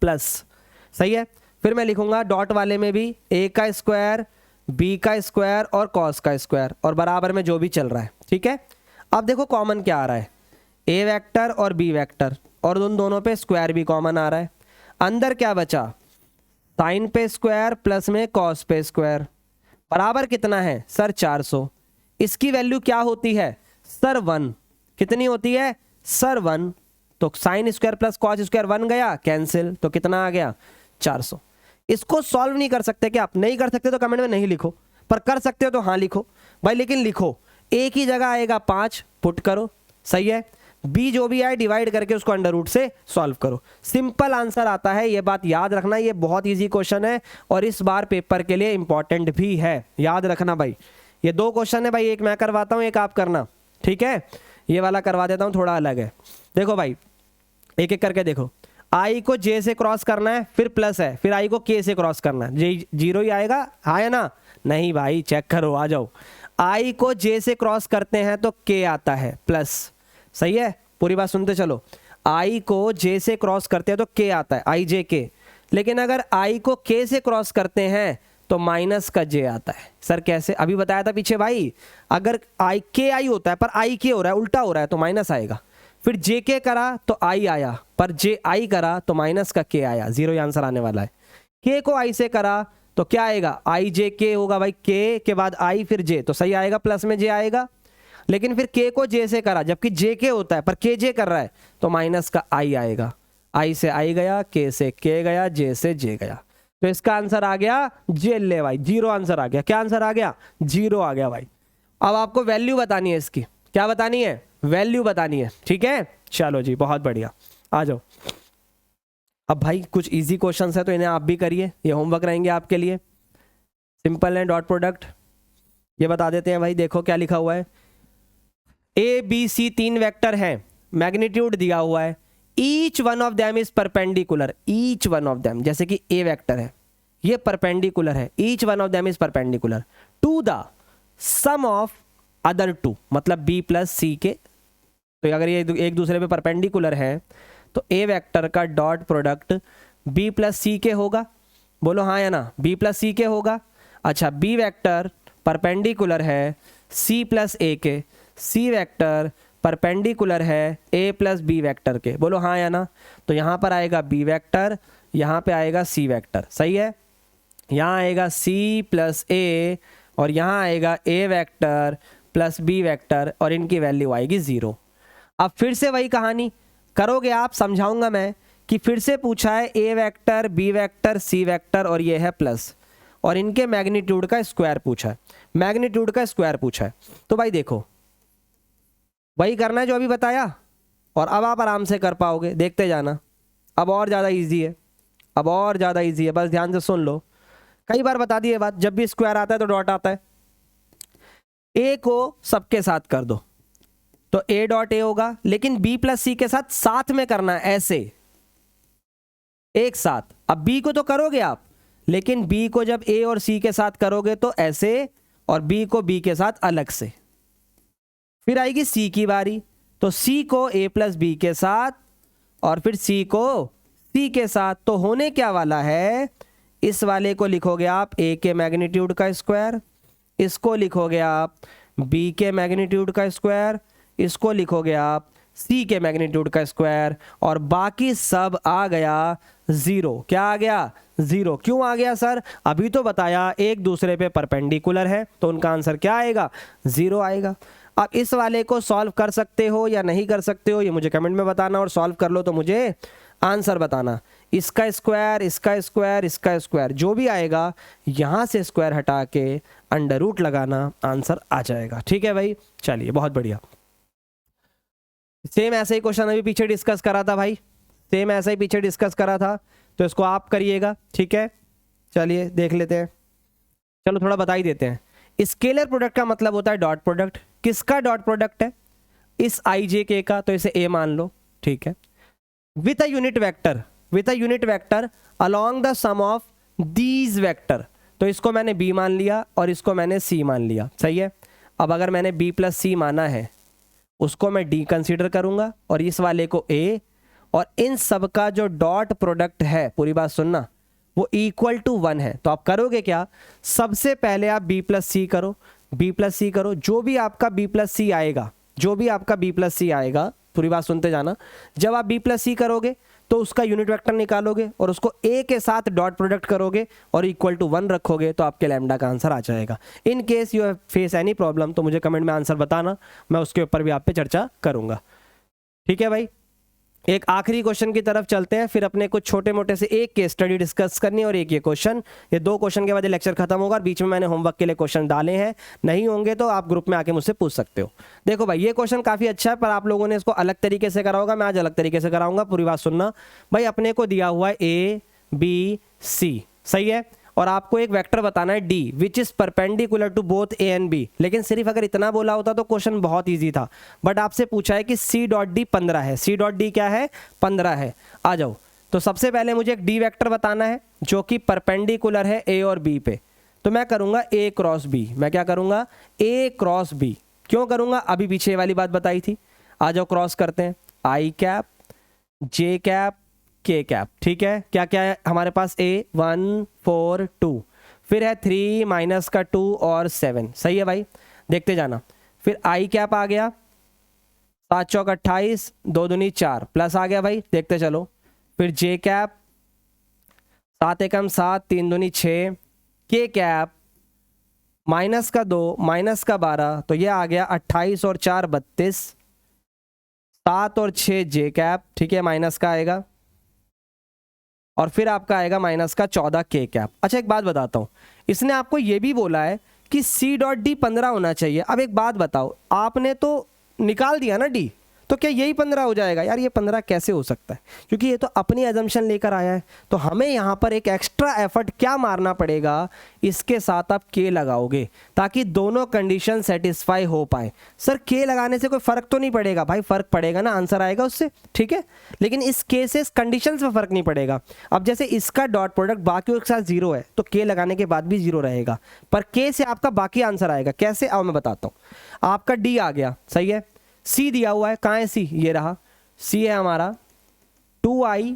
प्लस, सही है। फिर मैं लिखूंगा डॉट वाले में भी ए का स्क्वायर बी का स्क्वायर और कॉस का स्क्वायर और बराबर में जो भी चल रहा है, ठीक है। अब देखो कॉमन क्या आ रहा है, ए वेक्टर और बी वेक्टर, और उन दोनों पे स्क्वायर भी कॉमन आ रहा है। अंदर क्या बचा, साइन पे स्क्वायर प्लस में कॉस पे स्क्वायर बराबर कितना है सर 400। इसकी वैल्यू क्या होती है सर 1, कितनी होती है सर 1, तो sine square plus cos square 1 गया कैंसिल, तो कितना आ गया 400। इसको सॉल्व नहीं कर सकते क्या आप? नहीं कर सकते तो कमेंट में नहीं लिखो, पर कर सकते हो तो हाँ लिखो भाई, लेकिन लिखो ए की जगह आएगा 5, पुट करो, सही है। बी जो भी आए डिवाइड करके उसको अंडर रूट से सॉल्व करो, सिंपल आंसर आता है। ये बात याद रखना, ये बहुत इजी क्वेश्चन है और इस बार पेपर के लिए इंपॉर्टेंट भी है, याद रखना भाई। ये 2 क्वेश्चन है भाई, एक मैं करवाता हूँ एक आप करना, ठीक है। ये वाला करवा देता हूँ, थोड़ा अलग है। देखो भाई एक एक करके देखो, आई को जे से क्रॉस करना है, फिर प्लस है, फिर आई को के से क्रॉस करना है, जे 0 ही आएगा, हाँ या ना? नहीं भाई चेक करो, आ जाओ। आई को जे से क्रॉस करते हैं तो के आता है प्लस, सही है, पूरी बात सुनते चलो। आई को जे से क्रॉस करते हैं तो के आता है, आई जे के, लेकिन अगर आई को के से क्रॉस करते हैं तो माइनस का जे आता है। सर कैसे? अभी बताया था पीछे भाई, अगर आई के आई होता है पर आई के हो रहा है, उल्टा हो रहा है तो माइनस आएगा। फिर जे के करा तो आई आया, पर जे आई करा तो माइनस का के आया, 0 आंसर आने वाला है। के को आई से करा तो क्या आएगा, आई जे के होगा भाई, के बाद आई फिर जे, तो सही आएगा, प्लस में जे आएगा। लेकिन फिर के को जे से करा, जबकि जे के होता है पर के जे कर रहा है, तो माइनस का आई आएगा। आई से आई गया, के से के गया, जे से जे गया, तो इसका आंसर आ गया जे ले भाई, 0 आंसर आ गया। क्या आंसर आ गया? 0 आ गया भाई। अब आपको वैल्यू बतानी है इसकी, क्या बतानी है? वैल्यू बतानी है, ठीक है। चलो जी बहुत बढ़िया, आ जाओ। अब भाई कुछ इजी क्वेश्चंस है तो इन्हें आप भी करिए, ये होमवर्क रहेंगे आपके लिए, सिंपल है। डॉट प्रोडक्ट ये बता देते हैं भाई, देखो क्या लिखा हुआ है, ए बी सी 3 वेक्टर हैं, मैग्नीट्यूड दिया हुआ है, each one of them is perpendicular, each one of them, जैसे कि ए वेक्टर है ये परपेंडिकुलर है, each one of them is perpendicular to the sum of other 2, मतलब बी प्लस सी के। तो अगर ये एक दूसरे पे परपेंडिकुलर है तो ए वेक्टर का डॉट प्रोडक्ट बी प्लस सी के होगा, बोलो हाँ या ना? बी प्लस सी के होगा। अच्छा, बी वेक्टर परपेंडिकुलर है सी प्लस ए के, सी वेक्टर परपेंडिकुलर है ए प्लस बी वेक्टर के, बोलो हाँ या ना? तो यहाँ पर आएगा बी वेक्टर, यहाँ पे आएगा सी वेक्टर, सही है। यहाँ आएगा सी प्लस ए और यहाँ आएगा A vector plus B vector और इनकी वैल्यू आएगी 0। अब फिर से वही कहानी करोगे आप, समझाऊंगा मैं कि फिर से पूछा है A vector B vector C vector और ये है प्लस, और इनके मैग्नीट्यूड का स्क्वायर पूछा है, मैग्नीट्यूड का स्क्वायर पूछा है। तो भाई देखो वही करना है जो अभी बताया, और अब आप आराम से कर पाओगे, देखते जाना। अब और ज़्यादा इजी है, अब और ज़्यादा इजी है, बस ध्यान से सुन लो। कई बार बता दी ये बात, जब भी स्क्वायर आता है तो डॉट आता है। ए को सबके साथ कर दो तो ए डॉट ए होगा, लेकिन बी प्लस सी के साथ साथ में करना है, ऐसे एक साथ। अब बी को तो करोगे आप, लेकिन बी को जब ए और सी के साथ करोगे तो ऐसे, और बी को बी के साथ अलग से। फिर आएगी सी की बारी, तो सी को ए प्लस बी के साथ और फिर सी को सी के साथ। तो होने क्या वाला है, इस वाले को लिखोगे आप ए के मैग्नीट्यूड का स्क्वायर, इसको लिखोगे आप बी के मैग्नीट्यूड का स्क्वायर, इसको लिखोगे आप सी के मैग्नीट्यूड का स्क्वायर, और बाकी सब आ गया जीरो। क्या आ गया? जीरो। क्यों आ गया सर? अभी तो बताया एक दूसरे पे परपेंडिकुलर है, तो उनका आंसर क्या आएगा? जीरो आएगा। अब इस वाले को सॉल्व कर सकते हो या नहीं कर सकते हो ये मुझे कमेंट में बताना, और सॉल्व कर लो तो मुझे आंसर बताना। इसका स्क्वायर, इसका स्क्वायर, इसका स्क्वायर, जो भी आएगा यहाँ से स्क्वायर हटा के अंडर रूट लगाना, आंसर आ जाएगा। ठीक है भाई, चलिए बहुत बढ़िया। सेम ऐसे ही क्वेश्चन अभी पीछे डिस्कस करा था भाई, सेम ऐसा ही पीछे डिस्कस करा था, तो इसको आप करिएगा। ठीक है, चलिए देख लेते हैं। चलो थोड़ा बता ही देते हैं। स्केलर प्रोडक्ट का मतलब होता है डॉट प्रोडक्ट। किसका डॉट प्रोडक्ट है? इस आई जे के का, तो इसे ए मान लो। ठीक है। With a unit vector, with a unit vector along the sum of these vector, तो इसको मैंने बी मान लिया और इसको मैंने सी मान लिया। सही है। अब अगर मैंने बी प्लस सी माना है, उसको मैं डी कंसीडर करूंगा और इस वाले को ए, और इन सब का जो डॉट प्रोडक्ट है, पूरी बात सुनना, वो इक्वल टू 1 है। तो आप करोगे क्या? सबसे पहले आप बी प्लस सी करो, बी प्लस सी करो। जो भी आपका बी प्लस सी आएगा, जो भी आपका बी प्लस सी आएगा, पूरी बात सुनते जाना, जब आप बी प्लस सी करोगे तो उसका यूनिट वेक्टर निकालोगे और उसको ए के साथ डॉट प्रोडक्ट करोगे और इक्वल टू 1 रखोगे, तो आपके लैम्डा का आंसर आ जाएगा। In case you face any problem तो मुझे कमेंट में आंसर बताना, मैं उसके ऊपर भी आप पे चर्चा करूंगा। ठीक है भाई, एक आखिरी क्वेश्चन की तरफ चलते हैं, फिर अपने कुछ छोटे मोटे से एक केस स्टडी डिस्कस करनी है और एक ये क्वेश्चन। ये 2 क्वेश्चन के बाद ये लेक्चर खत्म होगा। बीच में मैंने होमवर्क के लिए क्वेश्चन डाले हैं, नहीं होंगे तो आप ग्रुप में आके मुझसे पूछ सकते हो। देखो भाई, ये क्वेश्चन काफ़ी अच्छा है, पर आप लोगों ने इसको अलग तरीके से करा होगा, मैं आज अलग तरीके से कराऊंगा। पूरी बात सुनना भाई। अपने को दिया हुआ है ए बी सी, सही है, और आपको एक वेक्टर बताना है D which is perpendicular to both A and B. लेकिन सिर्फ अगर इतना बोला होता तो क्वेश्चन बहुत इजी था, बट आपसे पूछा है कि सी डॉट डी 15 है। सी डॉट डी क्या है? 15 है। आ जाओ। तो सबसे पहले मुझे एक डी वेक्टर बताना है जो कि परपेंडिकुलर है ए और बी पे, तो मैं करूंगा ए क्रॉस बी। मैं क्या करूंगा? ए क्रॉस बी। क्यों करूंगा? अभी पीछे वाली बात बताई थी। आ जाओ क्रॉस करते हैं। आई कैप, जे कैप, के कैप। ठीक है। क्या क्या है हमारे पास? ए 1 4 2, फिर है 3 माइनस का 2 और 7। सही है भाई, देखते जाना। फिर आई कैप आ गया, 7 चौक 28, 2 दूनी 4, प्लस आ गया भाई, देखते चलो। फिर जे कैप 7 एकम 7, 3 दूनी 6, के कैप माइनस का 2 माइनस का 12, तो ये आ गया 28 और 4 32, 7 और 6 जे कैप। ठीक है, माइनस का आएगा, और फिर आपका आएगा माइनस का 14 के कैप। अच्छा एक बात बताता हूँ, इसने आपको ये भी बोला है कि सी डॉट डी 15 होना चाहिए। अब एक बात बताओ, आपने तो निकाल दिया ना डी, तो क्या यही 15 हो जाएगा? यार ये 15 कैसे हो सकता है? क्योंकि ये तो अपनी एजम्पशन लेकर आया है, तो हमें यहाँ पर एक एक्स्ट्रा एफर्ट क्या मारना पड़ेगा? इसके साथ आप के लगाओगे ताकि दोनों कंडीशन सेटिस्फाई हो पाए। सर के लगाने से कोई फर्क तो नहीं पड़ेगा? भाई फर्क पड़ेगा ना, आंसर आएगा उससे। ठीक है, लेकिन इस के से कंडीशन में फर्क नहीं पड़ेगा। अब जैसे इसका डॉट प्रोडक्ट बाकी के साथ 0 है, तो के लगाने के बाद भी 0 रहेगा, पर के से आपका बाकी आंसर आएगा। कैसे? आओ मैं बताता हूँ। आपका डी आ गया, सही है। सी दिया हुआ है, कहाँ है सी? ये रहा, सी है हमारा 2i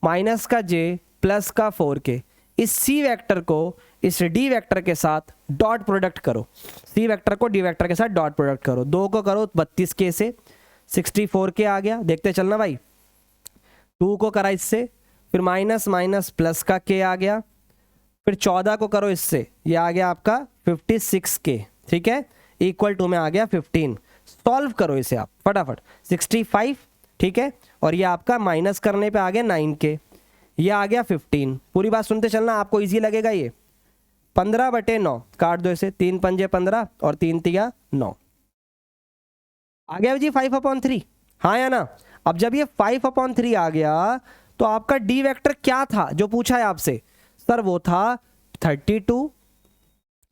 माइनस का j प्लस का 4k। इस सी वेक्टर को इस डी वेक्टर के साथ डॉट प्रोडक्ट करो, सी वेक्टर को डी वेक्टर के साथ डॉट प्रोडक्ट करो। 2 को करो 32k से 64k आ गया, देखते चलना भाई। 2 को करा इससे, फिर माइनस माइनस प्लस का k आ गया, फिर 14 को करो इससे, ये आ गया आपका 56k। ठीक है, इक्वल टू में आ गया 15। सॉल्व करो इसे आप फटाफट, 65। ठीक है, और ये आपका माइनस करने पे आ गया 9k, ये आ गया 15। पूरी बात सुनते चलना, आपको इजी लगेगा ये। 15/9 काट दो इसे, 3 पंजे 15 और 3 तिया 9। आ गया जी 5/3, हाँ या ना? अब जब ये 5/3 आ गया तो आपका डी वेक्टर क्या था जो पूछा है आपसे? सर वो था 32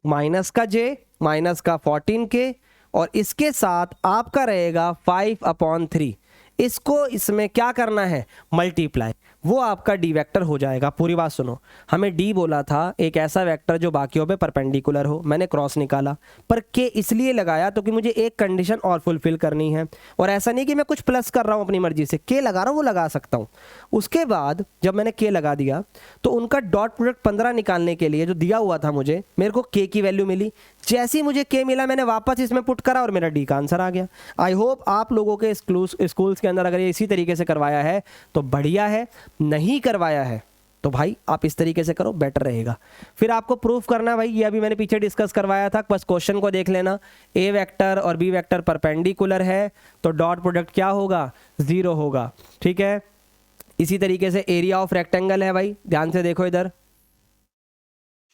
माइनस का j माइनस का 14k, और इसके साथ आपका रहेगा 5/3। इसको इसमें क्या करना है? मल्टीप्लाई, वो आपका डी वेक्टर हो जाएगा। पूरी बात सुनो, हमें डी बोला था एक ऐसा वेक्टर जो बाकियों पे परपेंडिकुलर हो। मैंने क्रॉस निकाला, पर के इसलिए लगाया तो कि मुझे एक कंडीशन और फुलफिल करनी है, और ऐसा नहीं कि मैं कुछ प्लस कर रहा हूँ अपनी मर्जी से, के लगा रहा हूँ वो लगा सकता हूँ। उसके बाद जब मैंने के लगा दिया तो उनका डॉट प्रोडक्ट 15 निकालने के लिए जो दिया हुआ था मुझे, मेरे को के की वैल्यू मिली, जैसे ही मुझे के मिला मैंने वापस इसमें पुट करा और मेरा डी का आंसर आ गया। आई होप आप लोगों के स्कूल्स के अंदर अगर ये इसी तरीके से करवाया है तो बढ़िया है, नहीं करवाया है तो भाई आप इस तरीके से करो, बेटर रहेगा। फिर आपको प्रूफ करना भाई, ये अभी मैंने पीछे डिस्कस करवाया था, बस क्वेश्चन को देख लेना। ए वेक्टर और बी वेक्टर परपेंडिकुलर है तो डॉट प्रोडक्ट क्या होगा, 0 होगा, ठीक है। इसी तरीके से एरिया ऑफ रेक्टेंगल है भाई, ध्यान से देखो इधर,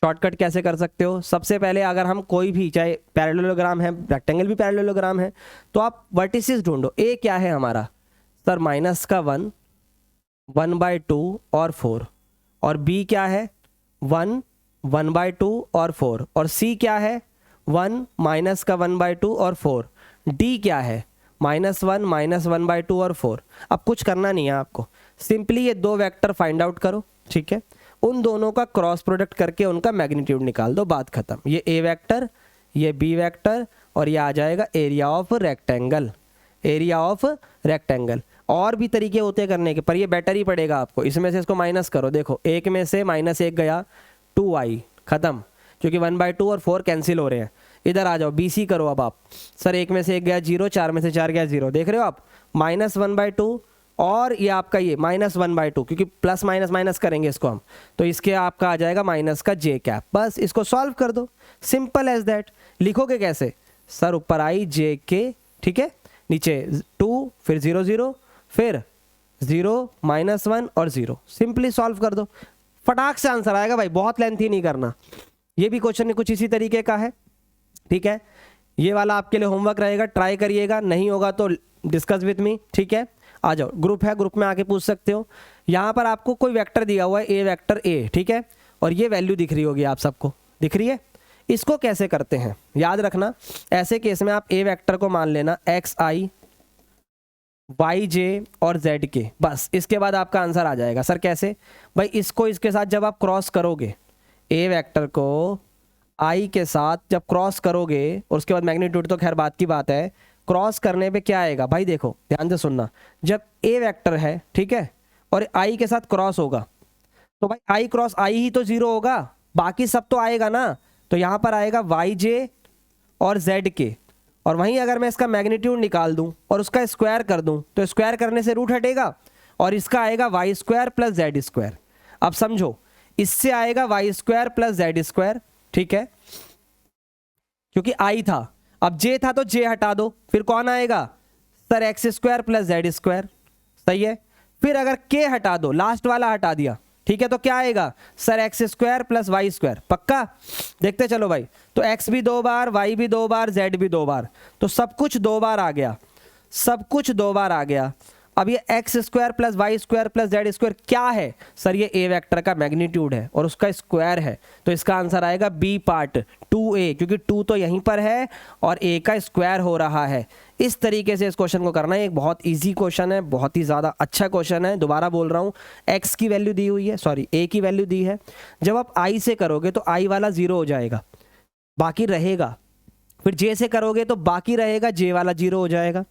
शॉर्टकट कैसे कर सकते हो। सबसे पहले अगर हम कोई भी, चाहे पैरेललोग्राम है, रेक्टेंगल भी पैरेललोग्राम है, तो आप वर्टिसेस ढूंढो। ए क्या है हमारा सर, माइनस का 1, 1/2 और 4, और बी क्या है 1, 1/2 और 4, और सी क्या है 1, माइनस का 1/2 और 4, डी क्या है -1, -1/2 और 4। अब कुछ करना नहीं है आपको, सिंपली ये दो वेक्टर फाइंड आउट करो, ठीक है। उन दोनों का क्रॉस प्रोडक्ट करके उनका मैग्नीट्यूड निकाल दो, बात खत्म। ये ए वेक्टर, ये बी वेक्टर, और ये आ जाएगा area of rectangle, area of rectangle. और भी तरीके होते हैं करने के, पर ये बेटर ही पड़ेगा आपको। इसमें से इसको माइनस करो, देखो एक में से -1 गया, 2i खत्म, क्योंकि 1/2 और 4 कैंसिल हो रहे हैं। इधर आ जाओ, BC करो अब आप। सर एक में से 1 गया 0, 4 में से 4 गया 0, देख रहे हो आप, -1/2 और ये आपका ये -1/2, क्योंकि प्लस माइनस माइनस करेंगे इसको हम, तो इसके आपका आ जाएगा माइनस का j कैप। बस इसको सॉल्व कर दो, सिंपल एज दैट। लिखोगे कैसे सर, ऊपर i j k, ठीक है, नीचे 2, फिर 0 0, फिर 0, -1 और 0, सिंपली सॉल्व कर दो, फटाक से आंसर आएगा भाई, बहुत लेंथी नहीं करना। ये भी क्वेश्चन कुछ इसी तरीके का है, ठीक है। ये वाला आपके लिए होमवर्क रहेगा, ट्राई करिएगा, नहीं होगा तो डिस्कस विथ मी, ठीक है। आ जाओ, ग्रुप है, ग्रुप में आके पूछ सकते हो। यहाँ पर आपको कोई वेक्टर दिया हुआ है, ए वेक्टर ए, ठीक है, और ये वैल्यू दिख रही होगी आप सबको, दिख रही है। इसको कैसे करते हैं याद रखना, ऐसे केस में आप ए वेक्टर को मान लेना xi, yj और zk, बस इसके बाद आपका आंसर आ जाएगा। सर कैसे भाई, इसको इसके साथ जब आप क्रॉस करोगे, ए वेक्टर को i के साथ जब क्रॉस करोगे, और उसके बाद मैग्नीट्यूड तो खैर बात की बात है, क्रॉस करने पे क्या आएगा भाई, देखो ध्यान से सुनना, जब ए वेक्टर है, ठीक है, और i के साथ क्रॉस होगा, तो भाई i क्रॉस i ही तो 0 होगा, बाकी सब तो आएगा ना। तो यहाँ पर आएगा yj और zk, और वहीं अगर मैं इसका मैग्नीट्यूड निकाल दूं और उसका स्क्वायर कर दूं, तो स्क्वायर करने से रूट हटेगा, और इसका आएगा y² + z²। अब समझो, इससे आएगा y² + z², ठीक है, क्योंकि i था, अब j था तो j हटा दो, फिर कौन आएगा सर, x² + z², सही है। फिर अगर k हटा दो, लास्ट वाला हटा दिया, ठीक है, तो क्या आएगा सर, x² + y², पक्का। देखते चलो भाई, तो x भी 2 बार, y भी 2 बार, z भी 2 बार, तो सब कुछ 2 बार आ गया, सब कुछ 2 बार आ गया। अब ये x² + y² + z² क्या है सर, ये ए वेक्टर का मैग्नीट्यूड है और उसका स्क्वायर है, तो इसका आंसर आएगा बी पार्ट 2a, क्योंकि 2 तो यहीं पर है और a का स्क्वायर हो रहा है। इस तरीके से इस क्वेश्चन को करना है, एक बहुत इजी क्वेश्चन है, बहुत ही ज़्यादा अच्छा क्वेश्चन है। दोबारा बोल रहा हूँ, x की वैल्यू दी हुई है, सॉरी a की वैल्यू दी है, जब आप i से करोगे तो i वाला 0 हो जाएगा, बाकी रहेगा। फिर j से करोगे तो बाकी रहेगा, j वाला 0 हो जाएगा।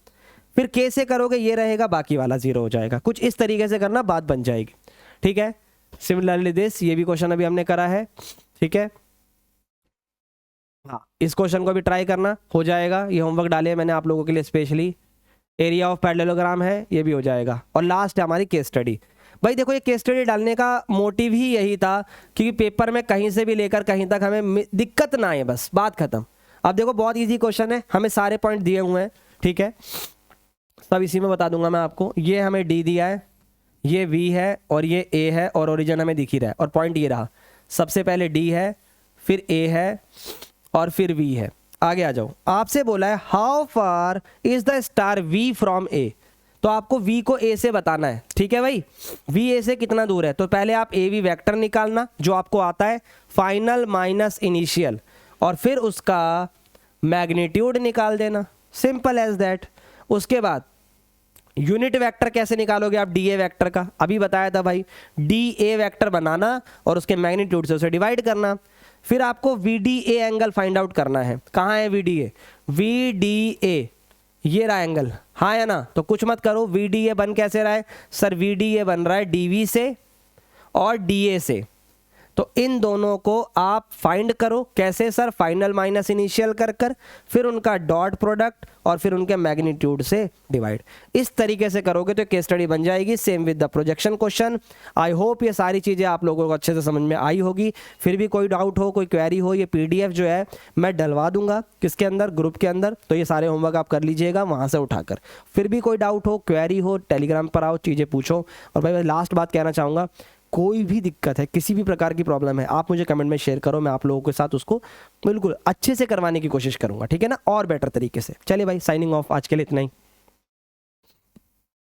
फिर k से करोगे, ये रहेगा, बाकी वाला 0 हो जाएगा। कुछ इस तरीके से करना, बात बन जाएगी, ठीक है। सिमिलरली दिस, ये भी क्वेश्चन अभी हमने करा है, ठीक है। हाँ, इस क्वेश्चन को भी ट्राई करना, हो जाएगा। ये होमवर्क डाले हैं मैंने आप लोगों के लिए स्पेशली, एरिया ऑफ पैरेललोग्राम है, ये भी हो जाएगा। और लास्ट है हमारी केस स्टडी। भाई देखो, ये केस स्टडी डालने का मोटिव ही यही था, क्योंकि पेपर में कहीं से भी लेकर कहीं तक हमें दिक्कत ना आए, बस बात खत्म। अब देखो, बहुत ईजी क्वेश्चन है, हमें सारे पॉइंट दिए हुए हैं, ठीक है, सब इसी में बता दूंगा मैं आपको। ये हमें डी दिया है, ये वी है, और ये ए है, और ओरिजिन हमें दिख ही रहा है, और पॉइंट ये रहा, सबसे पहले डी है, फिर ए है, और फिर वी है। आगे आ जाओ, आपसे बोला है how far is the star V from A, तो आपको वी को ए से बताना है, ठीक है भाई। वी ए से कितना दूर है, तो पहले आप ए वी वेक्टर निकालना, जो आपको आता है, फाइनल माइनस इनिशियल, और फिर उसका मैग्नीट्यूड निकाल देना, सिंपल एज दैट। उसके बाद यूनिट वेक्टर कैसे निकालोगे आप, डी ए वेक्टर का, अभी बताया था भाई, डी ए वेक्टर बनाना और उसके मैग्नीट्यूड से उसे डिवाइड करना। फिर आपको V D A angle find out करना है, कहाँ है V D A, V D A ये रहा एंगल, हाँ या ना, तो कुछ मत करो, वी डी ए बन कैसे रहा है सर, वी डी ए बन रहा है डी वी से और डी ए से, तो इन दोनों को आप फाइंड करो। कैसे सर? फाइनल माइनस इनिशियल कर कर, फिर उनका डॉट प्रोडक्ट और फिर उनके मैग्नीट्यूड से डिवाइड। इस तरीके से करोगे तो केस स्टडी बन जाएगी। Same with the projection question. I hope ये सारी चीज़ें आप लोगों को अच्छे से समझ में आई होगी। फिर भी कोई डाउट हो, कोई क्वेरी हो, ये पीडीएफ जो है मैं डलवा दूंगा किसके अंदर, ग्रुप के अंदर। तो ये सारे होमवर्क आप कर लीजिएगा वहाँ से उठाकर। फिर भी कोई डाउट हो, क्वेरी हो, टेलीग्राम पर आओ, चीज़ें पूछो। और भाई मैं लास्ट बात कहना चाहूँगा, कोई भी दिक्कत है, किसी भी प्रकार की प्रॉब्लम है, आप मुझे कमेंट में शेयर करो, मैं आप लोगों के साथ उसको बिल्कुल अच्छे से करवाने की कोशिश करूंगा, ठीक है ना, और बेटर तरीके से। चलिए भाई, साइनिंग ऑफ, आज के लिए इतना ही।